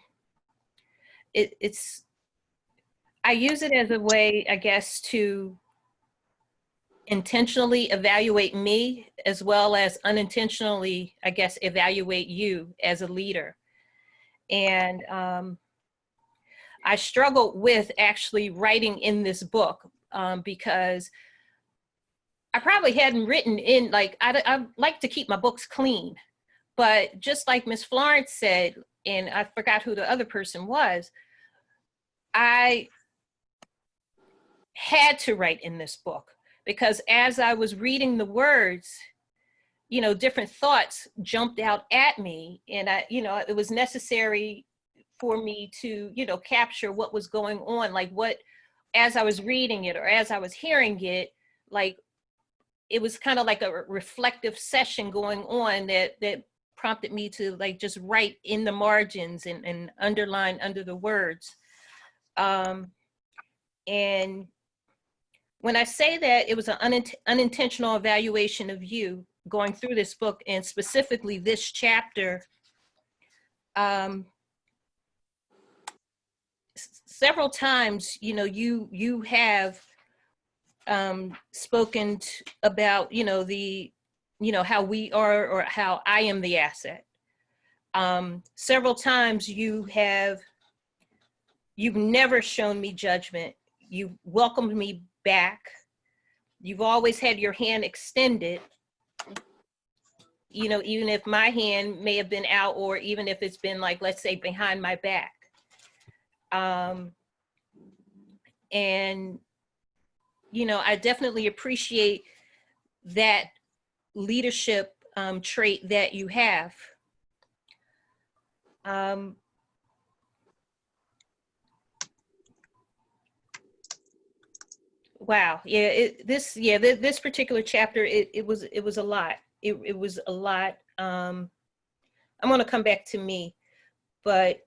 S9: use it as a way, I guess, to intentionally evaluate me, as well as unintentionally, I guess, evaluate you as a leader. And I struggled with actually writing in this book because I probably hadn't written in, like, I like to keep my books clean, but just like Miss Florence said, and I forgot who the other person was, I had to write in this book because as I was reading the words, you know, different thoughts jumped out at me, and it was necessary for me to, capture what was going on, like what, as I was reading it or as I was hearing it, like it was kind of like a reflective session going on that prompted me to like just write in the margins and underline under the words. And when I say that it was an unintentional evaluation of you going through this book, and specifically this chapter, several times, you have spoken about, how we are, or how I am the asset. Several times you've never shown me judgment. You've welcomed me back. You've always had your hand extended, even if my hand may have been out, or even if it's been like, let's say, behind my back. And, I definitely appreciate that leadership trait that you have. Wow. Yeah. This particular chapter, it was a lot. It was a lot. I'm going to come back to me, but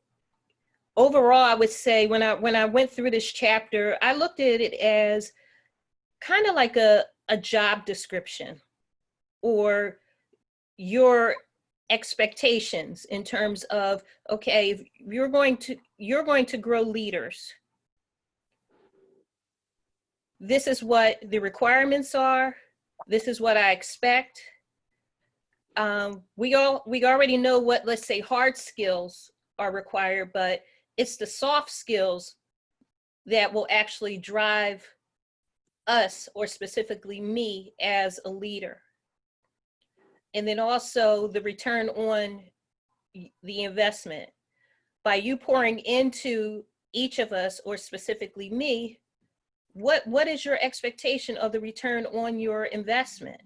S9: overall, I would say when I went through this chapter, I looked at it as kind of like a job description, or your expectations in terms of, okay, if you're going to grow leaders, this is what the requirements are. This is what I expect. We already know what, let's say, hard skills are required, but it's the soft skills that will actually drive us, or specifically me, as a leader. And then also the return on the investment. By you pouring into each of us, or specifically me, what is your expectation of the return on your investment?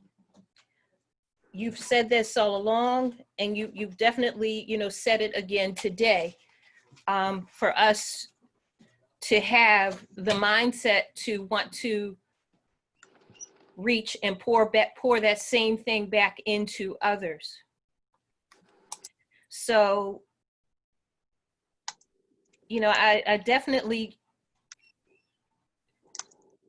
S9: You've said this all along, and you've definitely, said it again today. For us to have the mindset to want to reach and pour that same thing back into others. So, I definitely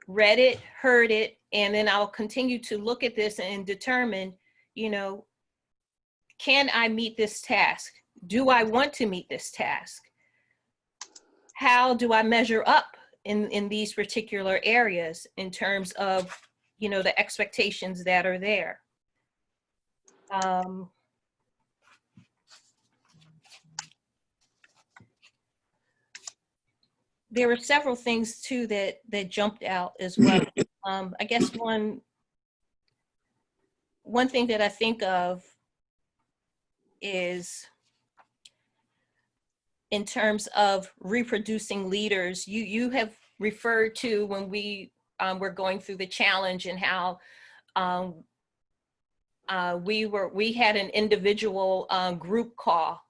S9: read it, heard it, and then I'll continue to look at this and determine, can I meet this task? Do I want to meet this task? How do I measure up in these particular areas in terms of, the expectations that are there? There were several things too that jumped out as well. I guess one thing that I think of is, in terms of reproducing leaders, you have referred to when we were going through the challenge, and how we had an individual group call,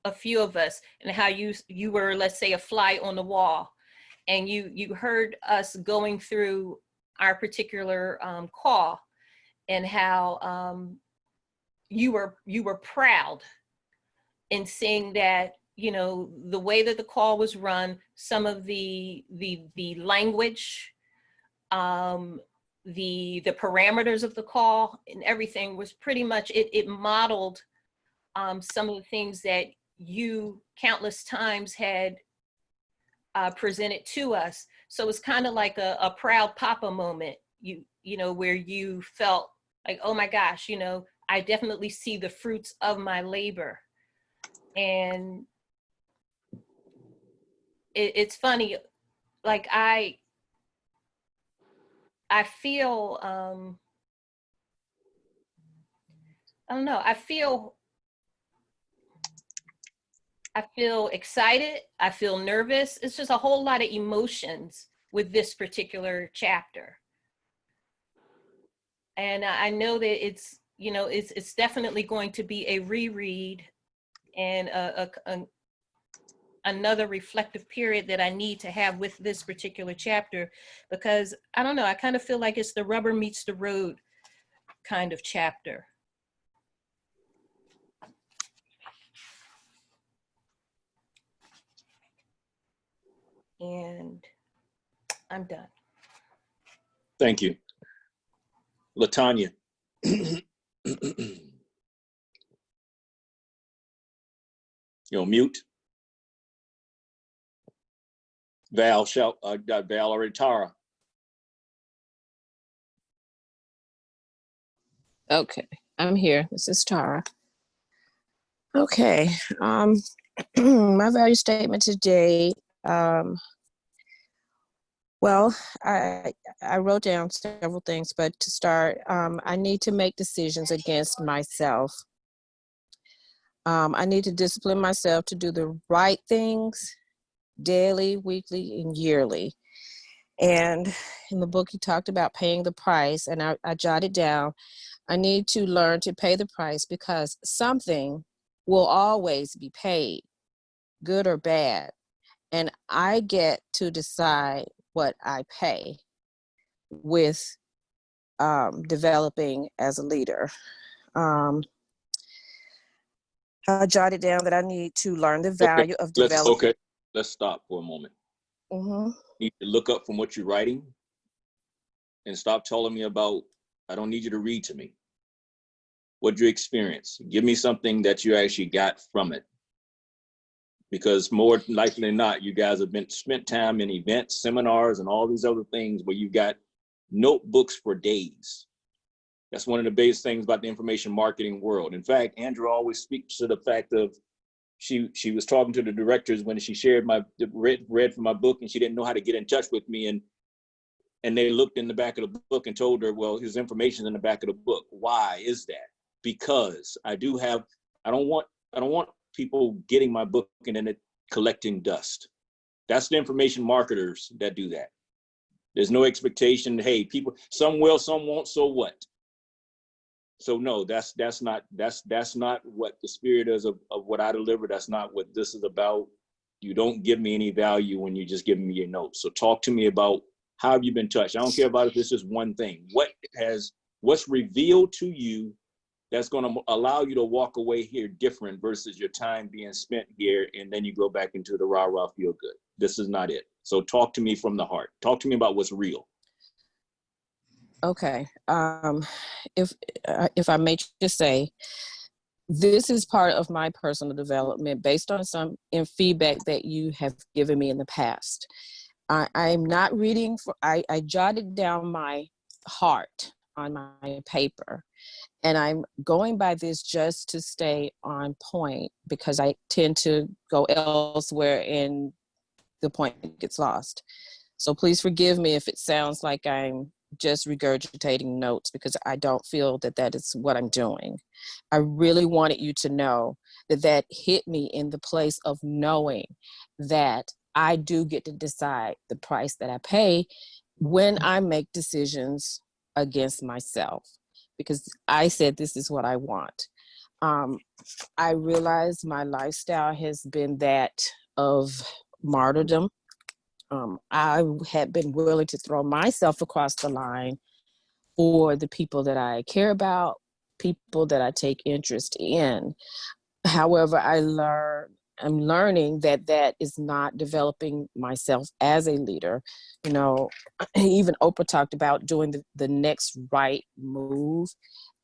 S9: a few of us, and how you were, let's say, a fly on the wall, and you heard us going through our particular call, and how you were proud in seeing that, you know, the way that the call was run, some of the language, the parameters of the call and everything was pretty much, it modeled some of the things that you countless times had presented to us. So it's kind of like a proud papa moment, you know, where you felt like, oh my gosh, you know, I definitely see the fruits of my labor. And it's funny, like I feel, I don't know, I feel excited, I feel nervous. It's just a whole lot of emotions with this particular chapter. And I know that it's, you know, it's definitely going to be a reread and another reflective period that I need to have with this particular chapter, because I don't know, I kind of feel like it's the rubber meets the road kind of chapter. And I'm done.
S1: Thank you. Latonya. You're on mute. Val Shelton, Val already, Tara.
S4: Okay, I'm here. This is Tara. Okay, my value statement today. Well, I wrote down several things, but to start, I need to make decisions against myself. I need to discipline myself to do the right things daily, weekly, and yearly. And in the book, he talked about paying the price, and I jotted down, I need to learn to pay the price because something will always be paid, good or bad. And I get to decide what I pay with developing as a leader. I jotted down that I need to learn the value of developing.
S1: Okay, let's stop for a moment.
S4: Mm-hmm.
S1: You need to look up from what you're writing and stop telling me about, I don't need you to read to me. What you experience. Give me something that you actually got from it. Because more likely than not, you guys have spent time in events, seminars, and all these other things where you got notebooks for days. That's one of the biggest things about the information marketing world. In fact, Andrea always speaks to the fact of, she was talking to the directors when she shared read from my book, and she didn't know how to get in touch with me, and they looked in the back of the book and told her, well, his information in the back of the book. Why is that? Because I don't want people getting my book and then it collecting dust. That's the information marketers that do that. There's no expectation, hey, people, some will, some won't, so what? So no, that's not what the spirit is of what I deliver. That's not what this is about. You don't give me any value when you're just giving me your notes. So talk to me about how have you been touched? I don't care about if it's just one thing. What's revealed to you that's going to allow you to walk away here different versus your time being spent here and then you go back into the rah-rah feel good. This is not it. So talk to me from the heart. Talk to me about what's real.
S4: Okay. If I may just say, this is part of my personal development based on some feedback that you have given me in the past. I'm not reading I jotted down my heart on my paper, and I'm going by this just to stay on point because I tend to go elsewhere and the point gets lost. So please forgive me if it sounds like I'm just regurgitating notes because I don't feel that that is what I'm doing. I really wanted you to know that that hit me in the place of knowing that I do get to decide the price that I pay when I make decisions against myself, because I said this is what I want. I realize my lifestyle has been that of martyrdom. I had been willing to throw myself across the line for the people that I care about, people that I take interest in. However, I'm learning that that is not developing myself as a leader. You know, even Oprah talked about doing the next right move.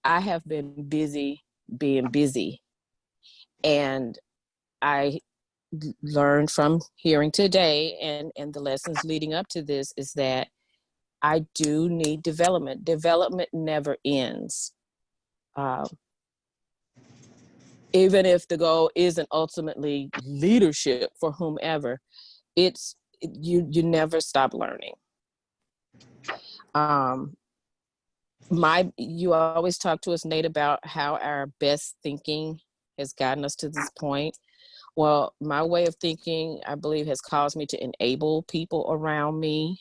S4: I have been busy being busy. And I learned from hearing today and the lessons leading up to this is that I do need development. Development never ends. Even if the goal isn't ultimately leadership for whomever, you never stop learning. You always talk to us, Nate, about how our best thinking has gotten us to this point. Well, my way of thinking, I believe, has caused me to enable people around me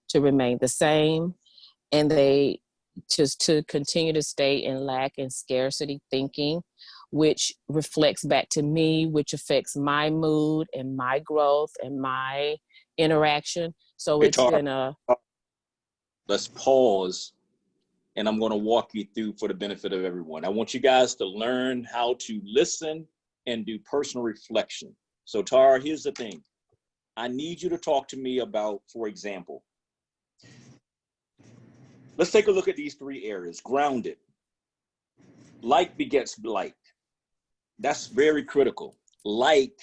S4: to remain the same, and they just to continue to stay in lack and scarcity thinking, which reflects back to me, which affects my mood and my growth and my interaction. So
S1: Hey,
S4: it's
S1: Tara,
S4: been a...
S1: let's pause, and I'm going to walk you through for the benefit of everyone. I want you guys to learn how to listen and do personal reflection. So Tara, here's the thing. I need you to talk to me about, for example, let's take a look at these three areas. Grounded. Like begets like. That's very critical. Like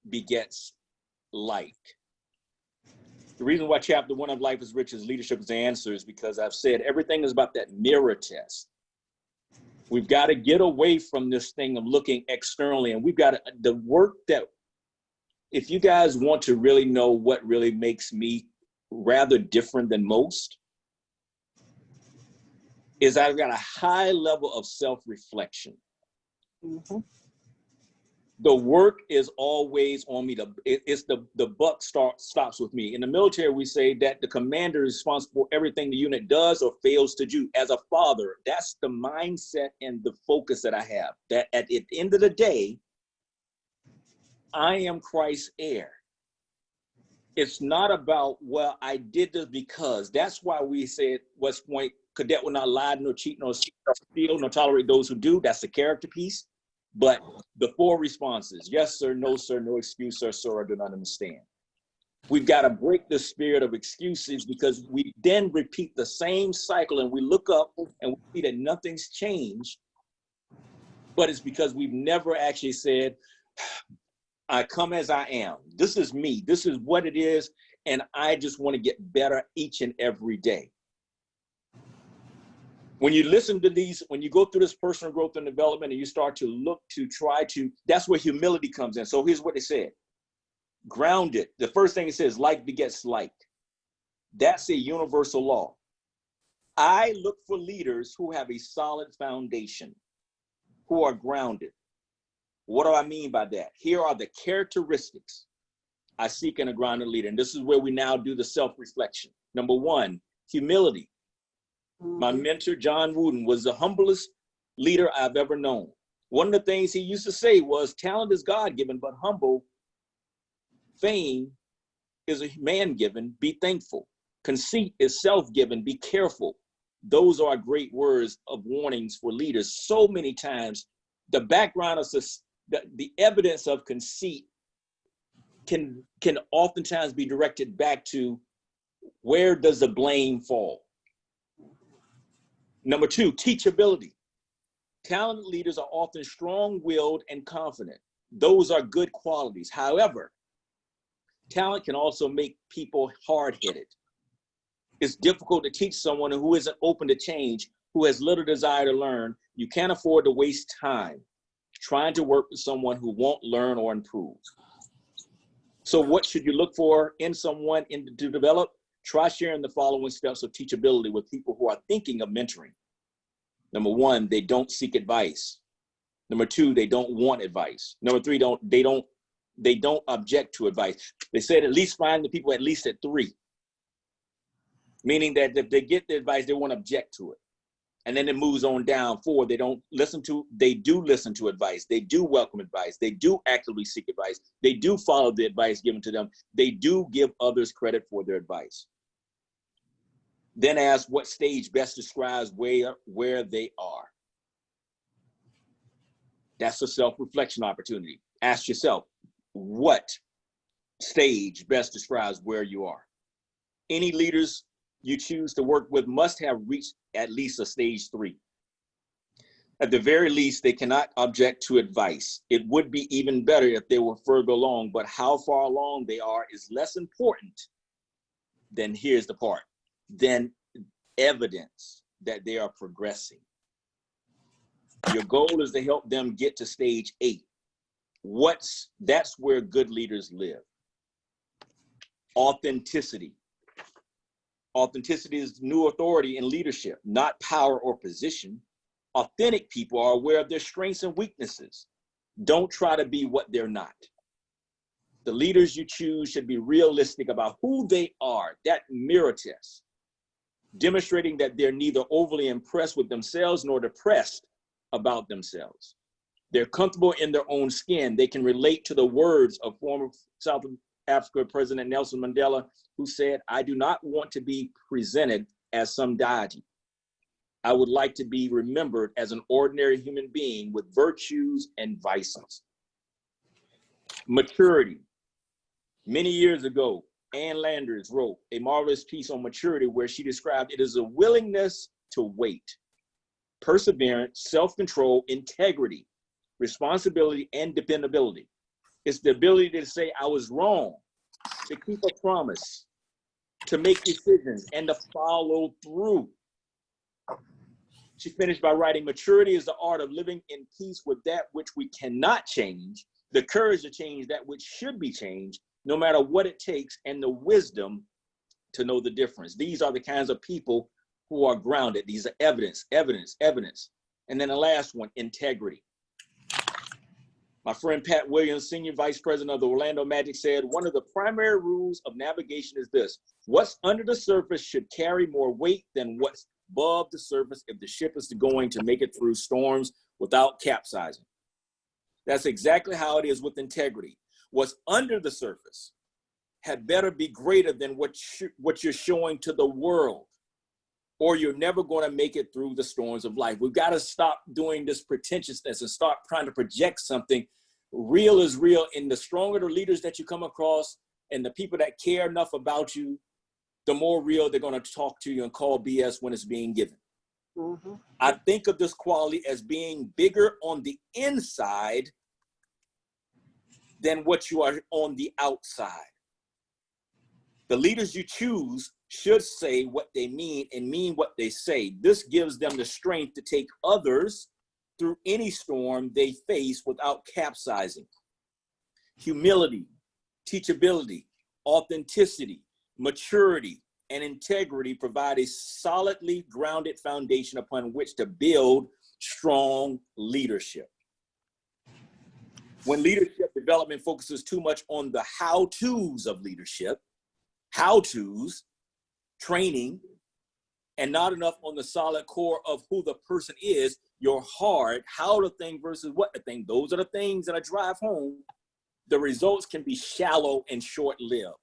S1: begets like. The reason why chapter 1 of Life is Rich is Leadership is the Answer is because I've said everything is about that mirror test. We've got to get away from this thing of looking externally, and we've got to, the work that, if you guys want to really know what really makes me rather different than most, is I've got a high level of self-reflection.
S2: Mm-hmm.
S1: The work is always on me. It's the buck stops with me. In the military, we say that the commander is responsible for everything the unit does or fails to do. As a father, that's the mindset and the focus that I have. That at the end of the day, I am Christ's heir. It's not about, well, I did this because. That's why we said West Point cadet will not lie, nor cheat, nor steal, nor tolerate those who do. That's the character piece. But the 4 responses, yes, sir, no, excuse, sir, I do not understand. We've got to break the spirit of excuses, because we then repeat the same cycle and we look up and we see that nothing's changed. But it's because we've never actually said, I come as I am. This is me. This is what it is. And I just want to get better each and every day. When you listen to these, when you go through this personal growth and development and you start to look to try to, that's where humility comes in. So here's what they said. Grounded. The first thing it says, like begets like. That's a universal law. I look for leaders who have a solid foundation, who are grounded. What do I mean by that? Here are the characteristics I seek in a grounded leader. And this is where we now do the self-reflection. Number 1, humility. My mentor, John Wooden, was the humblest leader I've ever known. One of the things he used to say was, talent is God-given, but humble fame is a man-given. Be thankful. Conceit is self-given. Be careful. Those are great words of warnings for leaders. So many times, the background of the evidence of conceit can oftentimes be directed back to, where does the blame fall? Number 2, teachability. Talented leaders are often strong-willed and confident. Those are good qualities. However, talent can also make people hard-headed. It's difficult to teach someone who isn't open to change, who has little desire to learn. You can't afford to waste time trying to work with someone who won't learn or improve. So what should you look for in someone to develop? Try sharing the following steps of teachability with people who are thinking of mentoring. Number 1, they don't seek advice. Number 2, they don't want advice. Number 3, they don't object to advice. They said at least find the people at least at 3. Meaning that if they get the advice, they won't object to it. And then it moves on down. 4, they do listen to advice. They do welcome advice. They do actively seek advice. They do follow the advice given to them. They do give others credit for their advice. Then ask what stage best describes where they are. That's a self-reflection opportunity. Ask yourself, what stage best describes where you are? Any leaders you choose to work with must have reached at least a stage 3. At the very least, they cannot object to advice. It would be even better if they were further along, but how far along they are is less important than, here's the part, than evidence that they are progressing. Your goal is to help them get to stage 8. That's where good leaders live. Authenticity. Authenticity is new authority in leadership, not power or position. Authentic people are aware of their strengths and weaknesses. Don't try to be what they're not. The leaders you choose should be realistic about who they are, that mirror test, demonstrating that they're neither overly impressed with themselves nor depressed about themselves. They're comfortable in their own skin. They can relate to the words of former South Africa President Nelson Mandela, who said, "I do not want to be presented as some deity. I would like to be remembered as an ordinary human being with virtues and vices." Maturity. Many years ago, Ann Landers wrote a marvelous piece on maturity where she described it as a willingness to wait, perseverance, self-control, integrity, responsibility, and dependability. It's the ability to say, I was wrong, to keep a promise, to make decisions, and to follow through. She finished by writing, maturity is the art of living in peace with that which we cannot change, the courage to change that which should be changed, no matter what it takes, and the wisdom to know the difference. These are the kinds of people who are grounded. These are evidence, evidence, evidence. And then the last one, integrity. My friend Pat Williams, Senior Vice President of the Orlando Magic, said, one of the primary rules of navigation is this: what's under the surface should carry more weight than what's above the surface if the ship is going to make it through storms without capsizing. That's exactly how it is with integrity. What's under the surface had better be greater than what you're showing to the world, or you're never going to make it through the storms of life. We've got to stop doing this pretentiousness and start trying to project something. Real is real, and the stronger the leaders that you come across and the people that care enough about you, the more real they're going to talk to you and call BS when it's being given. Mm-hmm. I think of this quality as being bigger on the inside than what you are on the outside. The leaders you choose should say what they mean and mean what they say. This gives them the strength to take others through any storm they face without capsizing. Humility, teachability, authenticity, maturity, and integrity provide a solidly grounded foundation upon which to build strong leadership. When leadership development focuses too much on the how-tos of leadership, how-tos, training, and not enough on the solid core of who the person is, your heart, how the thing versus what the thing, those are the things that I drive home, the results can be shallow and short-lived,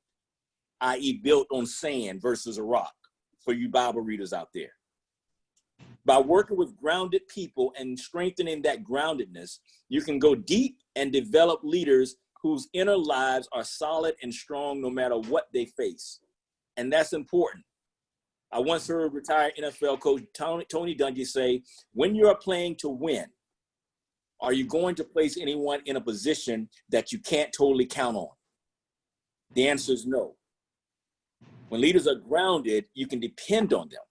S1: i.e. built on sand versus a rock, for you Bible readers out there. By working with grounded people and strengthening that groundedness, you can go deep and develop leaders whose inner lives are solid and strong no matter what they face. And that's important. I once heard retired NFL coach Tony Dungy say, when you're playing to win, are you going to place anyone in a position that you can't totally count on? The answer is no. When leaders are grounded, you can depend on them.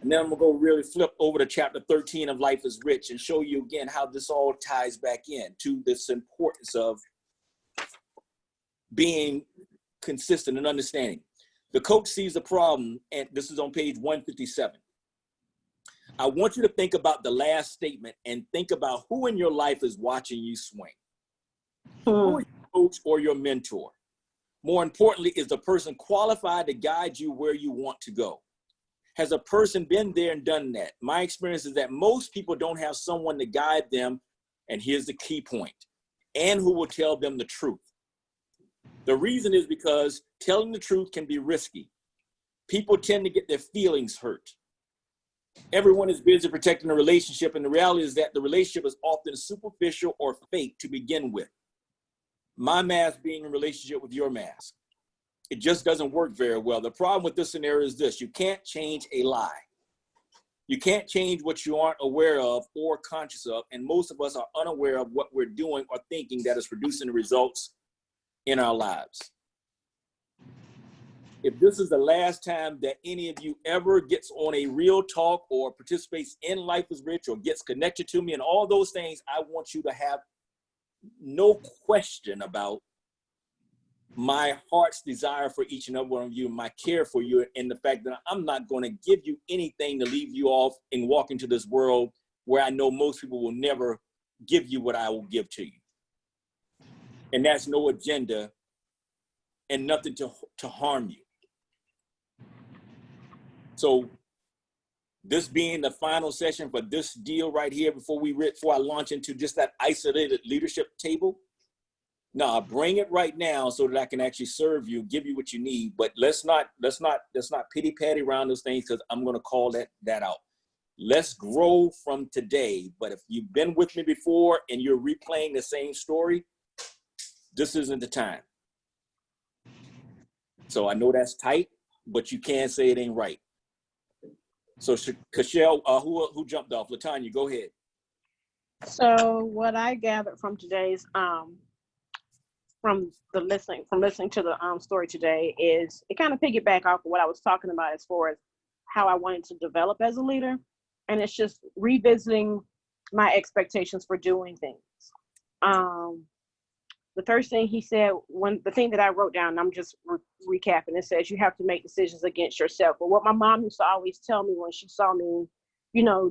S1: And then I'm gonna go really flip over to chapter 13 of Life is Rich and show you again how this all ties back in to this importance of being consistent and understanding. The coach sees the problem, and this is on page 157. I want you to think about the last statement and think about who in your life is watching you swing. Who is your coach or your mentor? More importantly, is the person qualified to guide you where you want to go? Has a person been there and done that? My experience is that most people don't have someone to guide them, and here's the key point, and who will tell them the truth. The reason is because telling the truth can be risky. People tend to get their feelings hurt. Everyone is busy protecting the relationship, and the reality is that the relationship is often superficial or fake to begin with. My mask being in relationship with your mask. It just doesn't work very well. The problem with this scenario is this: you can't change a lie. You can't change what you aren't aware of or conscious of, and most of us are unaware of what we're doing or thinking that is producing the results in our lives. If this is the last time that any of you ever gets on a real talk or participates in Life is Rich or gets connected to me and all those things, I want you to have no question about my heart's desire for each and every one of you, my care for you, and the fact that I'm not going to give you anything to leave you off and walk into this world where I know most people will never give you what I will give to you. And that's no agenda and nothing to harm you. So this being the final session for this deal right here, before I launch into just that isolated leadership table, no, bring it right now so that I can actually serve you, give you what you need. But let's not pity patty around those things, because I'm going to call that out. Let's grow from today. But if you've been with me before and you're replaying the same story, this isn't the time. So I know that's tight, but you can't say it ain't right. So Keshel, who jumped off? Latonya, go ahead.
S7: So what I gathered from today's from listening to the story today is it kind of piggyback off of what I was talking about as far as how I wanted to develop as a leader, and it's just revisiting my expectations for doing things. The first thing he said, the thing that I wrote down, I'm just recapping, it says you have to make decisions against yourself. But what my mom used to always tell me when she saw me,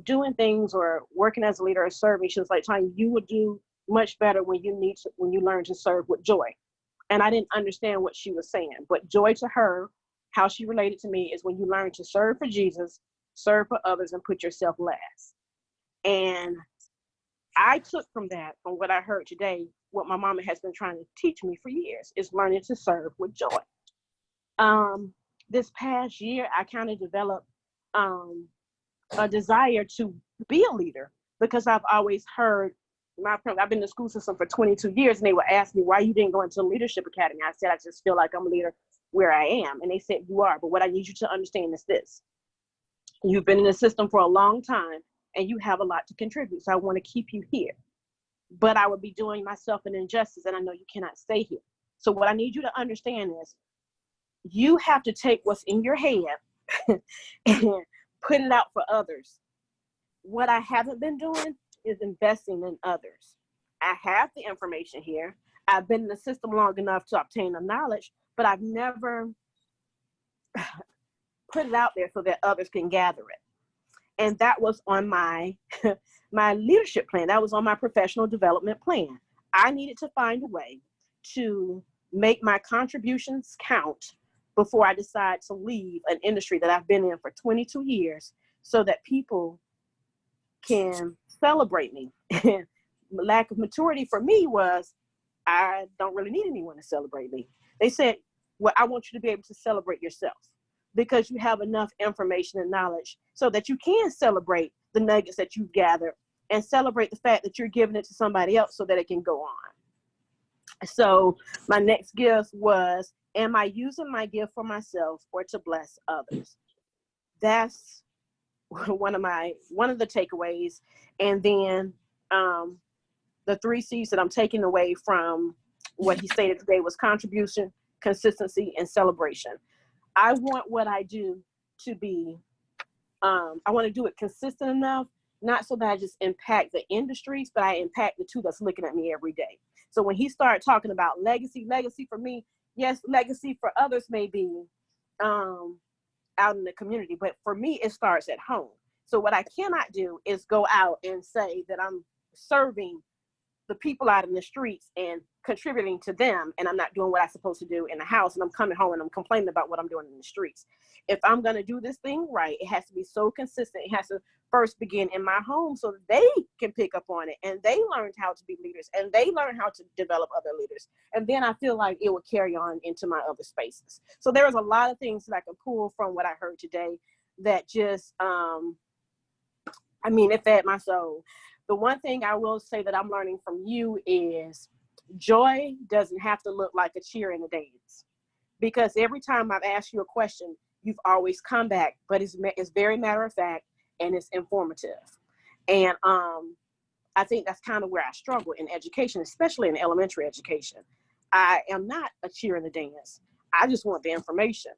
S7: doing things or working as a leader or serving, she was like, Tanya, you would do much better when you learn to serve with joy. And I didn't understand what she was saying, but joy to her, how she related to me, is when you learn to serve for Jesus, serve for others, and put yourself last. And I took from what I heard today, what my mama has been trying to teach me for years, is learning to serve with joy. This past year, I kind of developed a desire to be a leader, because I've always heard I've been in the school system for 22 years, and they would ask me, why you didn't go into the leadership academy? I said, I just feel like I'm a leader where I am. And they said, you are, but what I need you to understand is this: you've been in the system for a long time and you have a lot to contribute. So I want to keep you here, but I would be doing myself an injustice, and I know you cannot stay here. So what I need you to understand is you have to take what's in your head and put it out for others. What I haven't been doing is investing in others. I have the information here. I've been in the system long enough to obtain the knowledge, but I've never put it out there so that others can gather it. And that was on my my leadership plan. That was on my professional development plan. I needed to find a way to make my contributions count before I decide to leave an industry that I've been in for 22 years, so that people can celebrate me. Lack of maturity for me was, I don't really need anyone to celebrate me. They said, well, I want you to be able to celebrate yourself, because you have enough information and knowledge so that you can celebrate the nuggets that you've gathered and celebrate the fact that you're giving it to somebody else so that it can go on. So my next gift was, am I using my gift for myself or to bless others? That's one of the takeaways. And then the 3 C's that I'm taking away from what he stated today was contribution, consistency, and celebration. I want what I do to be, I want to do it consistent enough, not so that I just impact the industries, but I impact the 2 that's looking at me every day. So when he started talking about legacy for me, yes, legacy for others may be out in the community, but for me, it starts at home. So what I cannot do is go out and say that I'm serving the people out in the streets and contributing to them, and I'm not doing what I'm supposed to do in the house, and I'm coming home and I'm complaining about what I'm doing in the streets. If I'm going to do this thing right, it has to be so consistent. It has to first begin in my home so that they can pick up on it, and they learned how to be leaders, and they learn how to develop other leaders. And then I feel like it will carry on into my other spaces. So there was a lot of things that I can pull from what I heard today that just I mean, it fed my soul. The one thing I will say that I'm learning from you is joy doesn't have to look like a cheer and a dance. Because every time I've asked you a question, you've always come back, but it's very matter of fact and it's informative. And I think that's kind of where I struggle in education, especially in elementary education. I am not a cheer and a dance. I just want the information.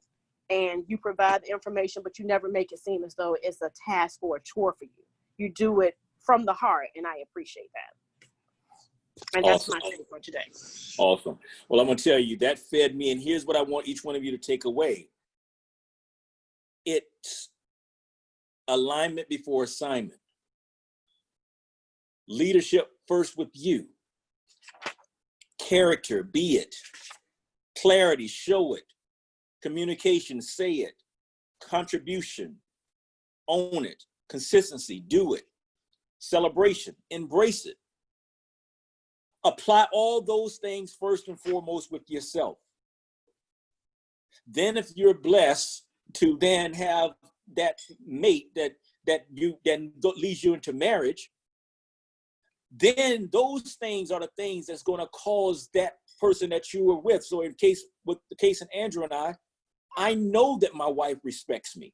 S7: And you provide the information, but you never make it seem as though it's a task or a chore for you. You do it from the heart, and I appreciate that. And that's
S1: Awesome.
S7: my thing for today.
S1: Awesome. Well, I'm going to tell you, that fed me, and here's what I want each one of you to take away. It's alignment before assignment. Leadership first with you. Character, be it. Clarity, show it. Communication, say it. Contribution, own it. Consistency, do it. Celebration, embrace it. Apply all those things first and foremost with yourself. Then if you're blessed to then have that mate that leads you into marriage, then those things are the things that's going to cause that person that you were with. So with the case in Andrea and I know that my wife respects me.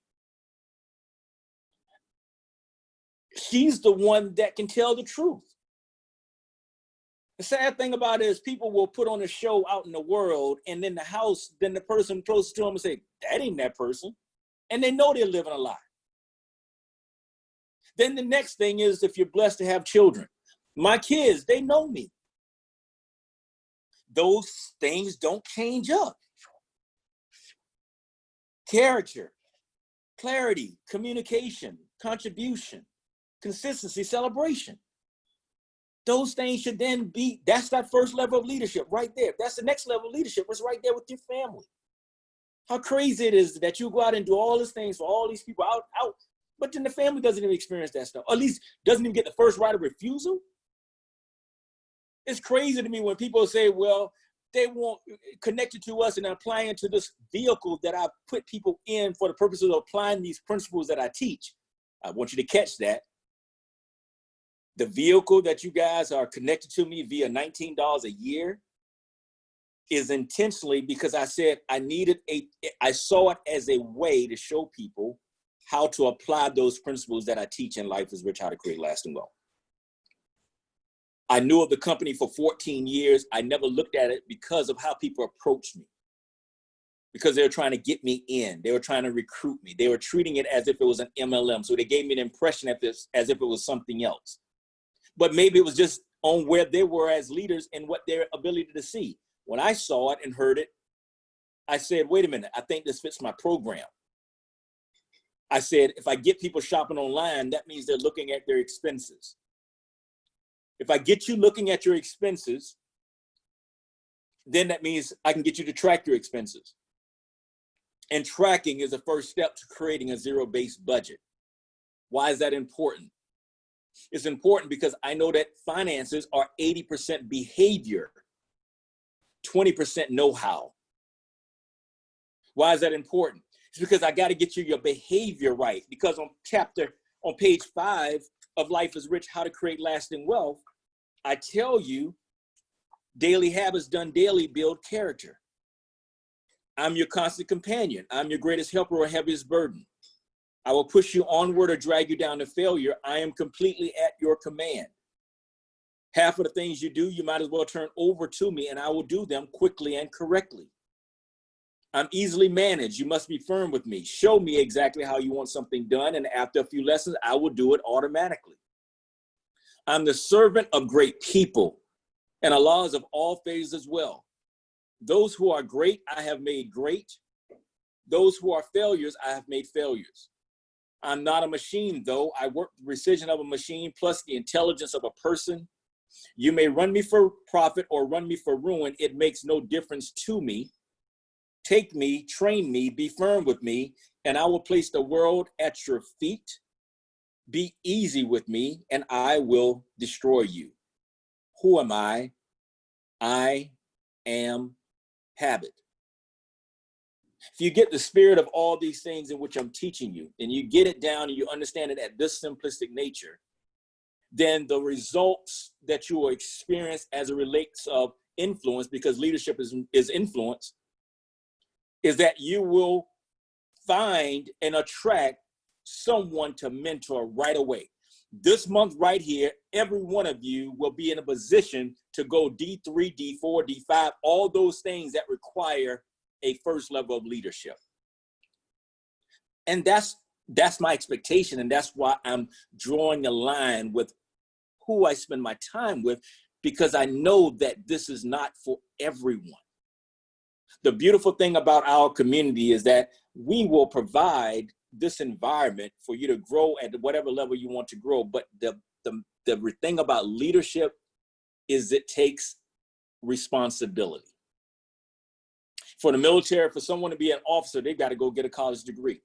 S1: She's the one that can tell the truth. The sad thing about it is people will put on a show out in the world, and then the person closest to them will say, that ain't that person. And they know they're living a lie. Then the next thing is, if you're blessed to have children, my kids, they know me. Those things don't change up. Character, clarity, communication, contribution, consistency, celebration. Those things should then be, that's that first level of leadership right there. That's the next level of leadership. It's right there with your family. How crazy it is that you go out and do all these things for all these people out, but then the family doesn't even experience that stuff. Or at least doesn't even get the first right of refusal. It's crazy to me when people say, well, they won't connect it to us and applying to this vehicle that I put people in for the purposes of applying these principles that I teach. I want you to catch that. The vehicle that you guys are connected to me via $19 a year is intentionally because I said I saw it as a way to show people how to apply those principles that I teach in Life is Rich, How to Create Lasting Wealth. I knew of the company for 14 years. I never looked at it because of how people approached me. Because they were trying to get me in. They were trying to recruit me. They were treating it as if it was an MLM. So they gave me an impression as if it was something else. But maybe it was just on where they were as leaders and what their ability to see. When I saw it and heard it, I said, wait a minute, I think this fits my program. I said, if I get people shopping online, that means they're looking at their expenses. If I get you looking at your expenses, then that means I can get you to track your expenses. And tracking is the first step to creating a zero-based budget. Why is that important? It's important because I know that finances are 80% behavior, 20% know-how. Why is that important? It's because I got to get you your behavior right. Because on page 5 of Life is Rich, How to Create Lasting Wealth, I tell you, daily habits done daily build character. I'm your constant companion. I'm your greatest helper or heaviest burden. I will push you onward or drag you down to failure. I am completely at your command. Half of the things you do, you might as well turn over to me and I will do them quickly and correctly. I'm easily managed. You must be firm with me. Show me exactly how you want something done, and after a few lessons, I will do it automatically. I'm the servant of great people, and Allah is of all phases as well. Those who are great, I have made great. Those who are failures, I have made failures. I'm not a machine, though. I work the precision of a machine plus the intelligence of a person. You may run me for profit or run me for ruin. It makes no difference to me. Take me, train me, be firm with me, and I will place the world at your feet. Be easy with me, and I will destroy you. Who am I? I am habit. If you get the spirit of all these things in which I'm teaching you, and you get it down and you understand it at this simplistic nature, then the results that you will experience as it relates of influence, because leadership is influence, is that you will find and attract someone to mentor right away. This month right here, every one of you will be in a position to go D3, D4, D5, all those things that require a first level of leadership. And that's my expectation. And that's why I'm drawing a line with who I spend my time with, because I know that this is not for everyone. The beautiful thing about our community is that we will provide this environment for you to grow at whatever level you want to grow. But the thing about leadership is it takes responsibility. For the military, for someone to be an officer, they've got to go get a college degree.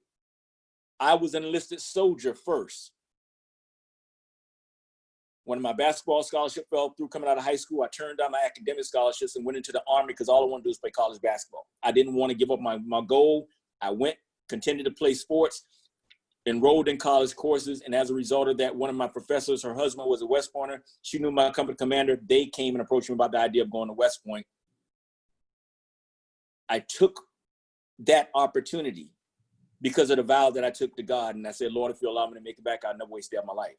S1: I was an enlisted soldier first. When my basketball scholarship fell through coming out of high school, I turned down my academic scholarships and went into the Army because all I wanted to do was play college basketball. I didn't want to give up my goal. I went, continued to play sports, enrolled in college courses, and as a result of that, one of my professors, her husband was a West Pointer. She knew my company commander. They came and approached me about the idea of going to West Point. I took that opportunity because of the vow that I took to God. And I said, Lord, if you allow me to make it back, I'll never waste a day of my life.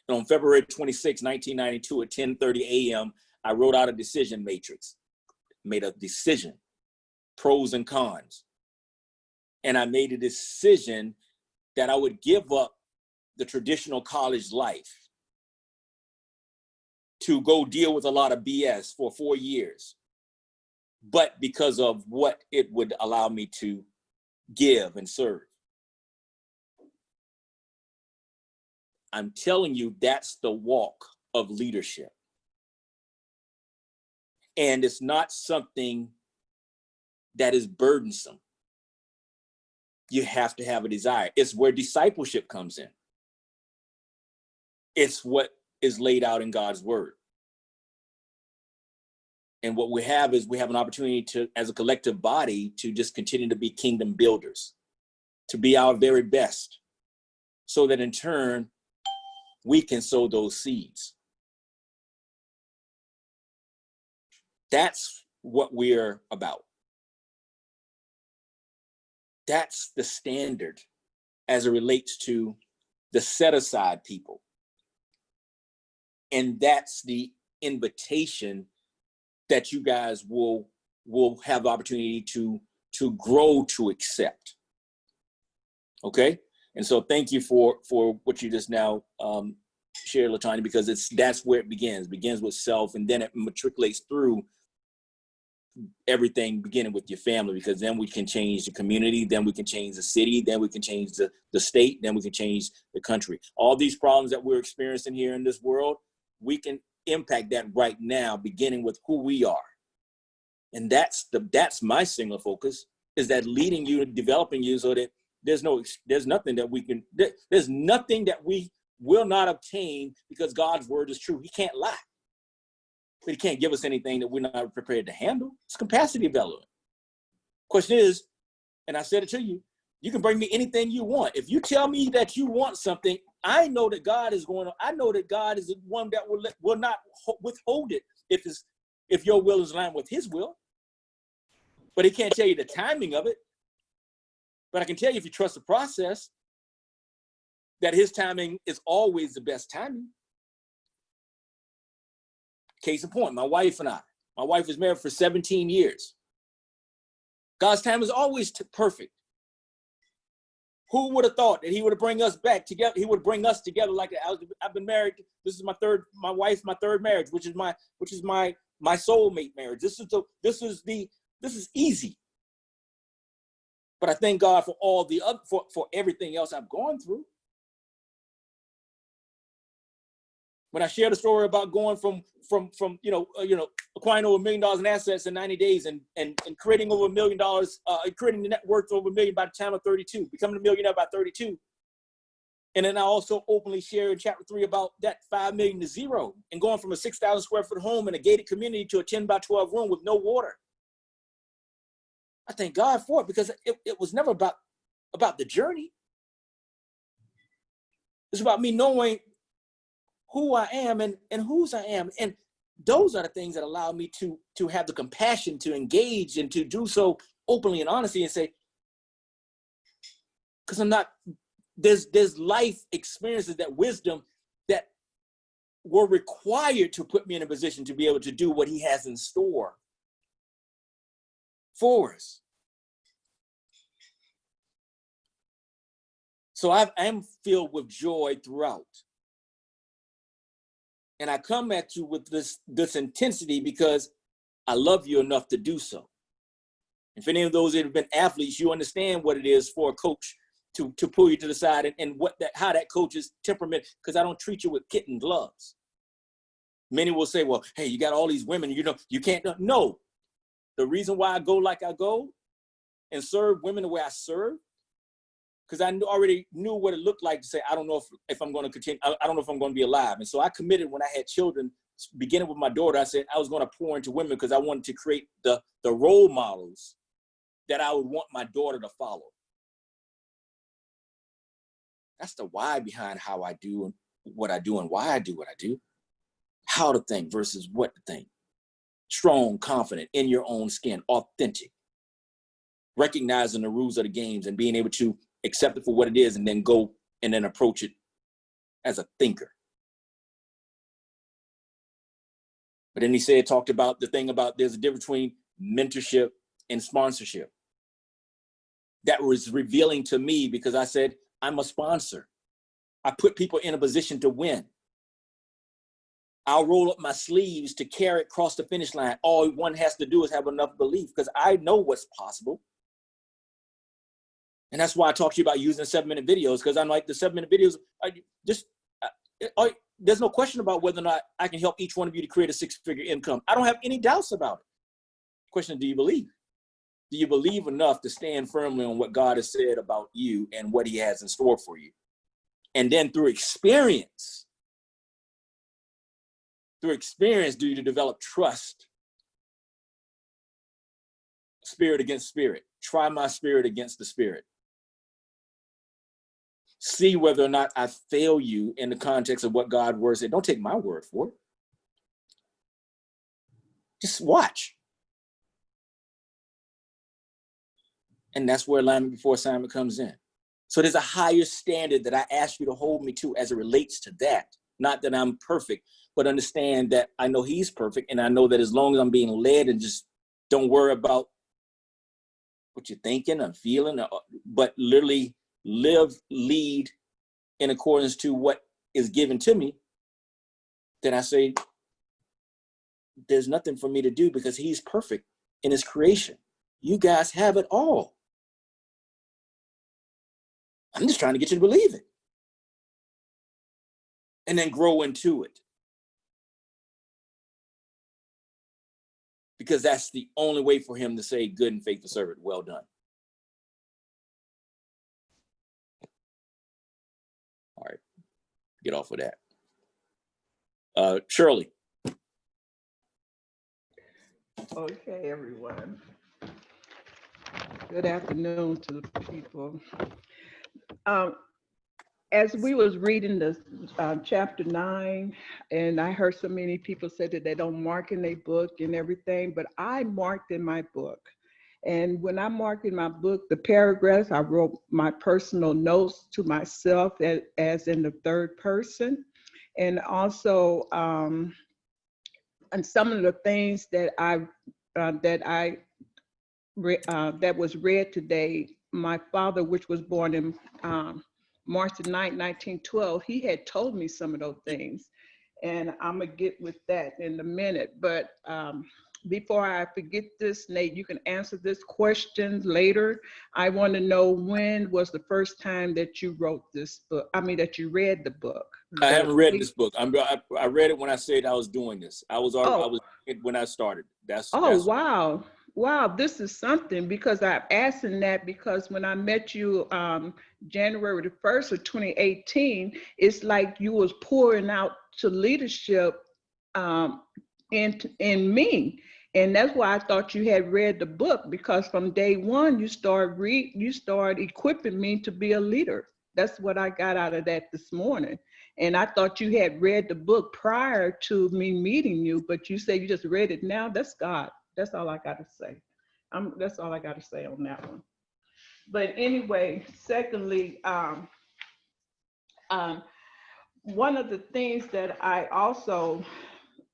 S1: And on February 26, 1992 at 10:30 a.m., I wrote out a decision matrix, made a decision, pros and cons. And I made a decision that I would give up the traditional college life to go deal with a lot of BS for 4 years. But because of what it would allow me to give and serve. I'm telling you, that's the walk of leadership. And it's not something that is burdensome. You have to have a desire. It's where discipleship comes in. It's what is laid out in God's word. And what we have is we have an opportunity to, as a collective body, to just continue to be kingdom builders, to be our very best, so that in turn, we can sow those seeds. That's what we're about. That's the standard as it relates to the set-aside people. And that's the invitation that you guys will have the opportunity to grow to accept. Okay? And so thank you for what you just now shared, Latonya, because that's where it begins. It begins with self, and then it matriculates through everything, beginning with your family, because then we can change the community, then we can change the city, then we can change the state, then we can change the country. All these problems that we're experiencing here in this world, we can impact that right now, beginning with who we are. And that's my single focus, is that leading you, developing you, so that there's nothing that we will not obtain, because God's word is true. He can't lie. But he can't give us anything that we're not prepared to handle. It's capacity development. Question is, and I said it to you, you can bring me anything you want. If you tell me that you want something, I know that God is the one that will not withhold it if your will is aligned with his will. But he can't tell you the timing of it. But I can tell you, if you trust the process, that his timing is always the best timing. Case in point, my wife is married for 17 years. God's time is always perfect. Who would have thought that he would bring us back together? He would bring us together like I've been married. This is my third marriage, which is my soulmate marriage. This is easy. But I thank God for all the other, for everything else I've gone through. When I shared a story about going from acquiring over $1 million in assets in 90 days and creating over $1 million, creating the net worth over $1 million by the time of 32, becoming a millionaire by 32. And then I also openly shared in chapter 3 about that 5 million to zero, and going from a 6,000 square foot home in a gated community to a 10 by 12 room with no water. I thank God for it, because it was never about the journey. It's about me knowing who I am and whose I am. And those are the things that allow me to have the compassion to engage and to do so openly and honestly and say, because I'm not, there's life experiences, that wisdom that were required to put me in a position to be able to do what he has in store for us. So I am filled with joy throughout. And I come at you with this intensity because I love you enough to do so. If any of those that have been athletes, you understand what it is for a coach to pull you to the side and how that coach's temperament, because I don't treat you with kitten gloves. Many will say, well, hey, you got all these women, you can't. No. The reason why I go like I go and serve women the way I serve, because I already knew what it looked like to say, I don't know if I'm going to continue. I don't know if I'm going to be alive. And so I committed when I had children, beginning with my daughter, I said I was going to pour into women because I wanted to create the role models that I would want my daughter to follow. That's the why behind how I do and what I do and why I do what I do. How to think versus what to think. Strong, confident, in your own skin, authentic. Recognizing the rules of the games and being able to accept it for what it is and then go and then approach it as a thinker. But then he talked about the thing about there's a difference between mentorship and sponsorship. That was revealing to me because I said, I'm a sponsor. I put people in a position to win. I'll roll up my sleeves to carry it across the finish line. All one has to do is have enough belief because I know what's possible. And that's why I talk to you about using 7-minute videos, because I'm like, the 7-minute videos there's no question about whether or not I can help each one of you to create a 6-figure income. I don't have any doubts about it. The question is, do you believe? Do you believe enough to stand firmly on what God has said about you and what he has in store for you? And then through experience, do you develop trust? Spirit against spirit. Try my spirit against the spirit. See whether or not I fail you in the context of what God's word said. Don't take my word for it. Just watch. And that's where alignment before assignment comes in. So there's a higher standard that I ask you to hold me to as it relates to that. Not that I'm perfect, but understand that I know he's perfect. And I know that as long as I'm being led and just don't worry about what you're thinking or feeling, but literally lead in accordance to what is given to me, then I say, there's nothing for me to do because he's perfect in his creation. You guys have it all. I'm just trying to get you to believe it. And then grow into it. Because that's the only way for him to say, good and faithful servant, well done. All right, get off of that. Shirley.
S5: Okay, everyone. Good afternoon to the people. As we was reading this chapter 9, and I heard so many people say that they don't mark in their book and everything, but I marked in my book. And when I marked in my book, the paragraphs, I wrote my personal notes to myself as in the third person. And also, and some of the things that that was read today, my father, which was born in March 9, 1912, he had told me some of those things. And I'm gonna get with that in a minute. But before I forget this, Nate, you can answer this question later. I want to know, when was the first time that you wrote this book? I mean, that you read the book?
S1: I haven't read this book. I read it when I said I was doing this. I was when I started.
S5: Wow. Wow, this is something, because I'm asking that because when I met you January the 1st of 2018, it's like you was pouring out to leadership in me. And that's why I thought you had read the book, because from day one, you started equipping me to be a leader. That's what I got out of that this morning. And I thought you had read the book prior to me meeting you, but you say you just read it now. That's God. That's all I got to say. That's all I got to say on that one. But anyway, secondly, one of the things that I also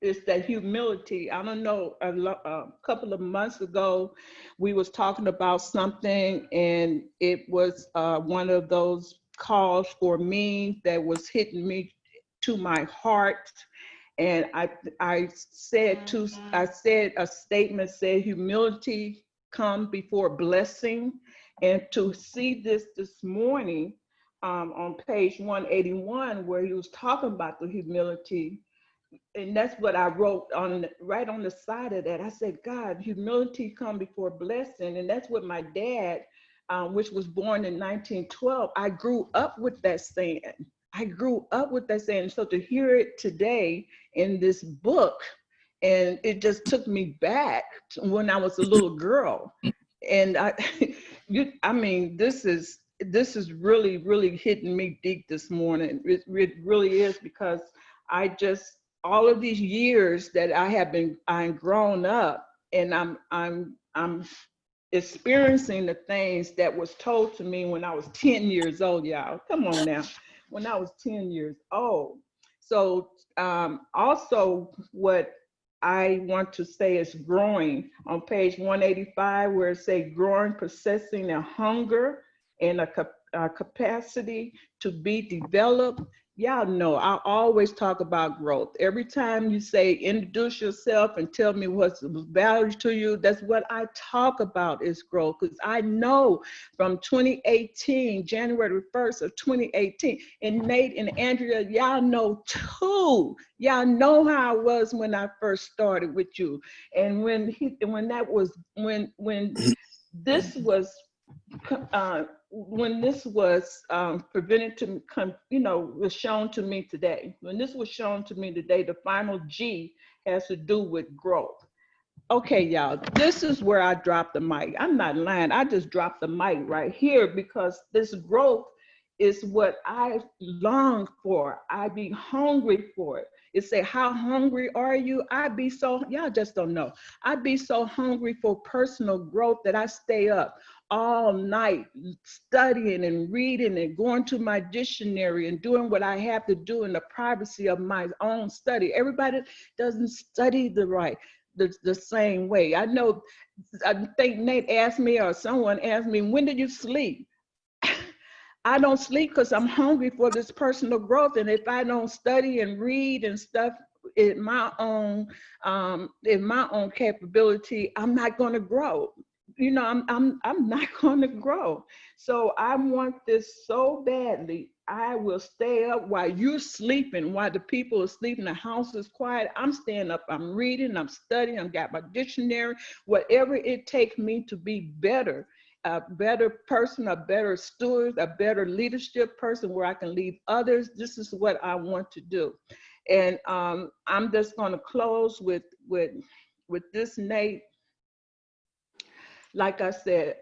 S5: is that humility. I don't know, a couple of months ago, we was talking about something, and it was one of those calls for me that was hitting me to my heart. And I said a statement said, humility come before blessing. And to see this morning on page 181, where he was talking about the humility, and that's what I wrote right on the side of that. I said, God, humility come before blessing. And that's what my dad, which was born in 1912, I grew up with that saying. I grew up with that saying. So to hear it today in this book, and it just took me back to when I was a little girl. And I mean, this is really, really hitting me deep this morning. It really is, because all of these years that I'm grown up, and I'm experiencing the things that was told to me when I was 10 years old, y'all. Come on now, when I was 10 years old. So also what I want to say is growing on page 185, where it say growing, possessing a hunger and a capacity to be developed. Y'all know I always talk about growth. Every time you say introduce yourself and tell me what's value to you, that's what I talk about is growth. Because I know from 2018, January 1st of 2018, and Nate and Andrea, y'all know too. Y'all know how I was when I first started with you. And when this was prevented to come, was shown to me today. When this was shown to me today, the final G has to do with growth. Okay, y'all, this is where I dropped the mic. I'm not lying. I just dropped the mic right here, because this growth is what I long for. I be hungry for it. It say, how hungry are you? Y'all just don't know. I be so hungry for personal growth that I stay up all night studying and reading and going to my dictionary and doing what I have to do in the privacy of my own study. Everybody doesn't study the same way. I think Nate asked me, or someone asked me, when did you sleep? I don't sleep because I'm hungry for this personal growth. And if I don't study and read and stuff in my own capability, I'm not going to grow. I'm not going to grow. So I want this so badly. I will stay up while you're sleeping, while the people are sleeping, the house is quiet. I'm staying up, I'm reading, I'm studying, I've got my dictionary, whatever it takes me to be better. A better person, a better steward, a better leadership person where I can lead others. This is what I want to do. And I'm just going to close with this, Nate. Like I said,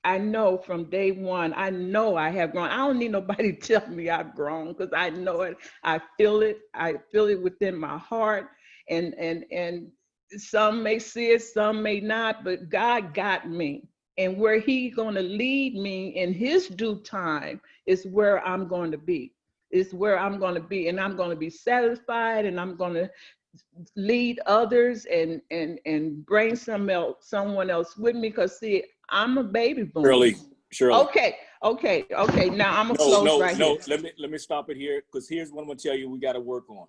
S5: I know from day one, I know I have grown. I don't need nobody to tell me I've grown, because I know it. I feel it. I feel it within my heart. And some may see it, some may not, but God got me. And where He's going to lead me in His due time is where I'm going to be. It's where I'm going to be, and I'm going to be satisfied, and I'm going to lead others and bring someone else with me. Because see, I'm a baby boomer.
S1: Shirley.
S5: Okay. Now I'm gonna close right here.
S1: Let me stop it here, because here's what I'm gonna tell you we got to work on.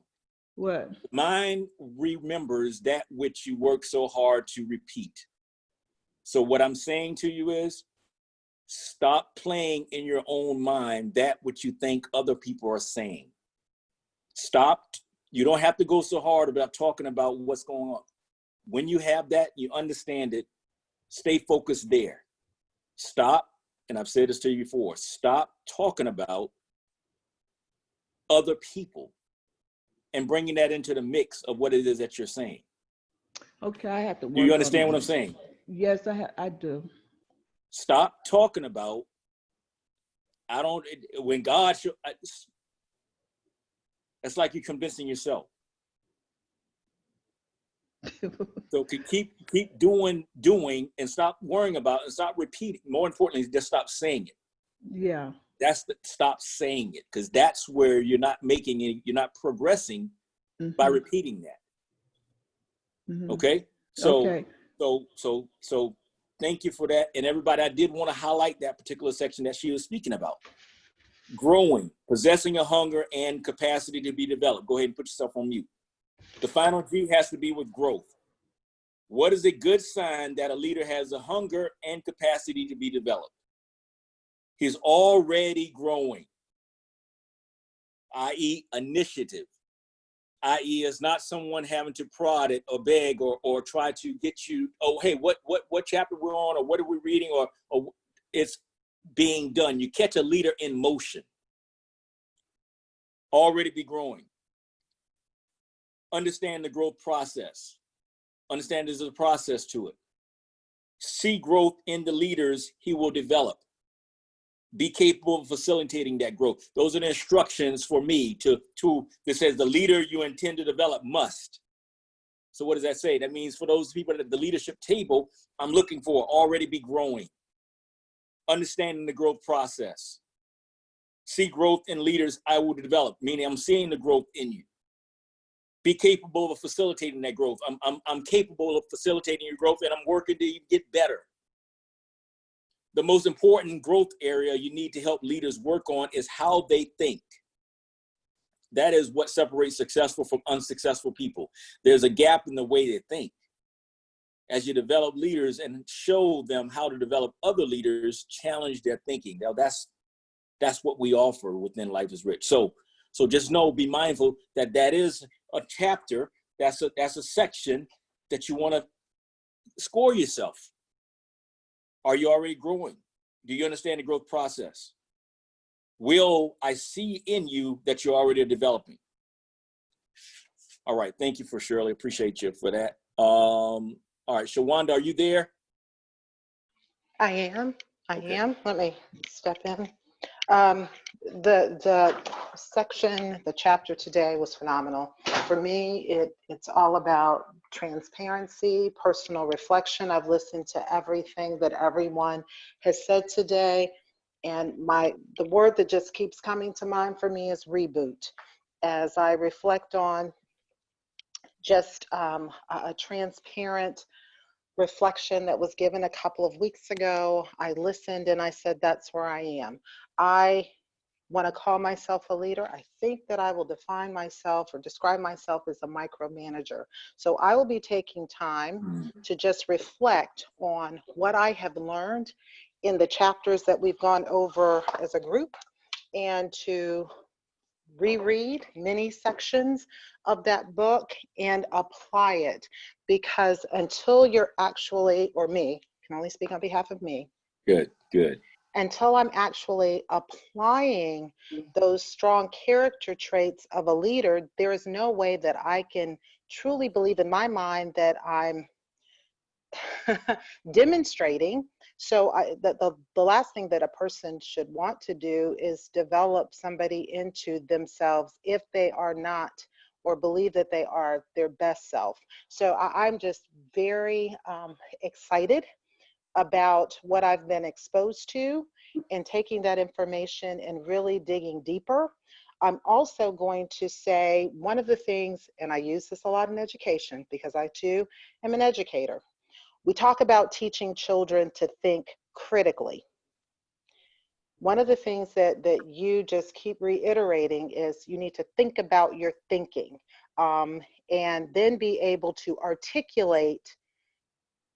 S5: What?
S1: Mind remembers that which you work so hard to repeat. So what I'm saying to you is, stop playing in your own mind that which you think other people are saying. Stop. You don't have to go so hard about talking about what's going on. When you have that, you understand it, stay focused there. Stop, and I've said this to you before, stop talking about other people and bringing that into the mix of what it is that you're saying.
S5: Okay, I have to work
S1: Do you
S5: on
S1: understand what I'm
S5: that.
S1: saying?
S5: Yes, I do.
S1: Stop talking about, when God, it's like you're convincing yourself. So keep doing and stop worrying about and stop repeating. More importantly, just stop saying it.
S5: Yeah.
S1: Stop saying it, because that's where you're not making it, you're not progressing by repeating that. Okay?
S5: Okay.
S1: So thank you for that. And everybody, I did want to highlight that particular section that she was speaking about. Growing, possessing a hunger and capacity to be developed. Go ahead and put yourself on mute. The final G has to be with growth. What is a good sign that a leader has a hunger and capacity to be developed? He's already growing, i.e. initiative, i.e. is not someone having to prod it or beg or try to get you, oh, hey, what chapter we're on, or what are we reading, or it's being done. You catch a leader in motion. Already be growing. Understand the growth process. Understand there's a process to it. See growth in the leaders he will develop. Be capable of facilitating that growth. Those are the instructions for me that says the leader you intend to develop must. So what does that say? That means for those people at the leadership table, I'm looking for already be growing. Understanding the growth process. See growth in leaders I will develop, meaning I'm seeing the growth in you. Be capable of facilitating that growth. I'm capable of facilitating your growth, and I'm working to get better. The most important growth area you need to help leaders work on is how they think. That is what separates successful from unsuccessful people. There's a gap in the way they think. As you develop leaders and show them how to develop other leaders, challenge their thinking. Now that's what we offer within Life is Rich. So just know, be mindful that is a chapter, that's a section that you want to score yourself. Are you already growing? Do you understand the growth process? Will I see in you that you're already developing? All right, thank you for Shirley. Appreciate you for that. All right, Sharwonda, are you there?
S10: I am.
S1: Okay.
S10: Let me step in. The section, the chapter today was phenomenal. For me, it's all about transparency, personal reflection. I've listened to everything that everyone has said today, and the word that just keeps coming to mind for me is reboot. As I reflect on just a transparent reflection that was given a couple of weeks ago, I listened and I said, that's where I am. I want to call myself a leader. I think that I will define myself or describe myself as a micromanager. So I will be taking time to just reflect on what I have learned in the chapters that we've gone over as a group, and to reread many sections of that book and apply it, because until you're actually, or me, can only speak on behalf of me.
S1: Good.
S10: Until I'm actually applying those strong character traits of a leader, there is no way that I can truly believe in my mind that I'm demonstrating. So the last thing that a person should want to do is develop somebody into themselves if they are not, or believe that they are, their best self. So I'm just very excited about what I've been exposed to, and taking that information and really digging deeper. I'm also going to say one of the things, and I use this a lot in education because I too am an educator. We talk about teaching children to think critically. One of the things that you just keep reiterating is you need to think about your thinking, and then be able to articulate,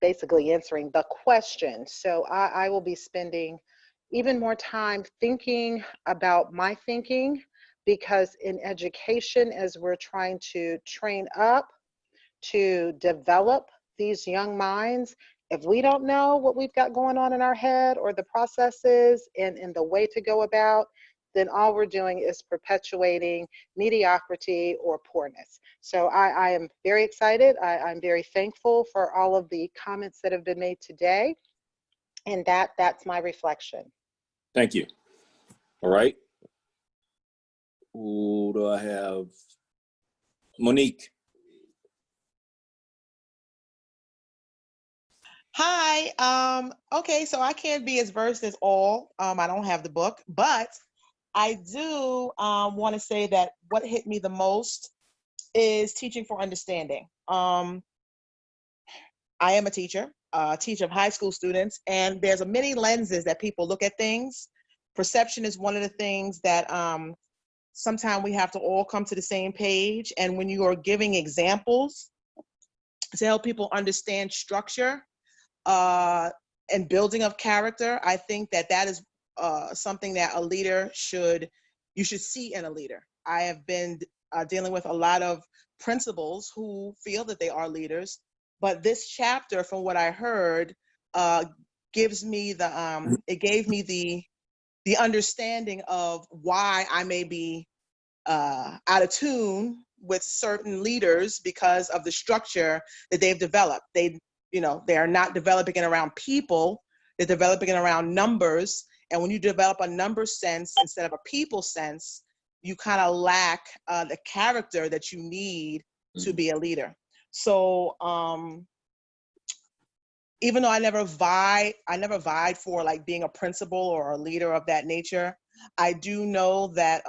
S10: basically answering the question. So I will be spending even more time thinking about my thinking, because in education, as we're trying to train up to develop these young minds, if we don't know what we've got going on in our head, or the processes and the way to go about, then all we're doing is perpetuating mediocrity or poorness. So I am very excited. I'm very thankful for all of the comments that have been made today. And that's my reflection.
S1: Thank you. All right. Who do I have? Monique.
S13: Hi. Okay, so I can't be as versed as all. I don't have the book, but I do want to say that what hit me the most is teaching for understanding. I am a teacher of high school students, and there's many lenses that people look at things. Perception is one of the things that sometimes we have to all come to the same page. And when you are giving examples to help people understand structure and building of character, I think that is something that a leader should see in a leader. I have been dealing with a lot of principals who feel that they are leaders, but this chapter, from what I heard, gave me the understanding of why I may be out of tune with certain leaders because of the structure that they've developed. They are not developing it around people, they're developing it around numbers. And when you develop a number sense instead of a people sense, you kind of lack the character that you need to be a leader. So even though I never vied for like being a principal or a leader of that nature, I do know that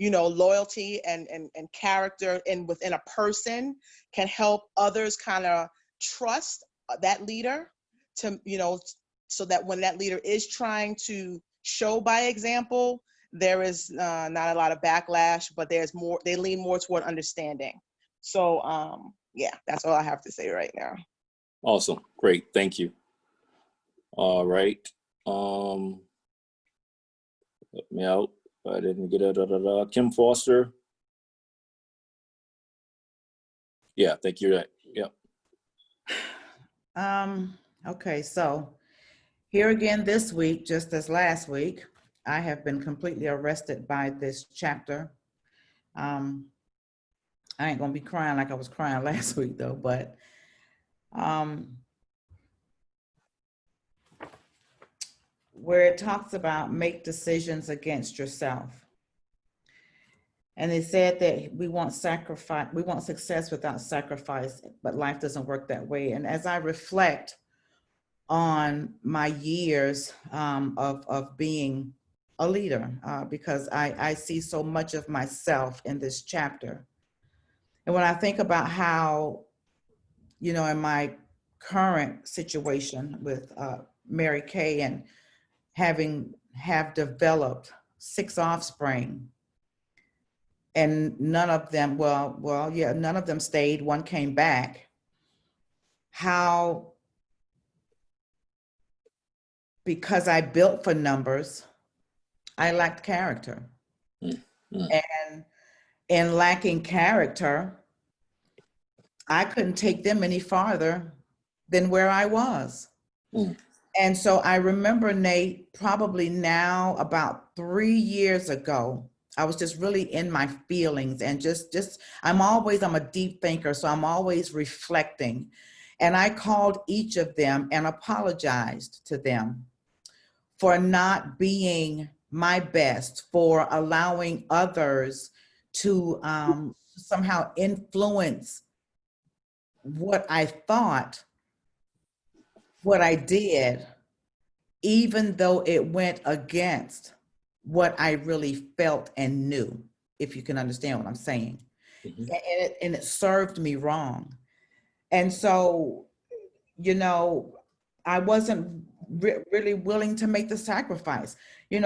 S13: loyalty and character within a person can help others kind of trust that leader to, so that when that leader is trying to show by example, there is not a lot of backlash, but they lean more toward understanding. So yeah, that's all I have to say right now.
S1: Awesome. Great. Thank you. All right. Help me out. I didn't get it. Kim Foster. Yeah, I think you're right. Yep.
S11: Okay, so here again this week, just as last week, I have been completely arrested by this chapter. I ain't gonna be crying like I was crying last week though, but where it talks about make decisions against yourself. And they said that we want success without sacrifice, but life doesn't work that way. And as I reflect on my years of being a leader, because I see so much of myself in this chapter. And when I think about how, in my current situation with Mary Kay and have developed 6 offspring, and none of them, none of them stayed, one came back. How, because I built for numbers, I lacked character. And in lacking character, I couldn't take them any farther than where I was. And so I remember, Nate, probably now about 3 years ago, I was just really in my feelings and I'm a deep thinker, so I'm always reflecting. And I called each of them and apologized to them for not being my best, for allowing others to somehow influence what I thought, what I did, even though it went against what I really felt and knew, if you can understand what I'm saying. And it served me wrong. And so, I wasn't really willing to make the sacrifice.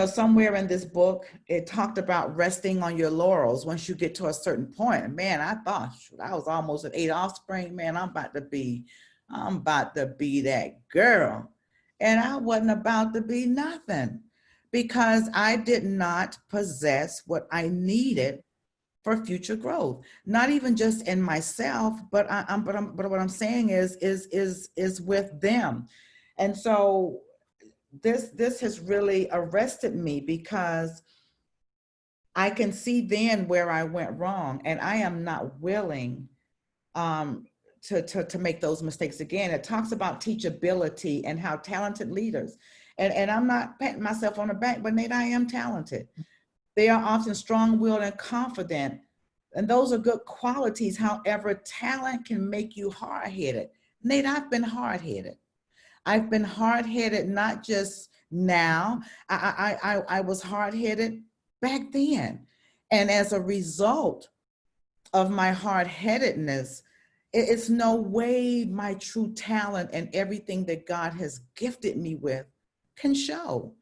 S11: Somewhere in this book, it talked about resting on your laurels once you get to a certain point. Man, I thought, I was almost at 8 offspring. Man, I'm about to be that girl. And I wasn't about to be nothing, because I did not possess what I needed for future growth. Not even just in myself, but what I'm saying is with them. And so this has really arrested me, because I can see then where I went wrong, and I am not willing to make those mistakes again. It talks about teachability and how talented leaders, and I'm not patting myself on the back, but Nate, I am talented. They are often strong-willed and confident, and those are good qualities. However, talent can make you hard-headed. Nate, I've been hard-headed. I've been hard-headed, not just now. I was hard-headed back then. And as a result of my hard-headedness, it's no way my true talent and everything that God has gifted me with can show.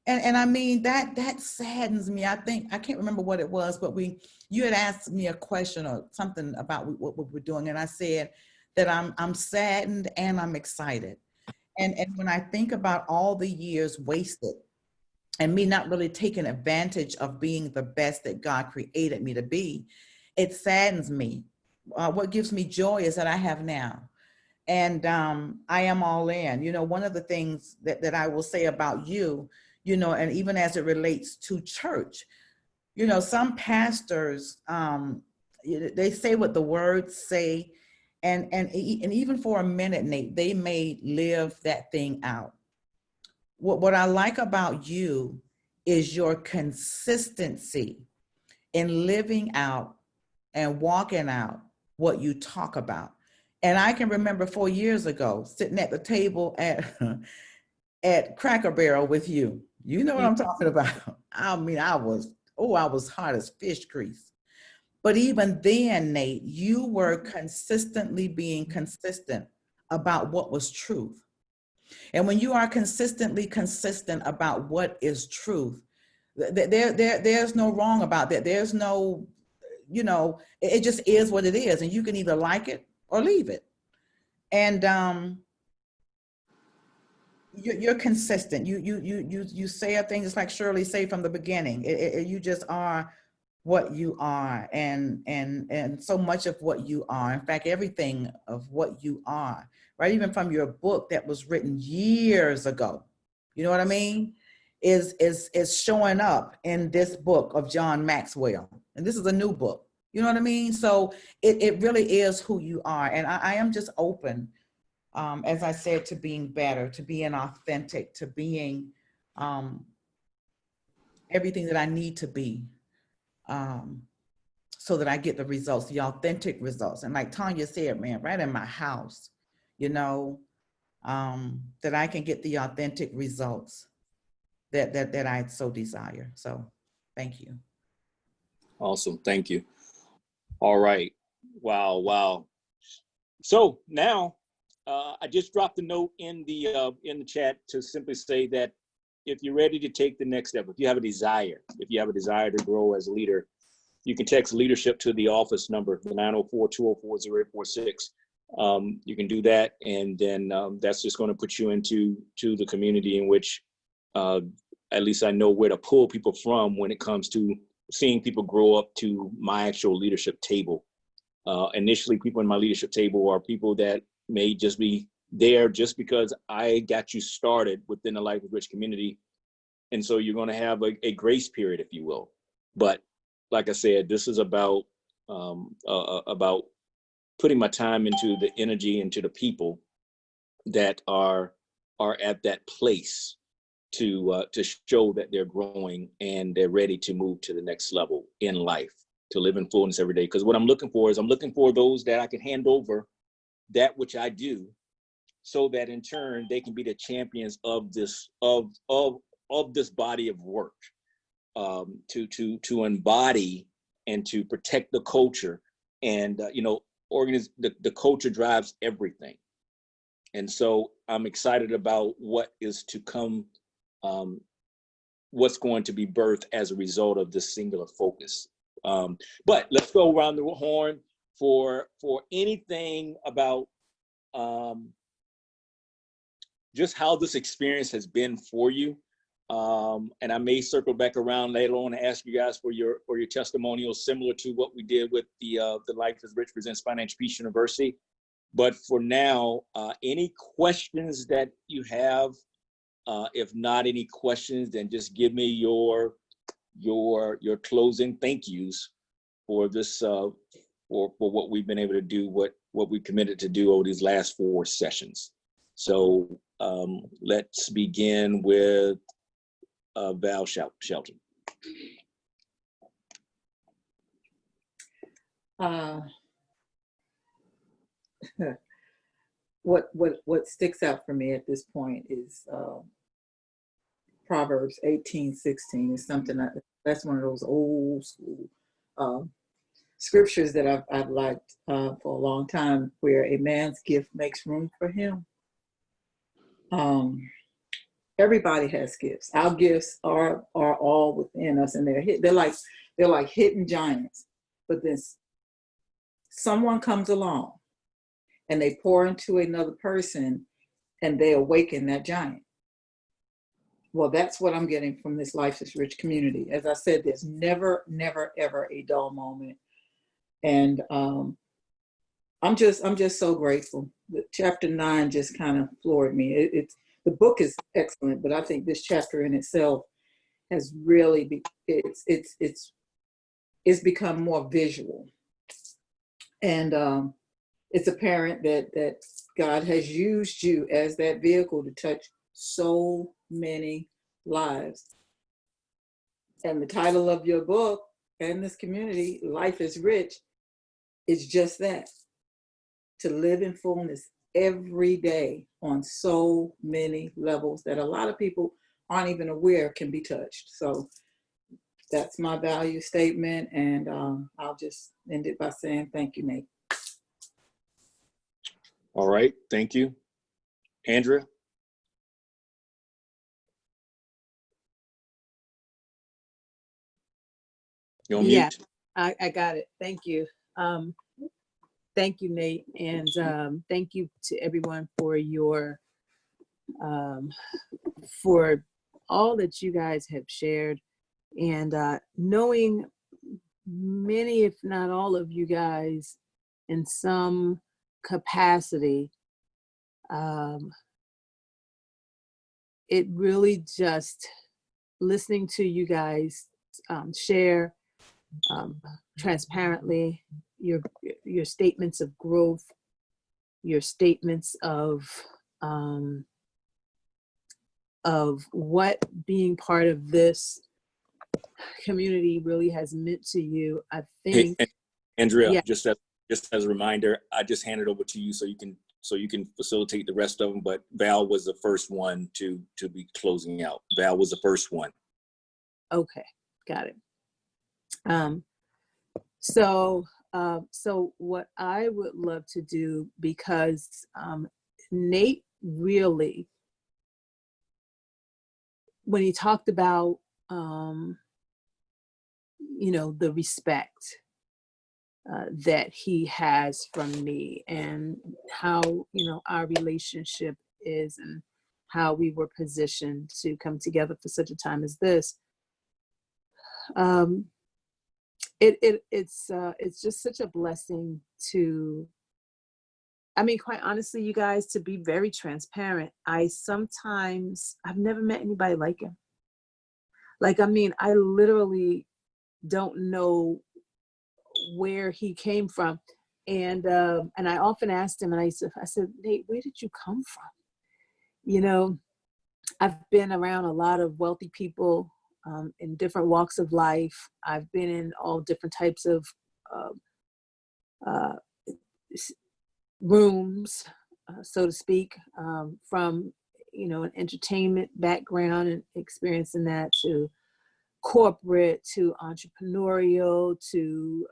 S11: And I mean, that saddens me. I can't remember what it was, but you had asked me a question or something about what we're doing. And I said that I'm saddened and I'm excited. And when I think about all the years wasted and me not really taking advantage of being the best that God created me to be, it saddens me. What gives me joy is that I have now. And I am all in. You know, one of the things that I will say about you, you know, and even as it relates to church, you know, some pastors, they say what the words say, and even for a minute, Nate, they may live that thing out. What I like about you is your consistency in living out and walking out what you talk about. And I can remember 4 years ago sitting at the table at Cracker Barrel with you. You know what I'm talking about. I mean, I was hot as fish grease. But even then, Nate, you were consistently being consistent about what was truth. And when you are consistently consistent about what is truth, there's no wrong about that. There's no, you know, it just is what it is. And you can either like it or leave it. And you're consistent. You say a thing just like Shirley say from the beginning. You just are what you are, and so much of what you are, in fact, everything of what you are, right? Even from your book that was written years ago, you know what I mean, is showing up in this book of John Maxwell. And this is a new book, you know what I mean? So it really is who you are. And I am just open, as I said, to being better, to being authentic, to being everything that I need to be, so that I get the results, the authentic results. And like Tanya said, man, right in my house, you know, that I can get the authentic results that I so desire. So thank you.
S1: Awesome. Thank you. All right. Wow. So now I just dropped a note in the chat to simply say that if you're ready to take the next step, if you have a desire to grow as a leader, you can text leadership to the office number, the 904-204-0846. You can do that, and then that's just going to put you into the community in which at least I know where to pull people from when it comes to seeing people grow up to my actual leadership table. Initially, people in my leadership table are people that may just be there just because I got you started within the Life is Rich community. And so you're going to have a grace period, if you will. But like I said, this is about putting my time into the energy, into the people that are at that place to show that they're growing and they're ready to move to the next level in life, to live in fullness every day. Because what I'm looking for those that I can hand over that which I do, so that in turn they can be the champions of this this body of work, to embody and to protect the culture. And the culture drives everything. And so I'm excited about what is to come, what's going to be birthed as a result of this singular focus. But let's go around the horn for anything about just how this experience has been for you. And I may circle back around later on and ask you guys for your testimonials, similar to what we did with the Life is Rich Presents Financial Peace University. But for now, any questions that you have, if not any questions, then just give me your your closing thank yous for this for what we've been able to do, what we committed to do over these last 4 sessions. So let's begin with Val Shelton.
S3: What sticks out for me at this point is Proverbs 18:16 is something that's one of those old school scriptures that I've liked for a long time, where a man's gift makes room for him. Everybody has gifts. Our gifts are all within us, and they're like hidden giants. But then someone comes along and they pour into another person and they awaken that giant. Well, that's what I'm getting from this Life is Rich community. As I said, there's never, never, ever a dull moment. And I'm just so grateful. Chapter 9 just kind of floored me. The book is excellent, but I think this chapter in itself has really it's become more visual. And it's apparent that God has used you as that vehicle to touch so many lives. And the title of your book and this community, Life is Rich, is just that. To live in fullness every day on so many levels that a lot of people aren't even aware can be touched. So that's my value statement. And I'll just end it by saying thank you, Nate.
S1: All right, thank you. Andrea? You're on
S16: Yeah,
S1: mute.
S16: I got it. Thank you. Thank you, Nate. And thank you to everyone for your, for all that you guys have shared. And knowing many, if not all of you guys in some capacity, it really just listening to you guys share transparently your statements of growth, your statements of what being part of this community really has meant to you. I think,
S1: Hey, Andrea,
S16: yeah.
S1: just as a reminder, I just handed over to you so you can facilitate the rest of them. But Val was the first one to be closing out. Val was the first one.
S16: Okay, got it. So what I would love to do, because Nate really, when he talked about, the respect that he has from me and how, our relationship is and how we were positioned to come together for such a time as this. It's just such a blessing to, quite honestly, you guys, to be very transparent. I've never met anybody like him. I literally don't know where he came from. And I often asked him, and I said, Nate, where did you come from? I've been around a lot of wealthy people in different walks of life. I've been in all different types of rooms, so to speak, from, an entertainment background and experiencing that, to corporate, to entrepreneurial, to,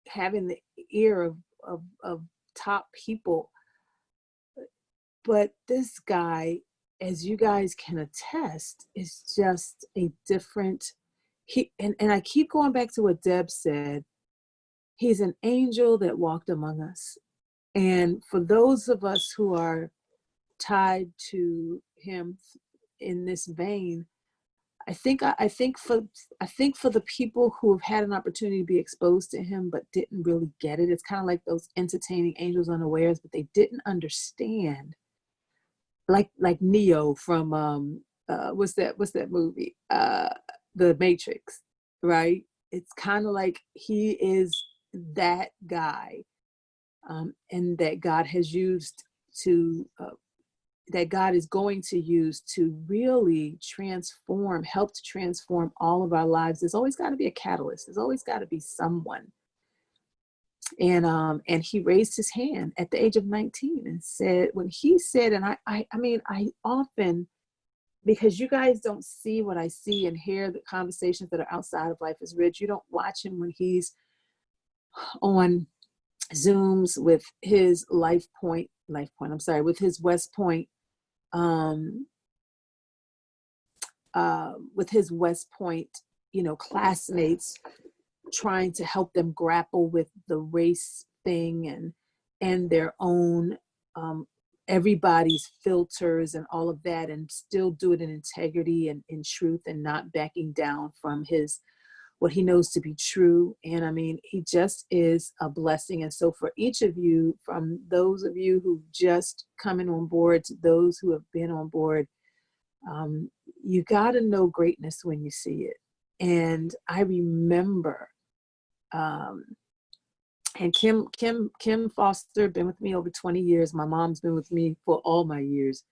S16: having the ear of top people. But this guy, as you guys can attest, is just a different, and I keep going back to what Deb said, he's an angel that walked among us. And for those of us who are tied to him in this vein, I think for the people who have had an opportunity to be exposed to him but didn't really get it, it's kind of like those entertaining angels unawares, but they didn't understand. Like Neo from what's that movie? the Matrix, right? It's kind of like he is that guy, and that God has used to, that God is going to use to really help to transform all of our lives. There's always got to be a catalyst. There's always got to be someone. And he raised his hand at the age of 19 and said, when he said, and I mean, I often, because you guys don't see what I see and hear the conversations that are outside of Life is Rich. You don't watch him when he's on Zooms with his with his West Point, classmates, trying to help them grapple with the race thing and their own, everybody's filters and all of that, and still do it in integrity and in truth, and not backing down from what he knows to be true. And I mean, he just is a blessing. And so for each of you, from those of you who just coming on board to those who have been on board, you got to know greatness when you see it. And I remember, and Kim Foster been with me over 20 years. My mom's been with me for all my years.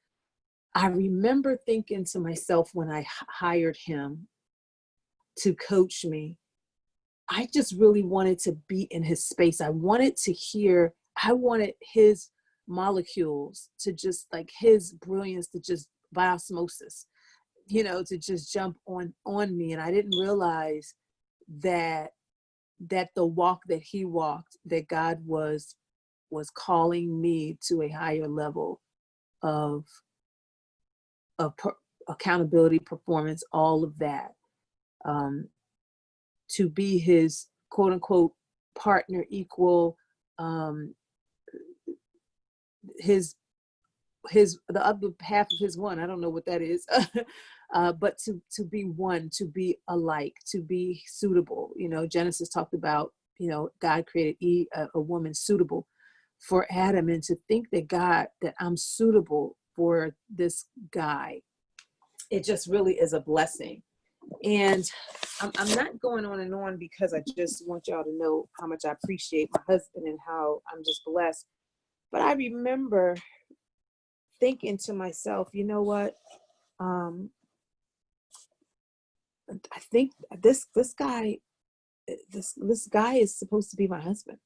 S16: I remember thinking to myself when I hired him to coach me, I just really wanted to be in his space. I wanted his molecules to just, like, his brilliance to just by osmosis, to just jump on me. And I didn't realize that the walk that he walked, that God was calling me to a higher level of accountability, performance, all of that, to be his quote unquote partner, equal, the other half of his one, I don't know what that is, but to be one, to be alike, to be suitable. Genesis talked about, God created a woman suitable for Adam, and to think that I'm suitable for this guy, it just really is a blessing. And I'm not going on and on, because I just want y'all to know how much I appreciate my husband and how I'm just blessed. But I remember thinking to myself, you know what? I think this guy is supposed to be my husband,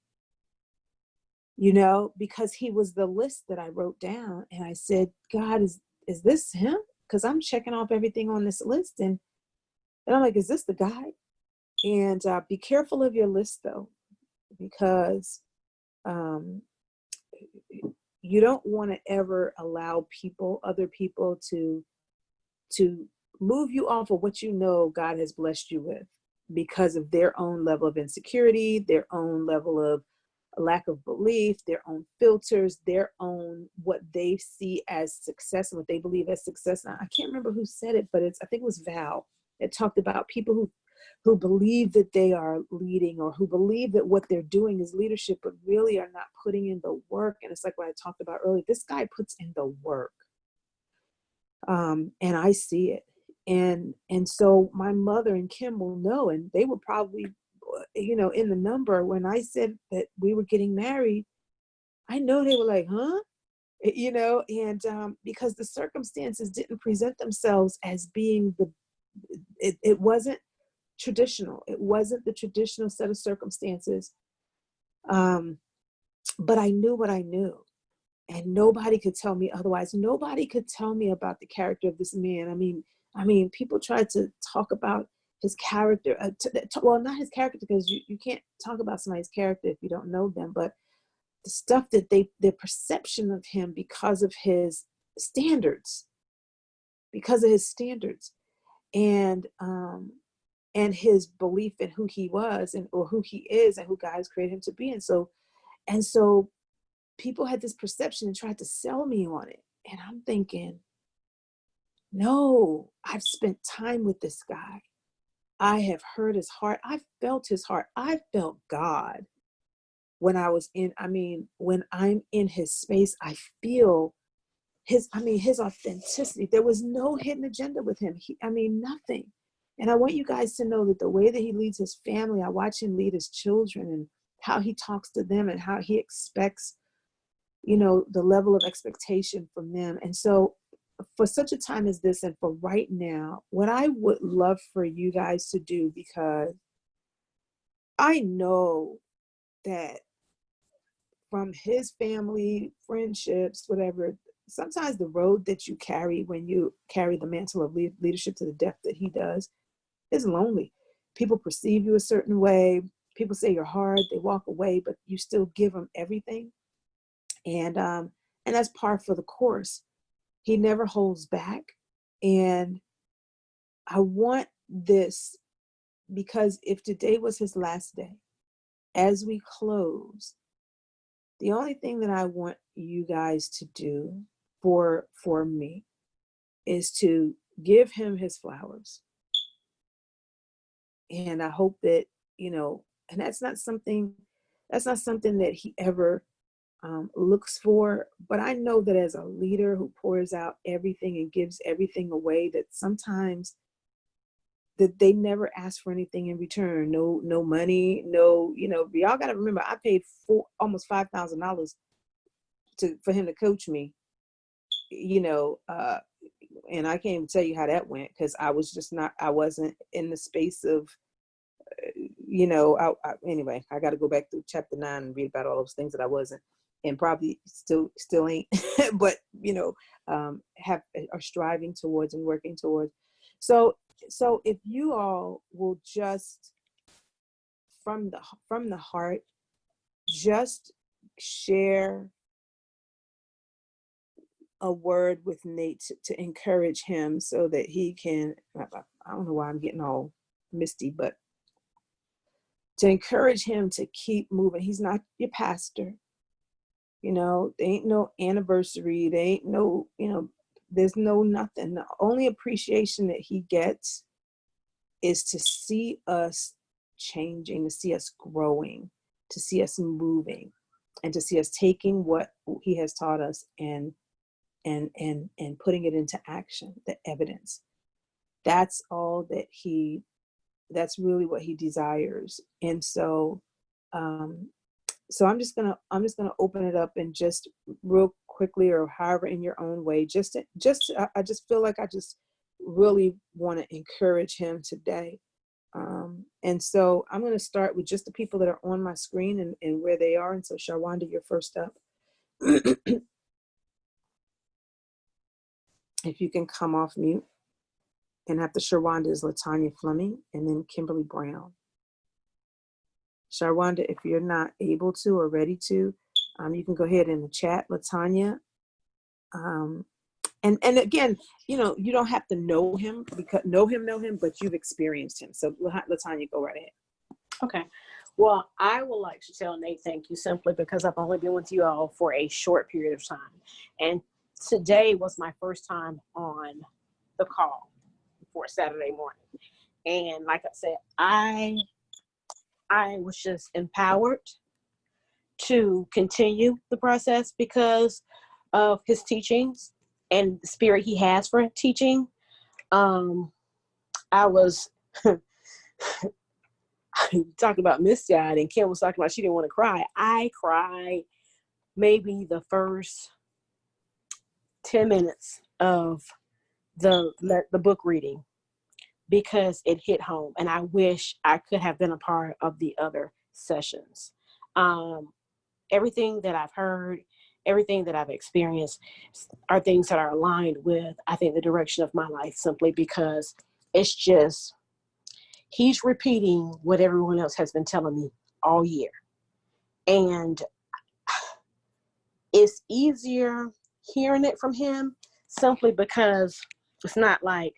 S16: because he was the list that I wrote down. And I said, God, is this him? Because I'm checking off everything on this list. And I'm like, is this the guy? And be careful of your list, though, because you don't want to ever allow other people to move you off of what God has blessed you with, because of their own level of insecurity, their own level of lack of belief, their own filters, their own what they see as success and what they believe as success. Now, I can't remember who said it, but I think it was Val. It talked about people who believe that they are leading, or who believe that what they're doing is leadership, but really are not putting in the work. And it's like what I talked about earlier. This guy puts in the work, and I see it. And so my mother and Kim will know, and they were probably, in the number when I said that we were getting married. I know they were like, huh? And because the circumstances didn't present themselves as being it wasn't traditional. It wasn't the traditional set of circumstances. But I knew what I knew, and nobody could tell me otherwise. Nobody could tell me about the character of this man. I mean, people tried to talk about his character, well, not his character, because you can't talk about somebody's character if you don't know them, but the stuff that their perception of him because of his standards, and his belief in who he was or who he is and who God has created him to be. And so people had this perception and tried to sell me on it. And I'm thinking, no, I've spent time with this guy. I have heard his heart. I felt his heart. I felt God when when I'm in his space, I feel his authenticity. There was no hidden agenda with him. Nothing. And I want you guys to know that the way that he leads his family, I watch him lead his children and how he talks to them and how he expects, you know, the level of expectation from them. And so for such a time as this, and for right now, what I would love for you guys to do, because I know that from his family, friendships, whatever, sometimes the road that you carry when you carry the mantle of leadership to the depth that he does is lonely. People perceive you a certain way. People say you're hard. They walk away, but you still give them everything. And that's par for the course. He never holds back. And I want this, because if today was his last day, as we close, the only thing that I want you guys to do for me is to give him his flowers. And I hope that, you know, and that's not something that he ever looks for. But I know that as a leader who pours out everything and gives everything away, that sometimes that they never ask for anything in return. No money, no, you know, y'all got to remember, I paid almost $5,000 for him to coach me, you know, and I can't even tell you how that went, because I wasn't in the space of, you know, anyway, I got to go back through chapter 9 and read about all those things that I wasn't, and probably still ain't, but, you know, are striving towards and working towards. So if you all will just, from the heart, just share a word with Nate to encourage him, so that he can, I don't know why I'm getting all misty, but to encourage him to keep moving. He's not your pastor. You know, there ain't no anniversary. There ain't no, you know, there's no nothing. The only appreciation that he gets is to see us changing, to see us growing, to see us moving, and to see us taking what he has taught us and putting it into action, the evidence. That's all that that's really what he desires. And so, so I'm just gonna open it up, and just real quickly, or however in your own way, I just feel like I just really want to encourage him today. And so I'm going to start with just the people that are on my screen and where they are. And so Sharwonda, you're first up. If you can come off mute. And after Sharwonda is Latonya Fleming, and then Kimberly Brown. Sharwonda, if you're not able to or ready to, you can go ahead in the chat, Latonya. And again, you know, you don't have to know him, but you've experienced him. So Latonya, go right ahead.
S7: Okay. Well, I would like to tell Nate thank you, simply because I've only been with you all for a short period of time. And today was my first time on the call for Saturday morning. And like I said, I was just empowered to continue the process because of his teachings and the spirit he has for teaching. I was talking about misty-eyed, and Kim was talking about she didn't want to cry. I cried maybe the first 10 minutes of the book reading, because it hit home, and I wish I could have been a part of the other sessions. Everything that I've heard, everything that I've experienced are things that are aligned with, I think, the direction of my life, simply because it's just, he's repeating what everyone else has been telling me all year. And it's easier hearing it from him, simply because it's not like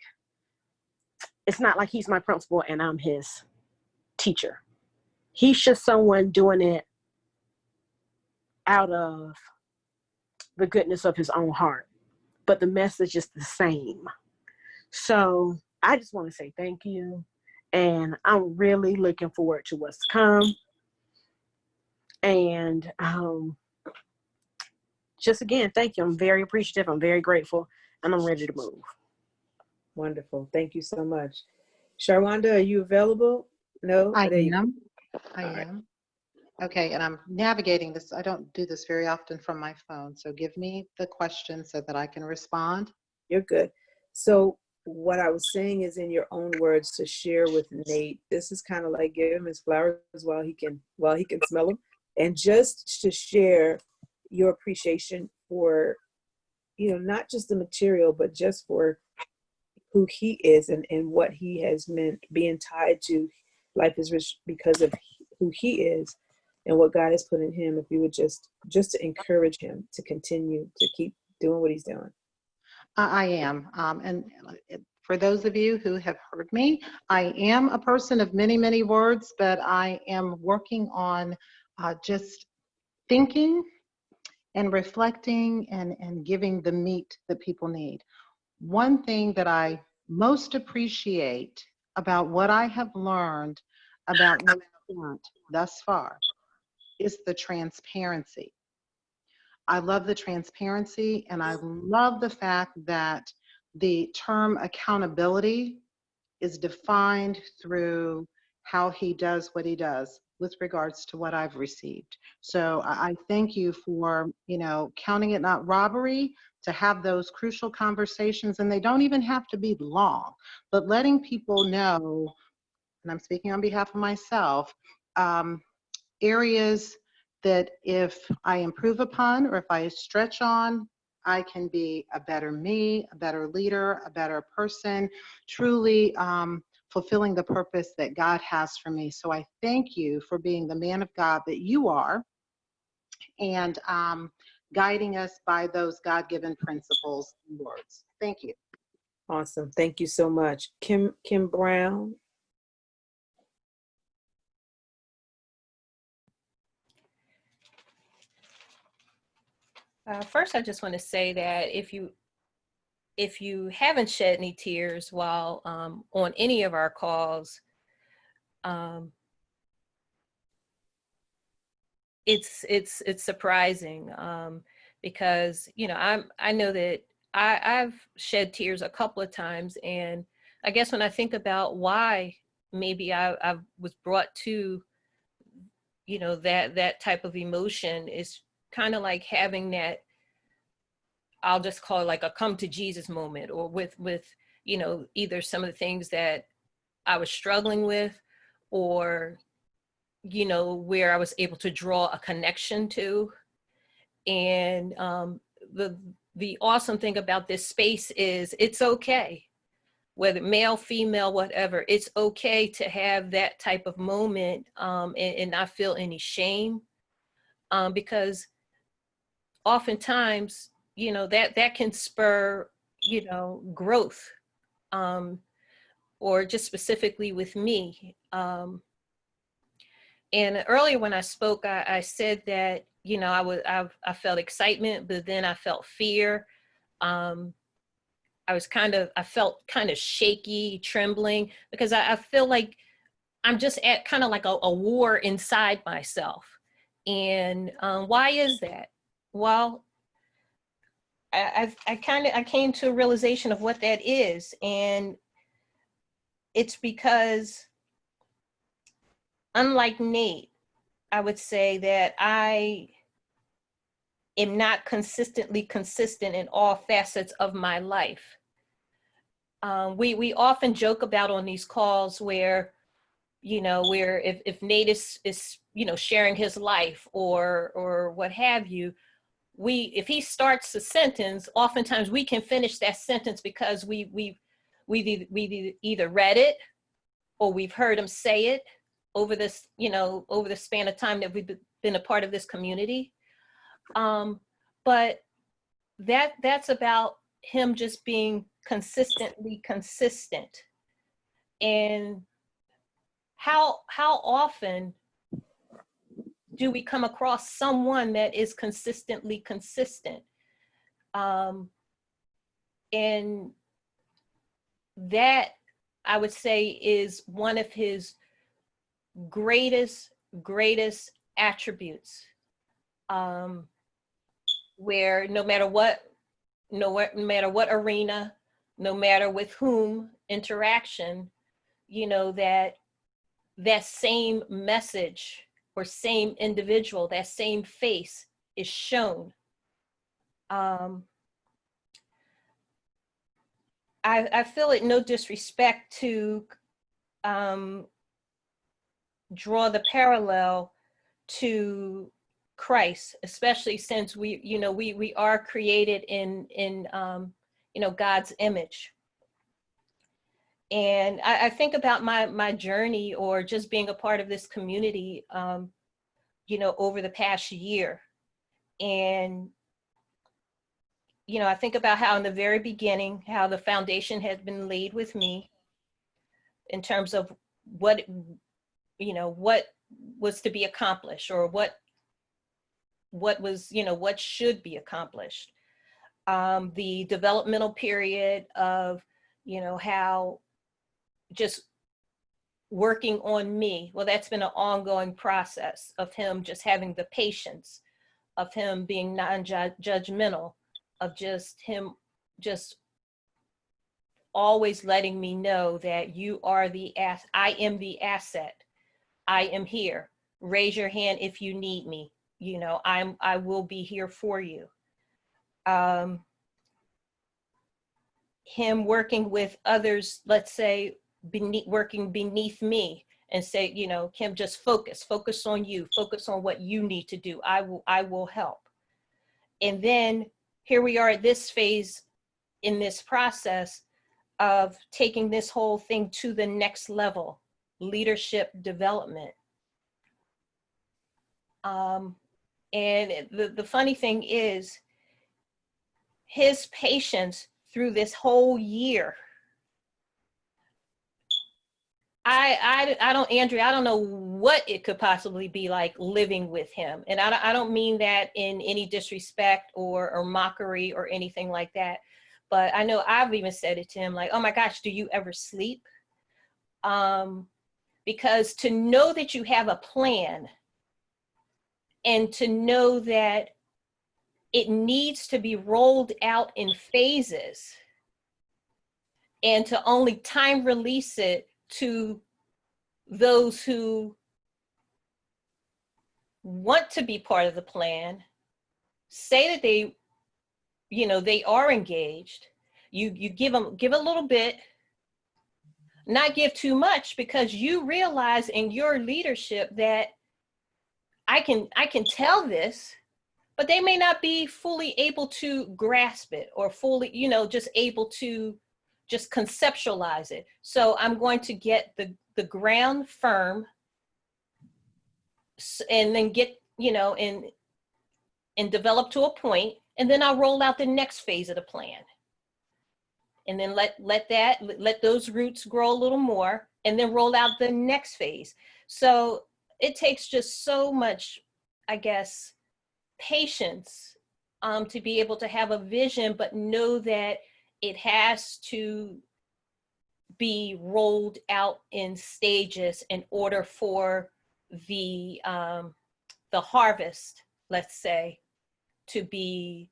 S7: he's my principal and I'm his teacher. He's just someone doing it out of the goodness of his own heart, but the message is the same. So I just want to say thank you, and I'm really looking forward to what's to come. And just again, thank you. I'm very appreciative. I'm very grateful, and I'm ready to move.
S16: Wonderful. Thank you so much. Sharwonda, are you available? No?
S10: I
S16: There you go.
S10: am. I
S16: All right.
S10: am. Okay, and I'm navigating this. I don't do this very often from my phone, so give me the question so that I can respond.
S16: You're good. So what I was saying is, in your own words, to share with Nate. This is kind of like give him his flowers while he can smell them, and just to share your appreciation for, not just the material, but just for who he is and what he has meant, being tied to Life is Rich because of who he is and what God has put in him. If you would just to encourage him to continue to keep doing what he's doing.
S10: I am. And for those of you who have heard me, I am a person of many, many words, but I am working on just thinking and reflecting and giving the meat that people need. One thing that I most appreciate about what I have learned about thus far is the transparency. I love the transparency, and I love the fact that the term accountability is defined through how he does what he does with regards to what I've received. So I thank you for, counting it not robbery to have those crucial conversations, and they don't even have to be long, but letting people know, and I'm speaking on behalf of myself, areas that if I improve upon or if I stretch on, I can be a better me, a better leader, a better person, truly fulfilling the purpose that God has for me. So I thank you for being the man of God that you are, and guiding us by those God-given principles and words. Thank you.
S16: Awesome. Thank you so much. Kim Brown.
S9: First, I just want to say that if you haven't shed any tears while on any of our calls, it's surprising because I know that I've shed tears a couple of times, and I guess when I think about why maybe I was brought to that type of emotion, is kind of like having that, I'll just call it like a come to Jesus moment, or with either some of the things that I was struggling with, or where I was able to draw a connection to. And the awesome thing about this space is it's okay, whether male, female, whatever, it's okay to have that type of moment and not feel any shame, because oftentimes, that can spur, growth, or just specifically with me. And earlier when I spoke, I said that, I felt excitement, but then I felt fear. I felt kind of shaky, trembling, because I feel like I'm just at kind of like a war inside myself. And why is that? Well, I came to a realization of what that is. And it's because, unlike Nate, I would say that I am not consistently consistent in all facets of my life. We often joke about on these calls where, where if Nate is sharing his life or what have you, if he starts a sentence, oftentimes we can finish that sentence because we either read it or we've heard him say it over this, over the span of time that we've been a part of this community. But that's about him just being consistently consistent. And how often do we come across someone that is consistently consistent? And that, I would say, is one of his greatest attributes, where no matter what arena, no matter with whom interaction, you know, that same message or same individual, that same face is shown. I feel it no disrespect to draw the parallel to Christ, especially since we are created in God's image. And I think about my journey, or just being a part of this community, over the past year. And, I think about how in the very beginning, how the foundation had been laid with me in terms of what was to be accomplished, or what was, what should be accomplished. The developmental period of, how just working on me. Well, that's been an ongoing process of him just having the patience, of him being non-judgmental, of just him just always letting me know that you are I am the asset. I am here. Raise your hand if you need me. I will be here for you. Him working with others, let's say, working beneath me, and say, Kim, just focus on you, focus on what you need to do. I will help. And then here we are at this phase in this process of taking this whole thing to the next level, leadership development. And the funny thing is, his patience through this whole year, I don't, Andrea, I don't know what it could possibly be like living with him. And I don't mean that in any disrespect or mockery or anything like that. But I know I've even said it to him, like, oh my gosh, do you ever sleep? Because to know that you have a plan, and to know that it needs to be rolled out in phases, and to only time release it to those who want to be part of the plan, say that they are engaged. You give a little bit, not give too much, because you realize in your leadership that I can tell this, but they may not be fully able to grasp it, or fully, just able to just conceptualize it. So I'm going to get the ground firm, and then get, and develop to a point, and then I'll roll out the next phase of the plan. And then let those roots grow a little more, and then roll out the next phase. So it takes just so much, I guess, patience to be able to have a vision, but know that it has to be rolled out in stages in order for the harvest, let's say, to be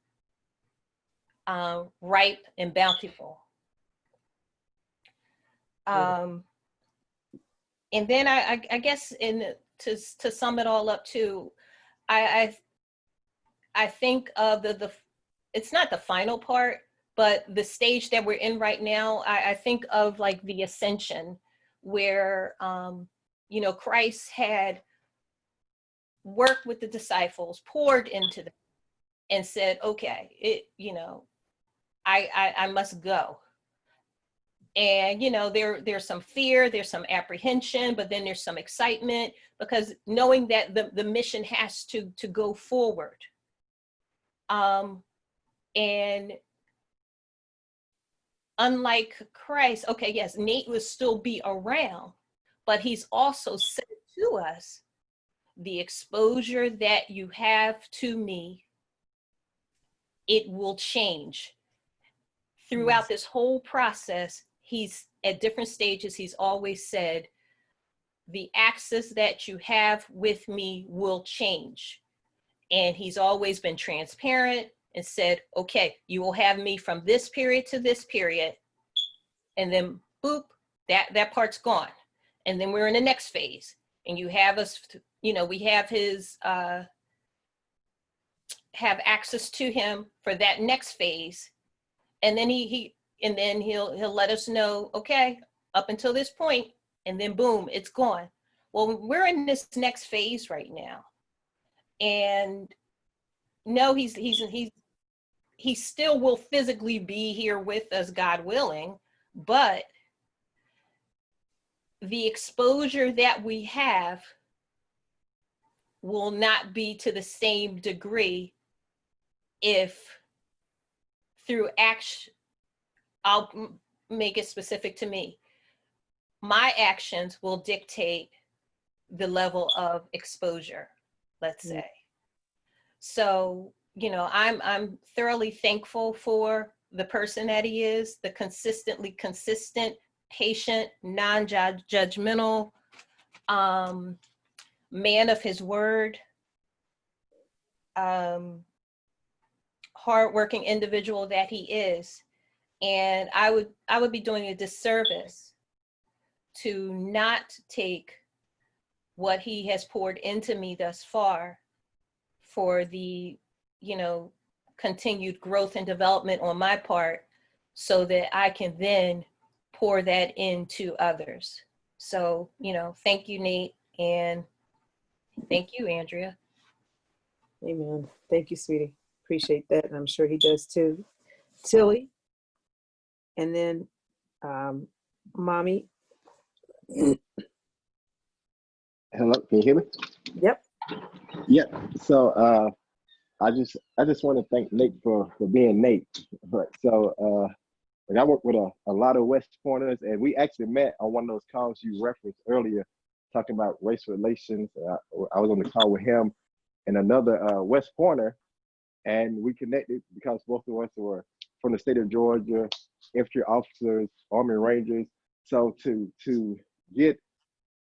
S9: ripe and bountiful. And then I guess to sum it all up too, I think of it's not the final part, but the stage that we're in right now, I think of like the ascension, where, Christ had worked with the disciples, poured into them, and said, okay, I must go. And, there's some fear, there's some apprehension, but then there's some excitement, because knowing that the mission has to go forward. And unlike Christ, okay, yes, Nate will still be around, but he's also said to us, the exposure that you have to me, it will change. Throughout this whole process, he's at different stages, he's always said, the access that you have with me will change. And he's always been transparent and said, okay, you will have me from this period to this period. And then boop, that part's gone. And then we're in the next phase. And you have us, you know, we have his, have access to him for that next phase. And then he'll let us know, okay, up until this point, and then boom, it's gone. Well, we're in this next phase right now. And no, he still will physically be here with us, God willing, but the exposure that we have will not be to the same degree if through action, I'll make it specific to me. My actions will dictate the level of exposure, let's say. So, you know, I'm thoroughly thankful for the person that he is, the consistently consistent, patient, non-judgmental, man of his word, hardworking individual that he is. And I would be doing a disservice to not take what he has poured into me thus far for the, you know, continued growth and development on my part, so that I can then pour that into others. So, you know, thank you, Nate, and thank you, Andrea.
S16: Amen. Thank you, sweetie. Appreciate that. And I'm sure he does too. Tilly. And then Mommy.
S12: Hello, can you hear me?
S16: Yep.
S12: Yep. So I just want to thank Nate for being Nate. But so like I work with a lot of West Pointers, and we actually met on one of those calls you referenced earlier, talking about race relations. I was on the call with him and another West Pointer, and we connected because both of us were from the state of Georgia, infantry officers, Army Rangers. So to get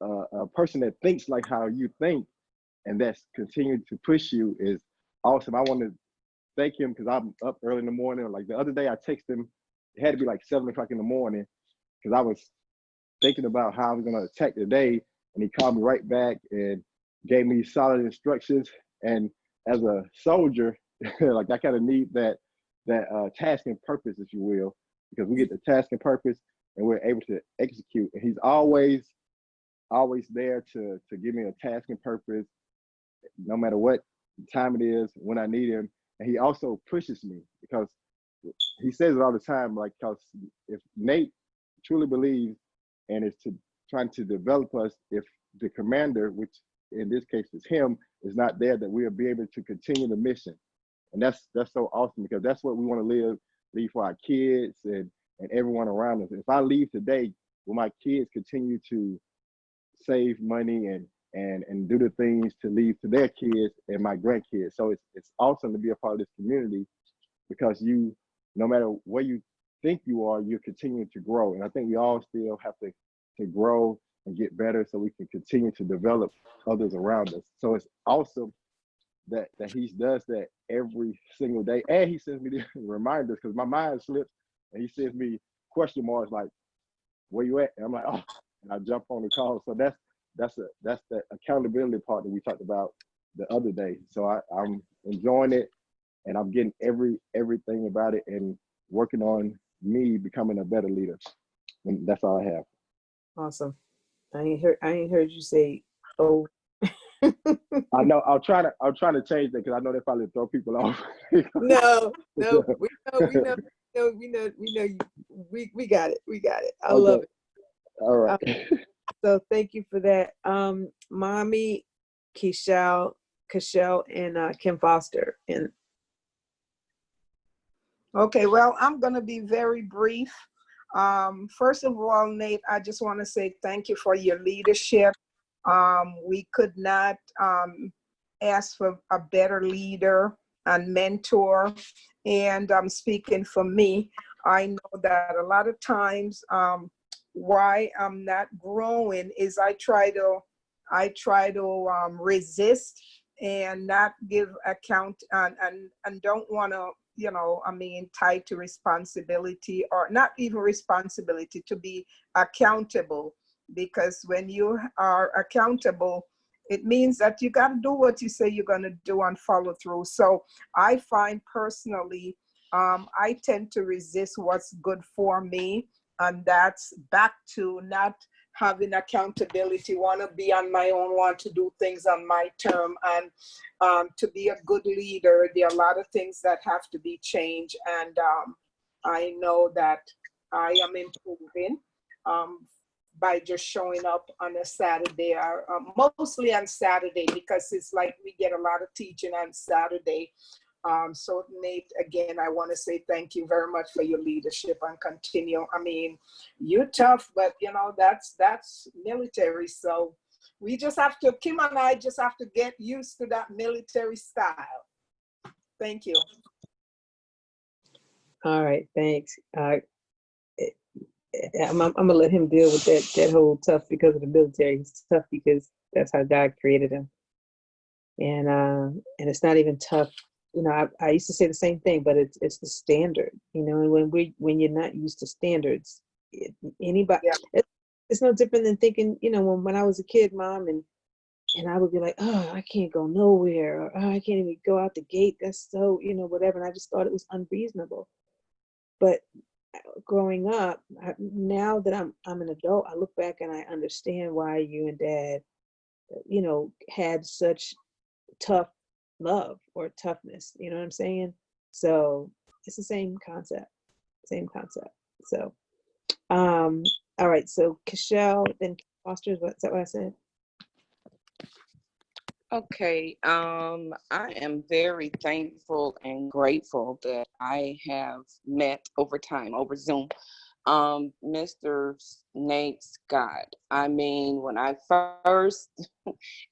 S12: a person that thinks like how you think and that's continuing to push you is awesome. I want to thank him because I'm up early in the morning. Like the other day I texted him, it had to be like 7 o'clock in the morning because I was thinking about how I was going to attack the day, and he called me right back and gave me solid instructions. And as a soldier, like I kind of need that task and purpose, if you will, because we get the task and purpose and we're able to execute. And he's always there to give me a task and purpose, no matter what time it is, when I need him. And he also pushes me because he says it all the time, like, because if Nate truly believes and is trying to develop us, if the commander, which in this case is him, is not there, that we'll be able to continue the mission. And that's so awesome, because that's what we want to leave for our kids and everyone around us. If I leave today, will my kids continue to save money and do the things to leave to their kids and my grandkids? So it's awesome to be a part of this community, because you, no matter where you think you are, you're continuing to grow. And I think we all still have to grow and get better so we can continue to develop others around us. So it's awesome that he does that every single day. And he sends me the reminders, because my mind slips, and he sends me question marks like, where you at? And I'm like, oh, and I jump on the call. So that's the accountability part that we talked about the other day. So I'm enjoying it, and I'm getting everything about it and working on me becoming a better leader. And that's all I have.
S16: Awesome. I ain't heard you say, oh.
S12: I know. I'll try to change that, because I know they probably throw people off.
S16: No, we know, we got it. I love it.
S12: All right.
S16: So thank you for that. Mommy, Keshel, and Kim Foster. And
S6: okay, well, I'm going to be very brief. First of all, Nate, I just want to say thank you for your leadership. We could not ask for a better leader and mentor. And I'm speaking for me. I know that a lot of times why I'm not growing is I try to resist and not give account and don't want to, you know, I mean, tied to responsibility, or not even responsibility, to be accountable. Because when you are accountable, it means that you got to do what you say you're going to do and follow through. So I find personally, I tend to resist what's good for me. And that's back to not having accountability, want to be on my own, want to do things on my term. And to be a good leader, there are a lot of things that have to be changed. And I know that I am improving by just showing up on a Saturday, or mostly on Saturday, because it's like we get a lot of teaching on Saturday. So Nate, again, I want to say thank you very much for your leadership and continue. I mean, you're tough, but you know, that's military. So we just have to, Kim and I just have to get used to that military style. Thank you.
S16: All right, thanks. I'm gonna let him deal with that whole tough because of the military. He's tough because that's how God created him. And it's not even tough. You know, I used to say the same thing, but it's the standard, you know, and when you're not used to standards, anybody, it's no different than thinking, you know, when I was a kid, Mom, and I would be like, oh, I can't go nowhere, or oh, I can't even go out the gate. That's so, you know, whatever. And I just thought it was unreasonable. But growing up, now that I'm an adult, I look back and I understand why you and Dad, you know, had such tough love or toughness, you know what I'm saying? So it's the same concept. So all right, so Keshel, then Foster, is that what I said?
S19: Okay, I am very thankful and grateful that I have met over time, over Zoom, Mr. Nate Scott. I mean, when I first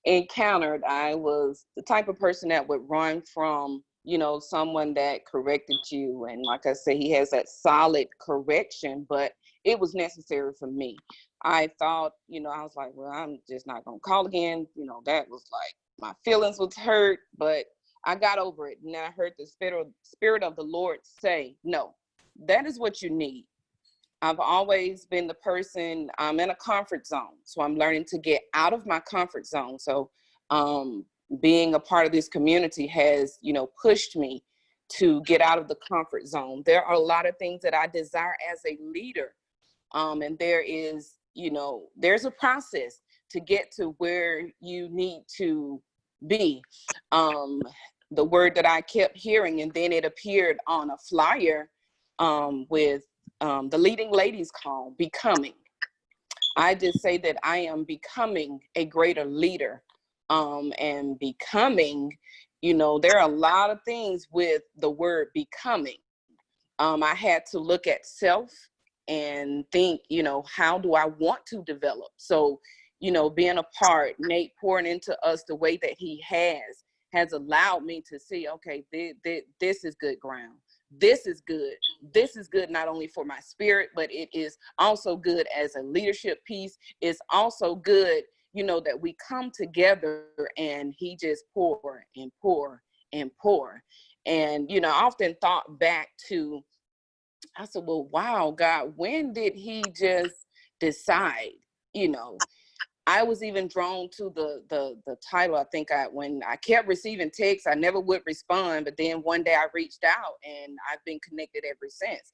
S19: encountered, I was the type of person that would run from, you know, someone that corrected you. And like I said, he has that solid correction, but it was necessary for me. I thought, you know, I was like, well, I'm just not going to call again. You know, that was like, my feelings was hurt, but I got over it. And then I heard the spirit of the Lord say, no, that is what you need. I've always been the person, I'm in a comfort zone. So I'm learning to get out of my comfort zone. So being a part of this community has, you know, pushed me to get out of the comfort zone. There are a lot of things that I desire as a leader. And there is, you know, there's a process to get to where you need to be. The word that I kept hearing, and then it appeared on a flyer with the Leading Ladies Call, Becoming. I just say that I am becoming a greater leader, and becoming, you know, there are a lot of things with the word becoming. I had to look at self and think, you know, how do I want to develop? So, you know, being a part, Nate pouring into us the way that he has allowed me to see, okay, this is good ground. This is good. This is good not only for my spirit, but it is also good as a leadership piece. It's also good, you know, that we come together and he just pour and pour and pour. And, you know, I often thought back to, I said, well, wow, God, when did he just decide? You know, I was even drawn to the title. I think when I kept receiving texts, I never would respond. But then one day I reached out and I've been connected ever since.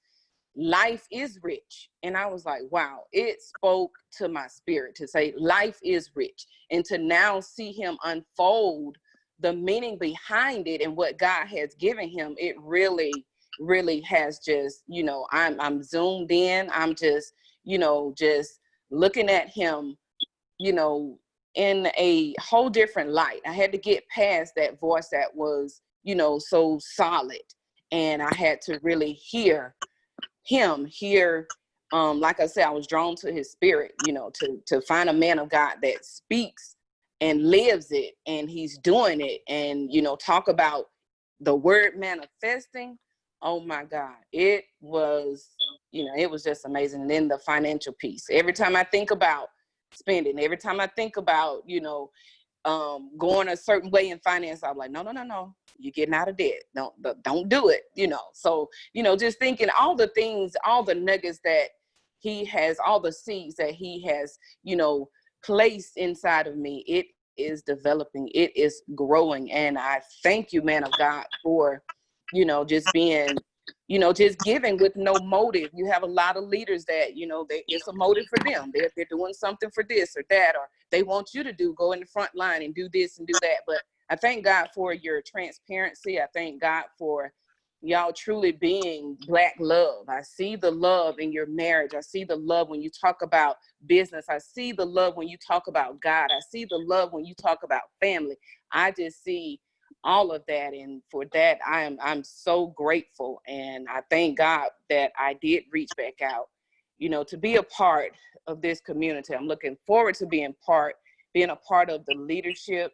S19: Life is rich. And I was like, wow, it spoke to my spirit to say life is rich. And to now see him unfold the meaning behind it and what God has given him, it really has just, you know, I'm zoomed in. I'm just, you know, just looking at him, you know, in a whole different light. I had to get past that voice that was, you know, so solid. And I had to really hear him, like I said, I was drawn to his spirit, you know, to find a man of God that speaks and lives it, and he's doing it. And, you know, talk about the word manifesting. Oh my God, it was, you know, it was just amazing. And then the financial piece. Every time I think about spending, every time I think about, you know, going a certain way in finance, I'm like, no. you're getting out of debt. Don't do it, you know. So, you know, just thinking all the things, all the nuggets that he has, all the seeds that he has, you know, placed inside of me, it is developing, it is growing. And I thank you, man of God, for, you know, just being, you know, just giving with no motive. You have a lot of leaders that, you know, it's a motive for them. They're doing something for this or that, or they want you to go in the front line and do this and do that. But I thank God for your transparency. I thank God for y'all truly being Black love. I see the love in your marriage. I see the love when you talk about business. I see the love when you talk about God. I see the love when you talk about family. I just see all of that. And for that, I'm so grateful. And I thank God that I did reach back out, you know, to be a part of this community. I'm looking forward to being a part of the leadership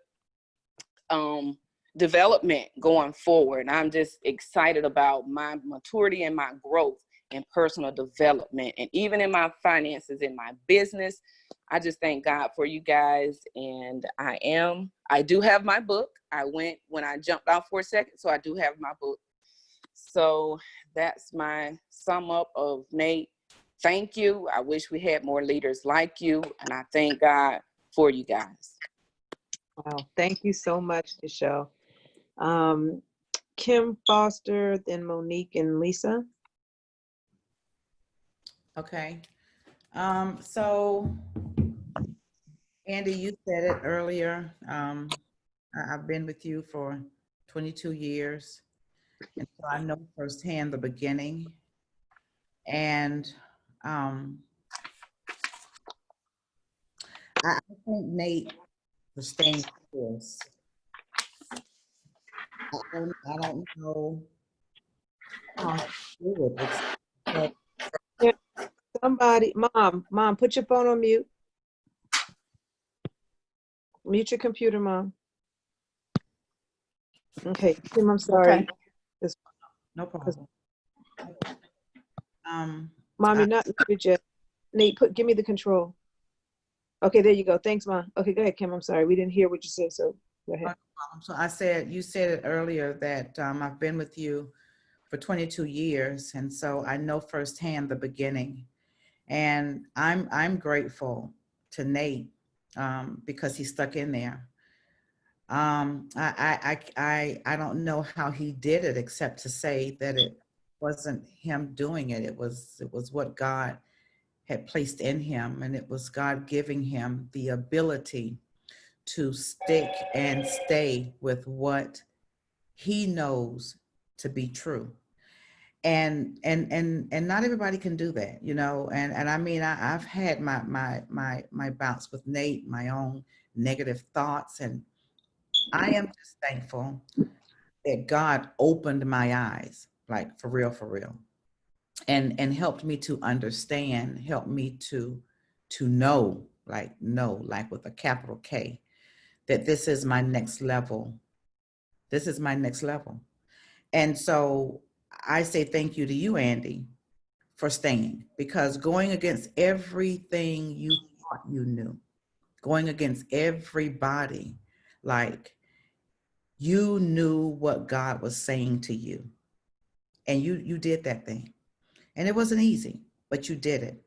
S19: development going forward. I'm just excited about my maturity and my growth and personal development, and even in my finances, in my business. I just thank God for you guys. And I do have my book. I went when I jumped off for a second, so I do have my book. So that's my sum up of Nate. Thank you. I wish we had more leaders like you, and I thank God for you guys.
S16: Wow, thank you so much, Keshel. Kim Foster, then Monique and Lisa.
S11: Okay. So Andy, you said it earlier. I've been with you for 22 years, and so I know firsthand the beginning. And I thank Nate for staying with us. I don't know how to do it.
S16: Yeah, somebody, mom, put your phone on mute. Mute your computer, Mom. Okay, Kim, I'm sorry.
S11: Okay. No problem.
S16: Mom, you're not muted yet. Nate, give me the control. Okay, there you go. Thanks, Mom. Okay, go ahead, Kim. I'm sorry. We didn't hear what you said, so go ahead.
S11: So you said it earlier that I've been with you for 22 years, and so I know firsthand the beginning. And I'm grateful to Nate because he stuck in there. I don't know how he did it, except to say that it wasn't him doing it. It was what God had placed in him, and it was God giving him the ability to stick and stay with what he knows to be true. And not everybody can do that, you know. And I mean, I've had my bouts with Nate, my own negative thoughts, and I am just thankful that God opened my eyes, like for real, and helped me to understand, helped me to know, like with a capital K, that this is my next level. This is my next level. And so I say thank you to you, Andy, for staying, because going against everything you thought you knew, going against everybody, like you knew what God was saying to you, and you did that thing. And it wasn't easy, but you did it.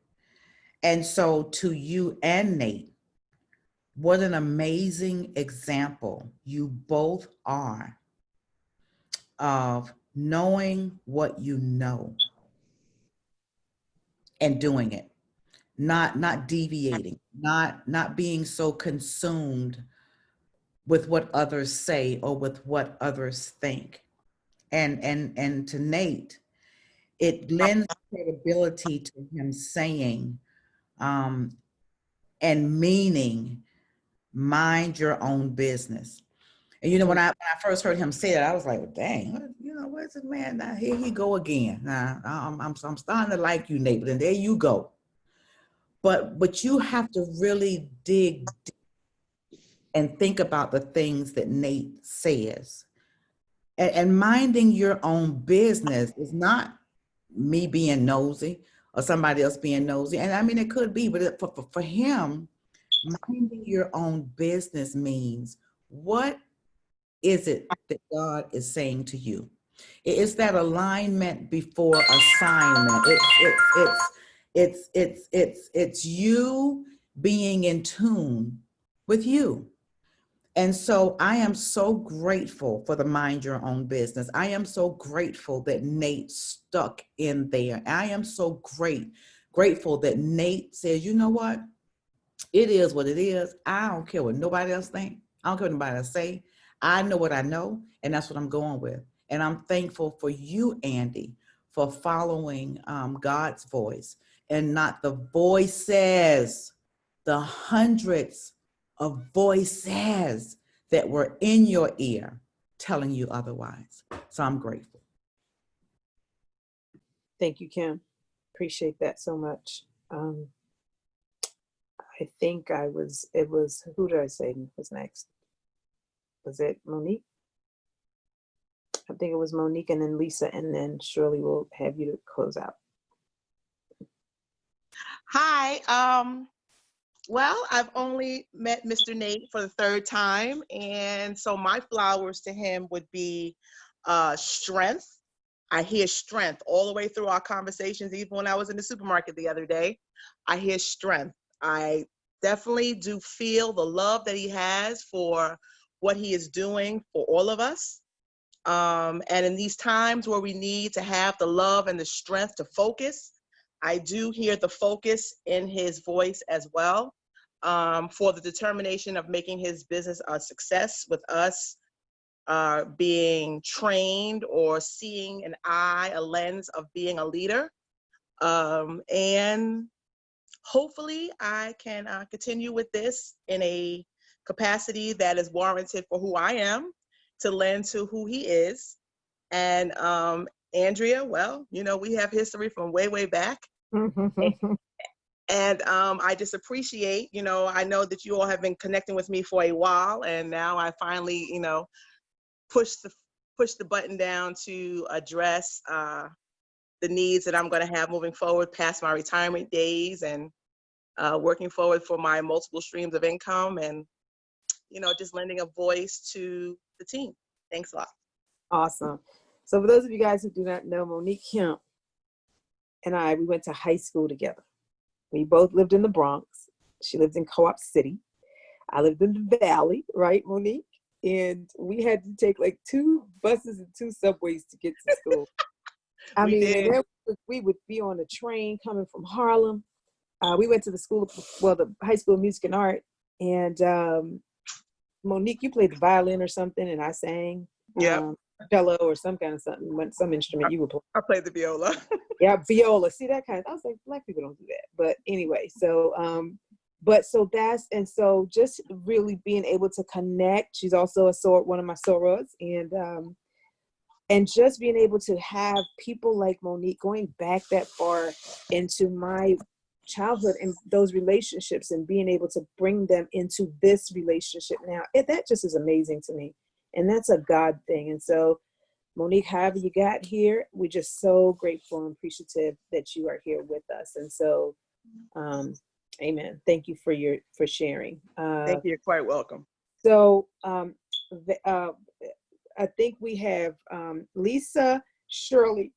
S11: And so to you and Nate, what an amazing example you both are of knowing what you know and doing it, not deviating, not being so consumed with what others say or with what others think. And to Nate, it lends credibility to him saying and meaning, mind your own business. And you know, when I first heard him say that, I was like, dang, you know, where's this man? Now here he go again. Now I'm starting to like you, Nate, and there you go. But you have to really dig deep and think about the things that Nate says. And minding your own business is not me being nosy or somebody else being nosy. And I mean, it could be, but for him, minding your own business means what is it that God is saying to you? It's that alignment before assignment. It's you being in tune with you. And so I am so grateful for the Mind Your Own Business. I am so grateful that Nate stuck in there. I am so grateful that Nate says, you know what? It is what it is. I don't care what nobody else thinks. I don't care what nobody else say. I know what I know, and that's what I'm going with. And I'm thankful for you, Andy, for following God's voice and not the voices, the hundreds of voices that were in your ear telling you otherwise. So I'm grateful.
S16: Thank you, Kim. Appreciate that so much. I think it was, who did I say was next? Was it Monique? I think it was Monique and then Lisa, and then Shirley will have you to close out.
S13: Hi. Well, I've only met Mr. Nate for the third time, and so my flowers to him would be strength. I hear strength all the way through our conversations, even when I was in the supermarket the other day. I hear strength. I definitely do feel the love that he has for what he is doing for all of us. And in these times where we need to have the love and the strength to focus, I do hear the focus in his voice as well, for the determination of making his business a success with us being trained or seeing a lens of being a leader. And hopefully I can continue with this in a capacity that is warranted for who I am, to lend to who he is. And Andrea, well, you know, we have history from way, way back. And I just appreciate, you know, I know that you all have been connecting with me for a while, and now I finally, you know, push the button down to address the needs that I'm going to have moving forward past my retirement days, and working forward for my multiple streams of income, and, you know, just lending a voice to the team. Thanks a lot.
S16: Awesome. So for those of you guys who do not know, Monique Kemp and we went to high school together. We both lived in the Bronx. She lived in Co-op City. I lived in the Valley, right, Monique? And we had to take like 2 buses and 2 subways to get to school. I mean, and then we would be on a train coming from Harlem. We went to the High School of Music and Art. And Monique, you played the violin or something, and I sang.
S13: Yeah.
S16: Cello or some kind of some instrument you would play.
S13: I played the viola.
S16: Yeah, viola. See, that kind of, I was like, Black people don't do that. But anyway, so so just really being able to connect. She's also one of my sorors, and just being able to have people like Monique going back that far into my childhood and those relationships, and being able to bring them into this relationship now, that just is amazing to me. And that's a God thing. And so, Monique, however you got here, we're just so grateful and appreciative that you are here with us. And so, amen. Thank you for sharing.
S13: Thank you. You're quite welcome.
S16: So, I think we have Lisa, Shirley,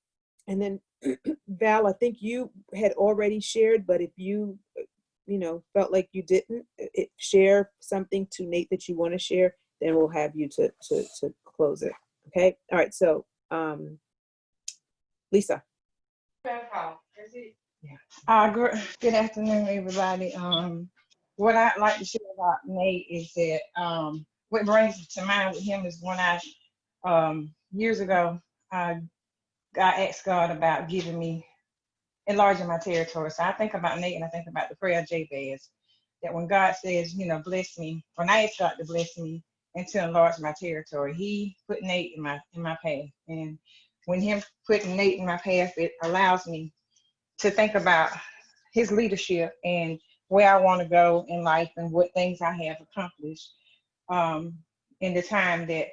S16: and then Val. I think you had already shared, but if you felt like you didn't share something to Nate that you want to share, then we'll have you to close it. Okay. All right. So, Lisa.
S17: Good afternoon, everybody. What I'd like to share about Nate is that what brings to mind with him is when I years ago I asked God about enlarging my territory. So I think about Nate and I think about the prayer of Jabez, that when God says, bless me, when I asked God to bless me and to enlarge my territory, he put Nate in my path. And when him putting Nate in my path, it allows me to think about his leadership and where I want to go in life and what things I have accomplished in the time that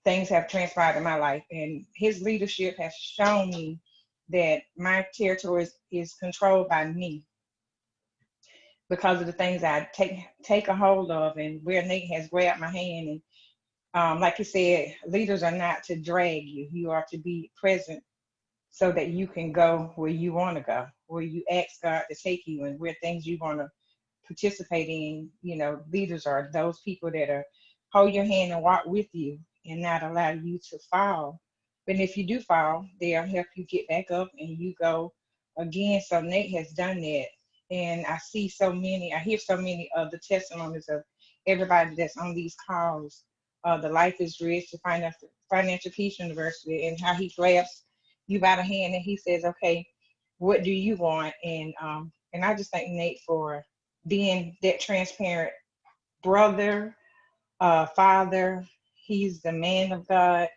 S17: things have transpired in my life. And his leadership has shown me that my territory is controlled by me because of the things I take a hold of, and where Nate has grabbed my hand and Like you said, leaders are not to drag you. You are to be present so that you can go where you want to go, where you ask God to take you and where things you want to participate in. You know, leaders are those people that are hold your hand and walk with you and not allow you to fall. But if you do fall, they'll help you get back up and you go again. So Nate has done that. And I hear so many of the testimonies of everybody that's on these calls. The Life is Rich, the Financial Peace University, and how he grabs you by the hand and he says, okay, what do you want? And I just thank Nate for being that transparent brother, father. He's the man of God.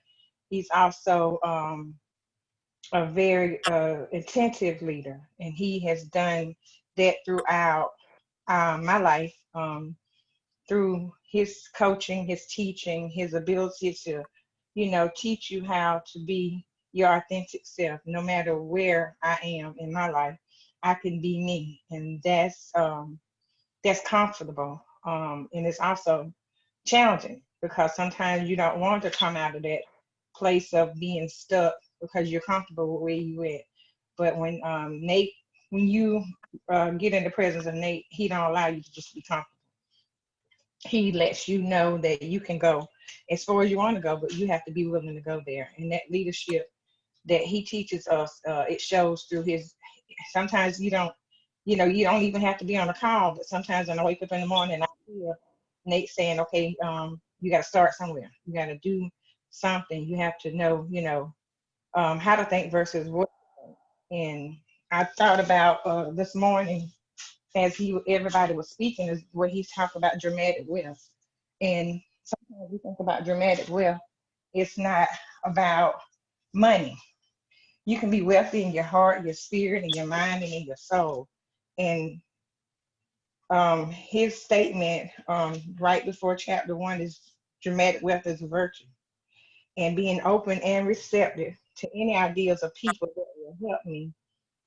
S17: He's also a very attentive leader, and he has done that throughout my life, through his coaching, his teaching, his ability to, you know, teach you how to be your authentic self. No matter where I am in my life, I can be me, and that's comfortable. And it's also challenging because sometimes you don't want to come out of that place of being stuck because you're comfortable with where you at. But when when you get in the presence of Nate, he don't allow you to just be comfortable. He lets you know that you can go as far as you want to go, but you have to be willing to go there. And that leadership that he teaches us, it shows through his. Sometimes you don't even have to be on a call, but sometimes when I wake up in the morning, I hear Nate saying, okay, you got to start somewhere. You got to do something. You have to know, how to think versus what to think. And I thought about this morning as everybody was speaking is where he's talking about dramatic wealth. And sometimes we think about dramatic wealth. It's not about money. You can be wealthy in your heart, your spirit, and your mind, and in your soul. And his statement right before chapter 1 is dramatic wealth is a virtue. And being open and receptive to any ideas of people that will help me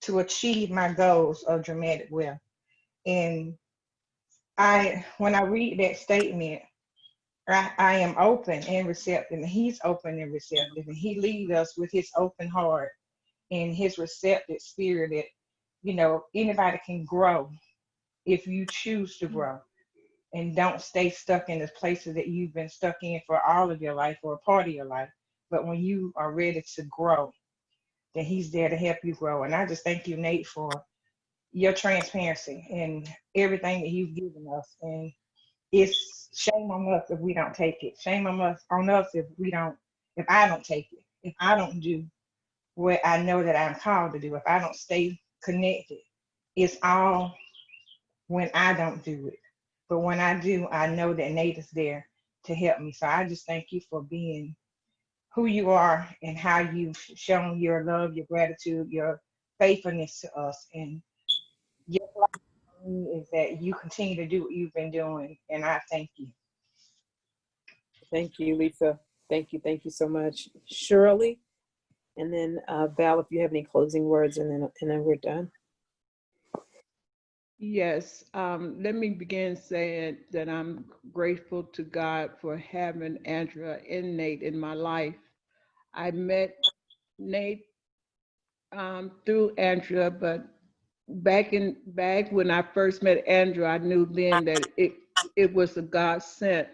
S17: to achieve my goals of dramatic wealth. And when I read that statement, I am open and receptive, and he's open and receptive, and he leads us with his open heart and his receptive spirit that, anybody can grow if you choose to grow and don't stay stuck in the places that you've been stuck in for all of your life or a part of your life. But when you are ready to grow, then he's there to help you grow. And I just thank you, Nate, for your transparency and everything that you've given us. And it's shame on us if we don't take it. Shame on us if I don't take it, if I don't do what I know that I'm called to do, if I don't stay connected. It's all when I don't do it. But when I do, I know that Nate is there to help me. So I just thank you for being who you are and how you've shown your love, your gratitude, your faithfulness to us. And your life is that you continue to do what you've been doing. And I thank you.
S16: Thank you, Lisa. Thank you so much. Shirley, and then Val, if you have any closing words, and then we're done.
S5: Yes, let me begin saying that I'm grateful to God for having Andrea and Nate in my life. I met Nate through Andrea, but back when I first met Andrea, I knew then that it was a God sent,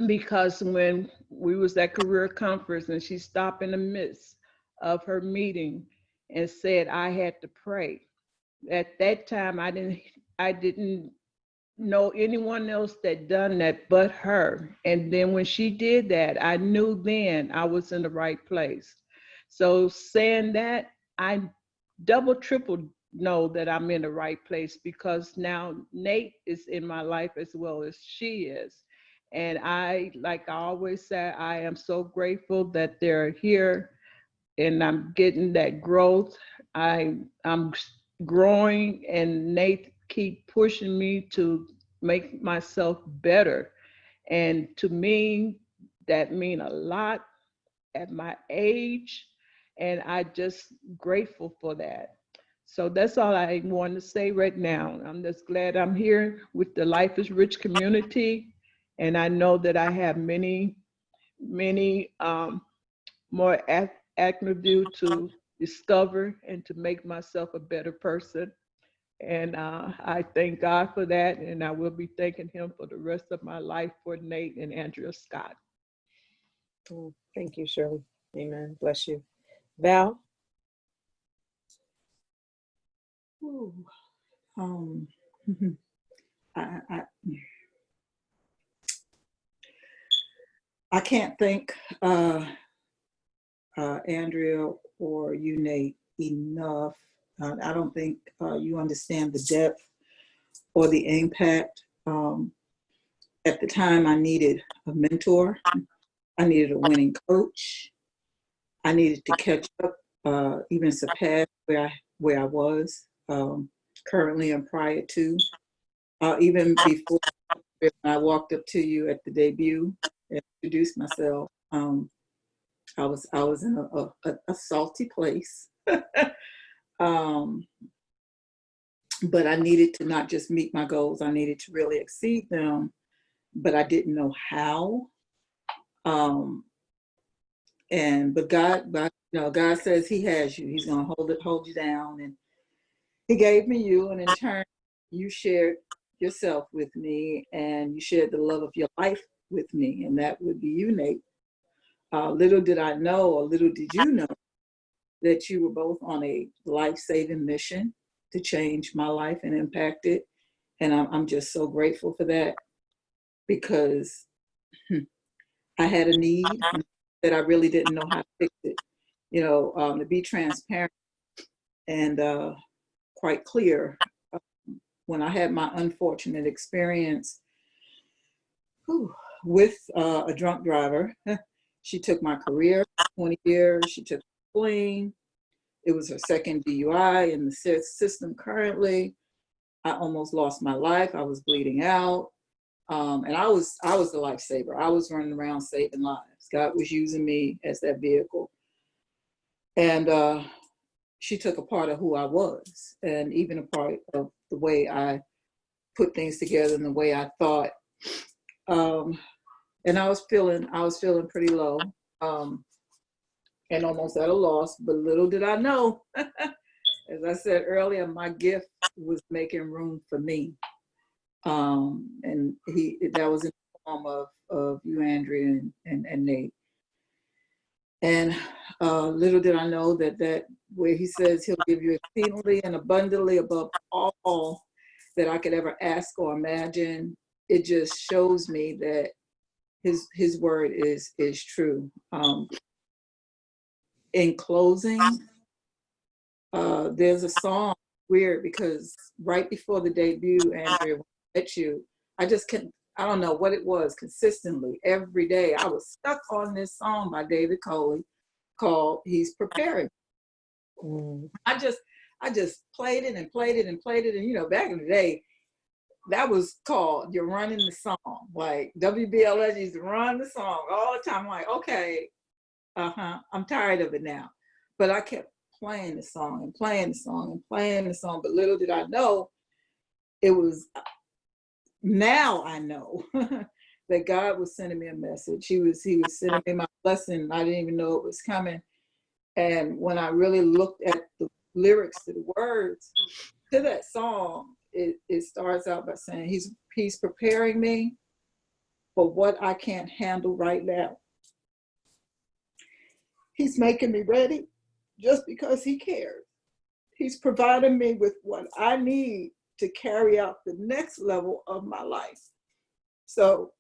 S5: because when we was at career conference and she stopped in the midst of her meeting and said I had to pray. At that time, I didn't know anyone else that done that but her. And then when she did that, I knew then I was in the right place. So saying that, I triple know that I'm in the right place, because now Nate is in my life as well as she is. And like I always say, I am so grateful that they're here and I'm getting that growth. I'm growing, and Nate keep pushing me to make myself better. And to me, that mean a lot at my age, and I just grateful for that. So that's all I want to say right now. I'm just glad I'm here with the Life is Rich community, And I know that I have many more avenue to discover and to make myself a better person. And I thank God for that. And I will be thanking him for the rest of my life for Nate and Andrea Scott.
S16: Oh, thank you, Shirley. Amen. Bless you. Val?
S3: Ooh, I can't thank Andrea or you, Nate, enough. I don't think you understand the depth or the impact. At the time, I needed a mentor. I needed a winning coach. I needed to catch up, even surpass where I was currently and prior to. Even before I walked up to you at the debut and introduced myself, I was in a salty place. But I needed to not just meet my goals, I needed to really exceed them, but I didn't know how. But God, God says He has you. He's gonna hold you down, and He gave me you, and in turn, you shared yourself with me, and you shared the love of your life with me, and that would be you, Nate. Little did I know, or little did you know, that you were both on a life-saving mission to change my life and impact it. And I'm just so grateful for that, because I had a need that I really didn't know how to fix it. To be transparent and quite clear, when I had my unfortunate experience with a drunk driver, she took my career, 20 years, she took schooling. It was her second DUI in the system currently. I almost lost my life. I was bleeding out. And I was the lifesaver. I was running around saving lives. God was using me as that vehicle. And she took a part of who I was, and even a part of the way I put things together and the way I thought. And I was feeling pretty low, and almost at a loss, but little did I know, as I said earlier, my gift was making room for me. And that was in the form of you, Andrea, and Nate. And little did I know that where He says He'll give you exceedingly and abundantly above all that I could ever ask or imagine, it just shows me that His word is true. In closing, there's a song, weird, because right before the debut, Andrea, when I met you, I don't know what it was, consistently, every day, I was stuck on this song by David Coley called He's Preparing. I just played it and played it and played it. And, back in the day, that was called You're Running the Song. Like WBLS used to run the song all the time. I'm like, okay, I'm tired of it now. But I kept playing the song and playing the song and playing the song. But little did I know, it was, now I know that God was sending me a message. He was sending me my blessing. I didn't even know it was coming. And when I really looked at the lyrics to the words to that song, it starts out by saying he's preparing me for what I can't handle right now. He's making me ready just because He cares. He's providing me with what I need to carry out the next level of my life. So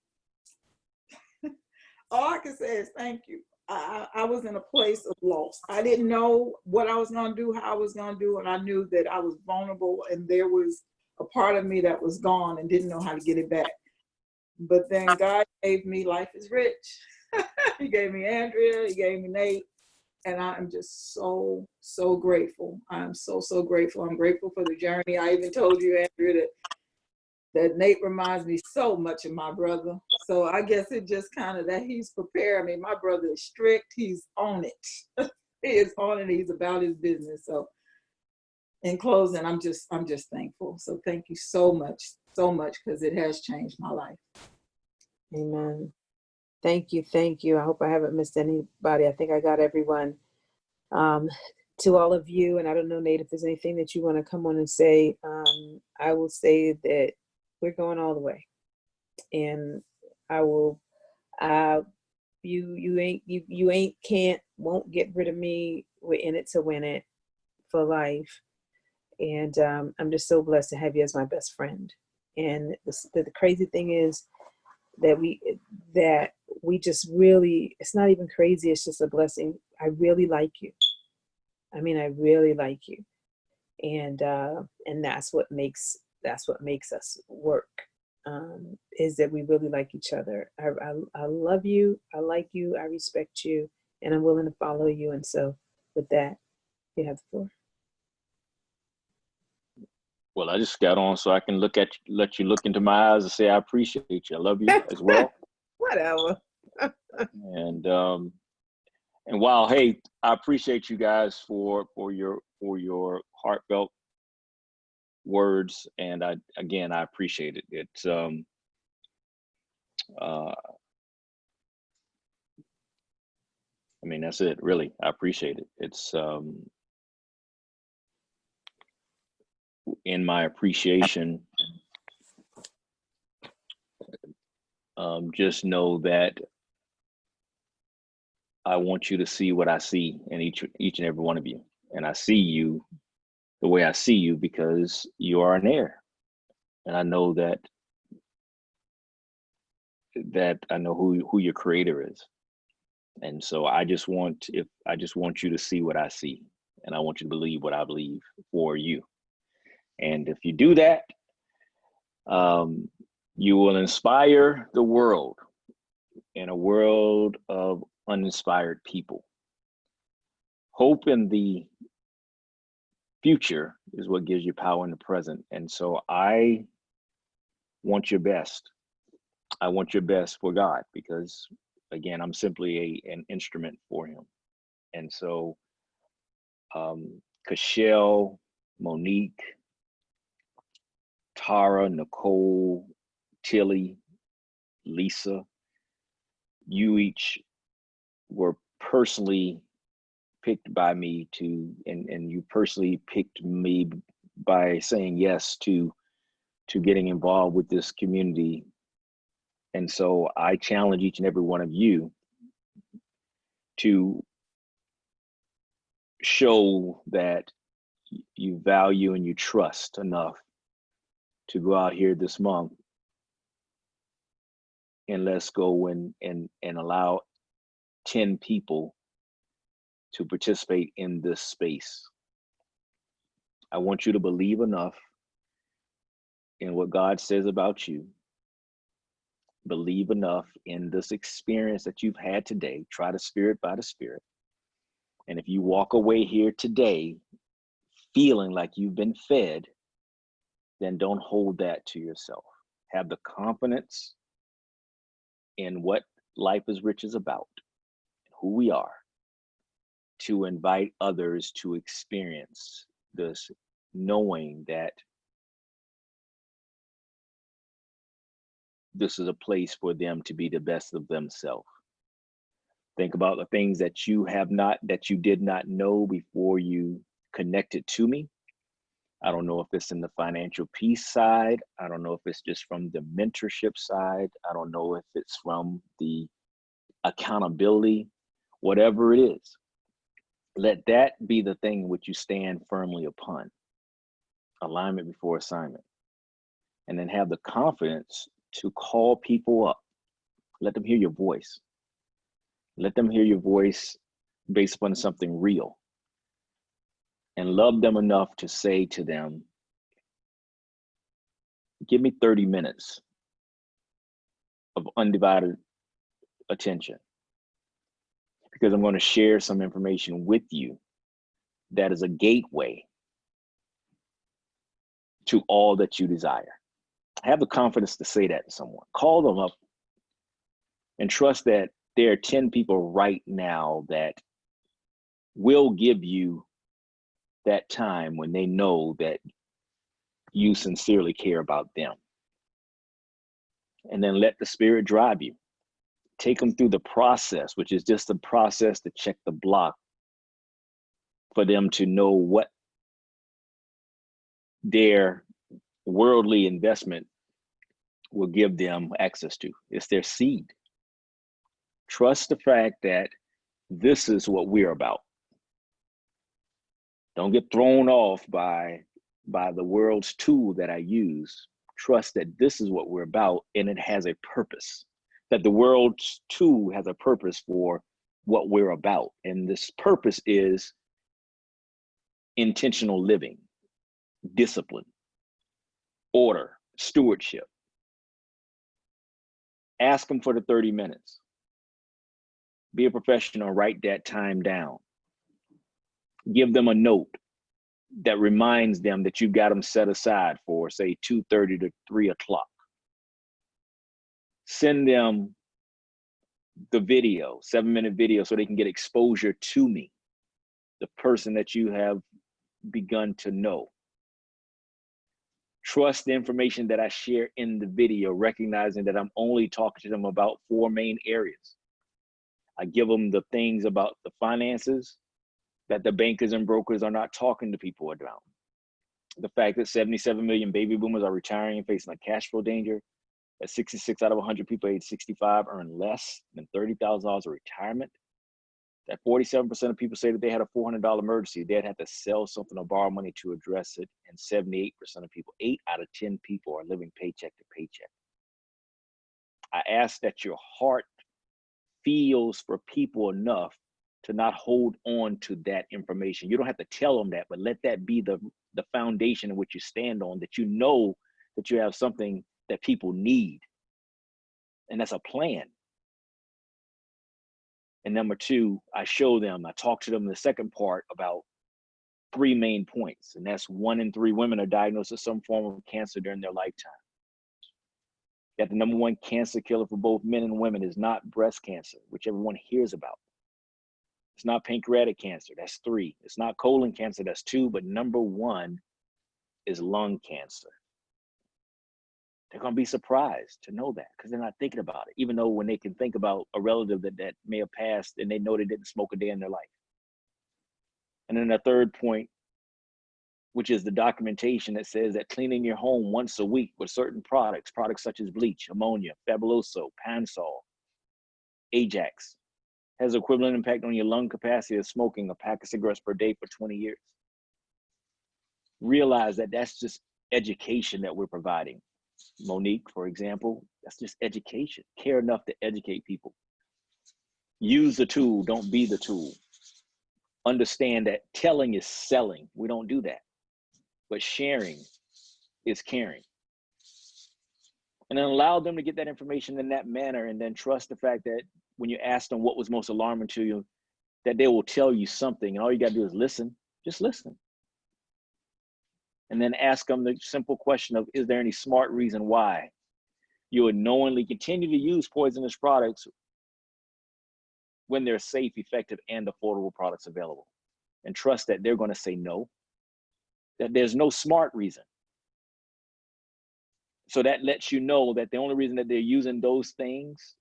S3: all I can say is thank you. I was in a place of loss. I didn't know what I was going to do, how I was going to do, and I knew that I was vulnerable, and there was a part of me that was gone and didn't know how to get it back. But then God gave me Life is Rich. He gave me Andrea, He gave me Nate, and I'm just so, so grateful. I'm so, so grateful. I'm grateful for the journey. I even told you, Andrea, that Nate reminds me so much of my brother. So I guess it just kind of that He's prepared me. My brother is strict. He's on it. He is on it. He's about his business. So in closing, I'm just thankful. So thank you so much, because it has changed my life.
S16: Amen. Thank you. Thank you. I hope I haven't missed anybody. I think I got everyone. To all of you, and I don't know, Nate, if there's anything that you want to come on and say, I will say that we're going all the way. And I will, you can't, won't get rid of me. We're in it to win it for life. And I'm just so blessed to have you as my best friend. And the crazy thing is that we just really, it's not even crazy, it's just a blessing. I really like you. I mean, I really like you. And that's what makes us work, is that we really like each other. I love you, I like you, I respect you, and I'm willing to follow you. And so with that, you have the floor.
S1: Well, I just got on so I can let you look into my eyes and say I appreciate you. I love you as well.
S16: Whatever.
S1: And while, hey, I appreciate you guys for your heartfelt words, and I appreciate it. It's I mean, that's it, really. I appreciate it. It's in my appreciation, just know that I want you to see what I see in each and every one of you. And I see you the way I see you because you are an heir. And I know that I know who your creator is. And so I just want you to see what I see, and I want you to believe what I believe for you. And if you do that, you will inspire the world in a world of uninspired people. Hope in the future is what gives you power in the present. And so I want your best. I want your best for God, because again, I'm simply an instrument for him. And so Keshel, Monique, Tara, Nicole, Tilley, Lisa, you each were personally picked by me and you personally picked me by saying yes to getting involved with this community. And so I challenge each and every one of you to show that you value and you trust enough to go out here this month and let's go and allow 10 people to participate in this space. I want you to believe enough in what God says about you. Believe enough in this experience that you've had today. Try the Spirit by the Spirit. And if you walk away here today feeling like you've been fed, then don't hold that to yourself. Have the confidence in what Life is Rich is about, who we are, to invite others to experience this, knowing that this is a place for them to be the best of themselves. Think about the things that you did not know before you connected to me. I don't know if it's in the financial peace side. I don't know if it's just from the mentorship side. I don't know if it's from the accountability, whatever it is. Let that be the thing which you stand firmly upon. Alignment before assignment. And then have the confidence to call people up. Let them hear your voice. Let them hear your voice based upon something real. And love them enough to say to them, give me 30 minutes of undivided attention, because I'm going to share some information with you that is a gateway to all that you desire. Have the confidence to say that to someone. Call them up and trust that there are 10 people right now that will give you that time when they know that you sincerely care about them. and then let the Spirit drive you. Take them through the process, which is just the process to check the block for them to know what their worldly investment will give them access to. It's their seed. Trust the fact that this is what we're about. Don't get thrown off by the world's tool that I use. Trust that this is what we're about, and it has a purpose. That the world's tool has a purpose for what we're about. And this purpose is intentional living, discipline, order, stewardship. Ask them for the 30 minutes. Be a professional, write that time down. Give them a note that reminds them that you got them set aside for, say, 2:30 to 3 o'clock. Send them the video, 7-minute video, so they can get exposure to me, the person that you have begun to know. Trust the information that I share in the video, recognizing that I'm only talking to them about 4 main areas. I give them the things about the finances that the bankers and brokers are not talking to people about. The fact that 77 million baby boomers are retiring and facing a cash flow danger, that 66 out of 100 people age 65 earn less than $30,000 of retirement, that 47% of people say that they had a $400 emergency, they'd have to sell something or borrow money to address it, and 78% of people, 8 out of 10 people, are living paycheck to paycheck. I ask that your heart feels for people enough to not hold on to that information. You don't have to tell them that, but let that be the foundation in which you stand on, that you know that you have something that people need. And that's a plan. And number 2, I show them, I talk to them in the second part about 3 main points. And that's 1 in 3 women are diagnosed with some form of cancer during their lifetime. That the number 1 cancer killer for both men and women is not breast cancer, which everyone hears about. It's not pancreatic cancer, that's 3. It's not colon cancer, that's 2, but number 1 is lung cancer. They're gonna be surprised to know that because they're not thinking about it, even though when they can think about a relative that may have passed and they know they didn't smoke a day in their life. And then the third point, which is the documentation that says that cleaning your home once a week with certain products such as bleach, ammonia, Fabuloso, Pansol, Ajax, has equivalent impact on your lung capacity of smoking a pack of cigarettes per day for 20 years. Realize that that's just education that we're providing. Monique, for example, that's just education. Care enough to educate people. Use the tool, don't be the tool. Understand that telling is selling. We don't do that. But sharing is caring. And then allow them to get that information in that manner, and then trust the fact that when you ask them what was most alarming to you, that they will tell you something, and all you gotta do is listen, just listen. And then ask them the simple question of, is there any smart reason why you would knowingly continue to use poisonous products when there's safe, effective, and affordable products available? And trust that they're gonna say no, that there's no smart reason. So that lets you know that the only reason that they're using those things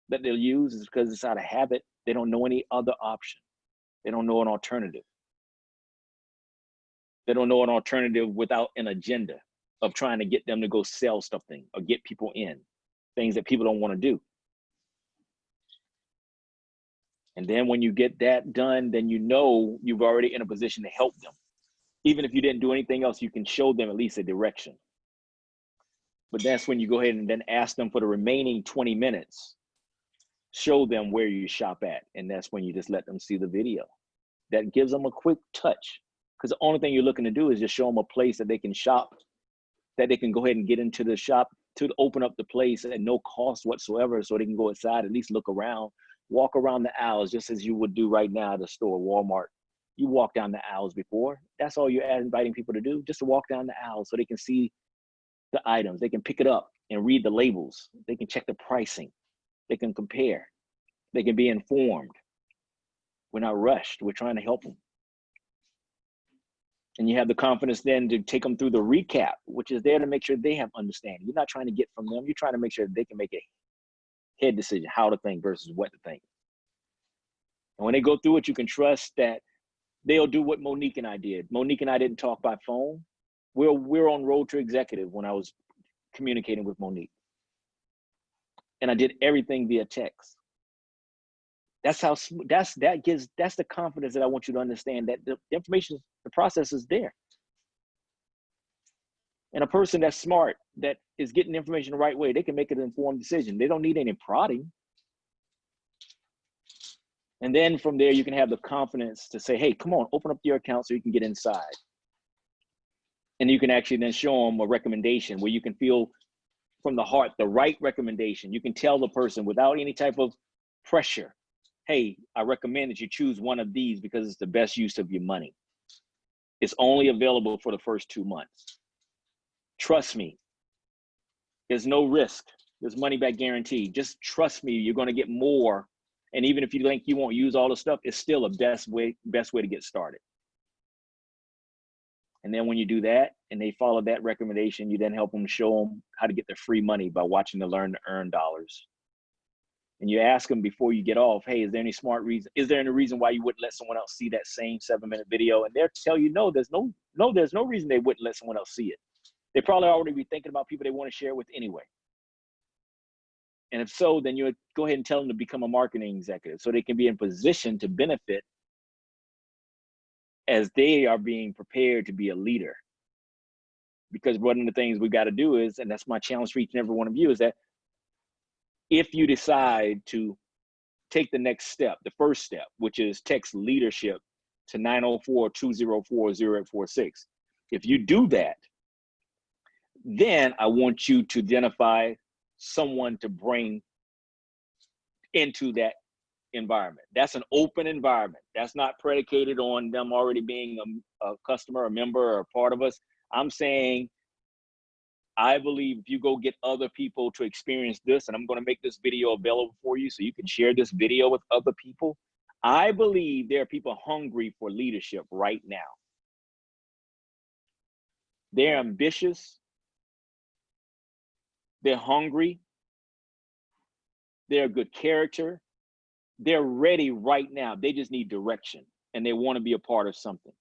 S1: that they'll use is because it's out of habit. They don't know any other option. They don't know an alternative. They don't know an alternative without an agenda of trying to get them to go sell something or get people in, things that people don't want to do. And then when you get that done, then you know you've already in a position to help them. Even if you didn't do anything else, you can show them at least a direction. But that's when you go ahead and then ask them for the remaining 20 minutes, show them where you shop at. And that's when you just let them see the video. That gives them a quick touch. Because the only thing you're looking to do is just show them a place that they can shop, that they can go ahead and get into the shop, to open up the place at no cost whatsoever, so they can go inside, at least look around, walk around the aisles, just as you would do right now at the store, Walmart. You walk down the aisles before. That's all you're inviting people to do, just to walk down the aisles so they can see the items. They can pick it up and read the labels. They can check the pricing. They can compare. They can be informed. We're not rushed. We're trying to help them. And you have the confidence then to take them through the recap, which is there to make sure they have understanding. You're not trying to get from them. You're trying to make sure they can make a head decision, how to think versus what to think. And when they go through it, you can trust that they'll do what Monique and I did. Monique and I didn't talk by phone. We're on Road to Executive when I was communicating with Monique. And I did everything via text. That's the confidence that I want you to understand, that the information, the process is there. And a person that's smart, that is getting information the right way, they can make an informed decision. They don't need any prodding. And then from there, you can have the confidence to say, hey, come on, open up your account so you can get inside. And you can actually then show them a recommendation where you can feel from the heart, the right recommendation. You can tell the person without any type of pressure, hey, I recommend that you choose one of these because it's the best use of your money. It's only available for the first 2 months. Trust me, there's no risk. There's money back guarantee. Just trust me, you're gonna get more. And even if you think you won't use all the stuff, it's still a best way to get started. And then when you do that and they follow that recommendation, you then help them, show them how to get their free money by watching the Learn to Earn dollars. And you ask them before you get off, hey, is there any smart reason? Is there any reason why you wouldn't let someone else see that same 7-minute video? And they'll tell you, no, there's no reason they wouldn't let someone else see it. They probably already be thinking about people they want to share with anyway. And if so, then you go ahead and tell them to become a marketing executive so they can be in position to benefit as they are being prepared to be a leader. Because one of the things we got to do is, and that's my challenge for each and every one of you, is that if you decide to take the next step, the first step, which is text leadership to 904-204-0846, if you do that, then I want you to identify someone to bring into that environment. That's an open environment. That's not predicated on them already being a customer, a member, or a part of us. I'm saying, I believe if you go get other people to experience this, and I'm going to make this video available for you so you can share this video with other people. I believe there are people hungry for leadership right now. They're ambitious. They're hungry. They're a good character. They're ready right now. They just need direction and they want to be a part of something.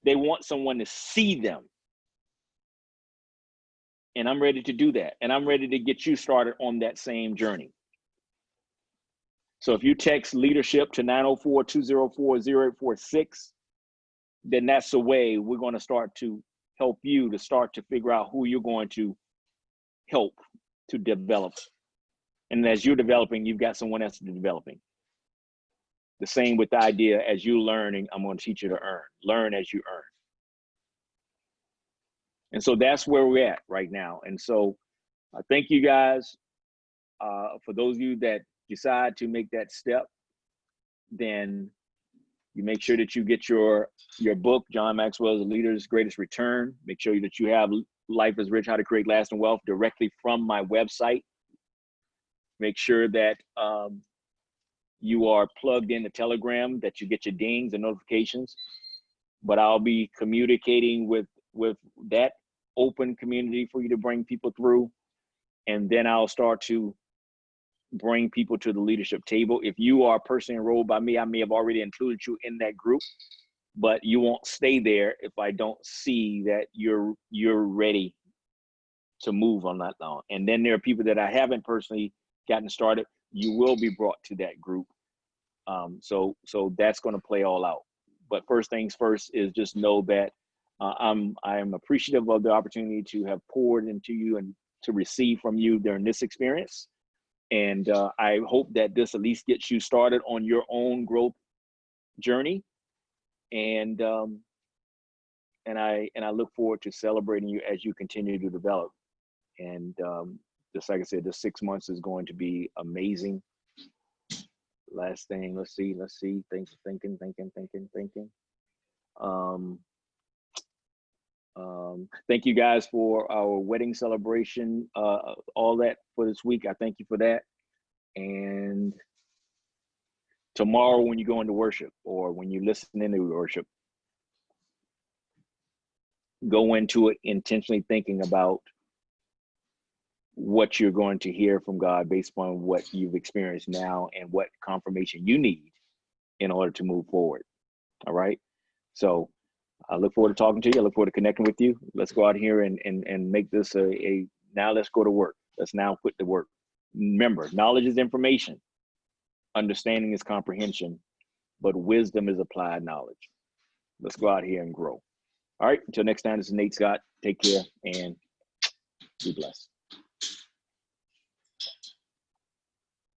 S1: They want someone to see them. And I'm ready to do that. And I'm ready to get you started on that same journey. So if you text leadership to 904-204-0846, then that's the way we're going to start to help you to start to figure out who you're going to help to develop. And as you're developing, you've got someone else developing. The same with the idea, as you're learning, I'm going to teach you to earn. Learn as you earn. And so that's where we're at right now. And so thank you guys. For those of you that decide to make that step, then you make sure that you get your book, John Maxwell's The Leader's Greatest Return. Make sure that you have Life is Rich, How to Create Lasting Wealth directly from my website. Make sure that you are plugged into Telegram, that you get your dings and notifications. But I'll be communicating with that open community for you to bring people through. And then I'll start to bring people to the leadership table. If you are personally enrolled by me, I may have already included you in that group, but you won't stay there if I don't see that you're ready to move on that long. And then there are people that I haven't personally gotten started. You will be brought to that group. So that's going to play all out. But first things first is just know that I am appreciative of the opportunity to have poured into you and to receive from you during this experience. And I hope that this at least gets you started on your own growth journey. And I look forward to celebrating you as you continue to develop. And just like I said, the 6 months is going to be amazing. Last thing, let's see. Thinking. Thank you guys for our wedding celebration, all that for this week. I thank you for that. And tomorrow when you go into worship or when you listen into worship, go into it intentionally thinking about what you're going to hear from God based upon what you've experienced now and what confirmation you need in order to move forward. All right. So I look forward to talking to you. I look forward to connecting with you. Let's go out here and make this a now let's go to work. Let's now put to work. Remember, knowledge is information. Understanding is comprehension, but wisdom is applied knowledge. Let's go out here and grow. All right. Until next time, this is Nate Scott. Take care and be blessed.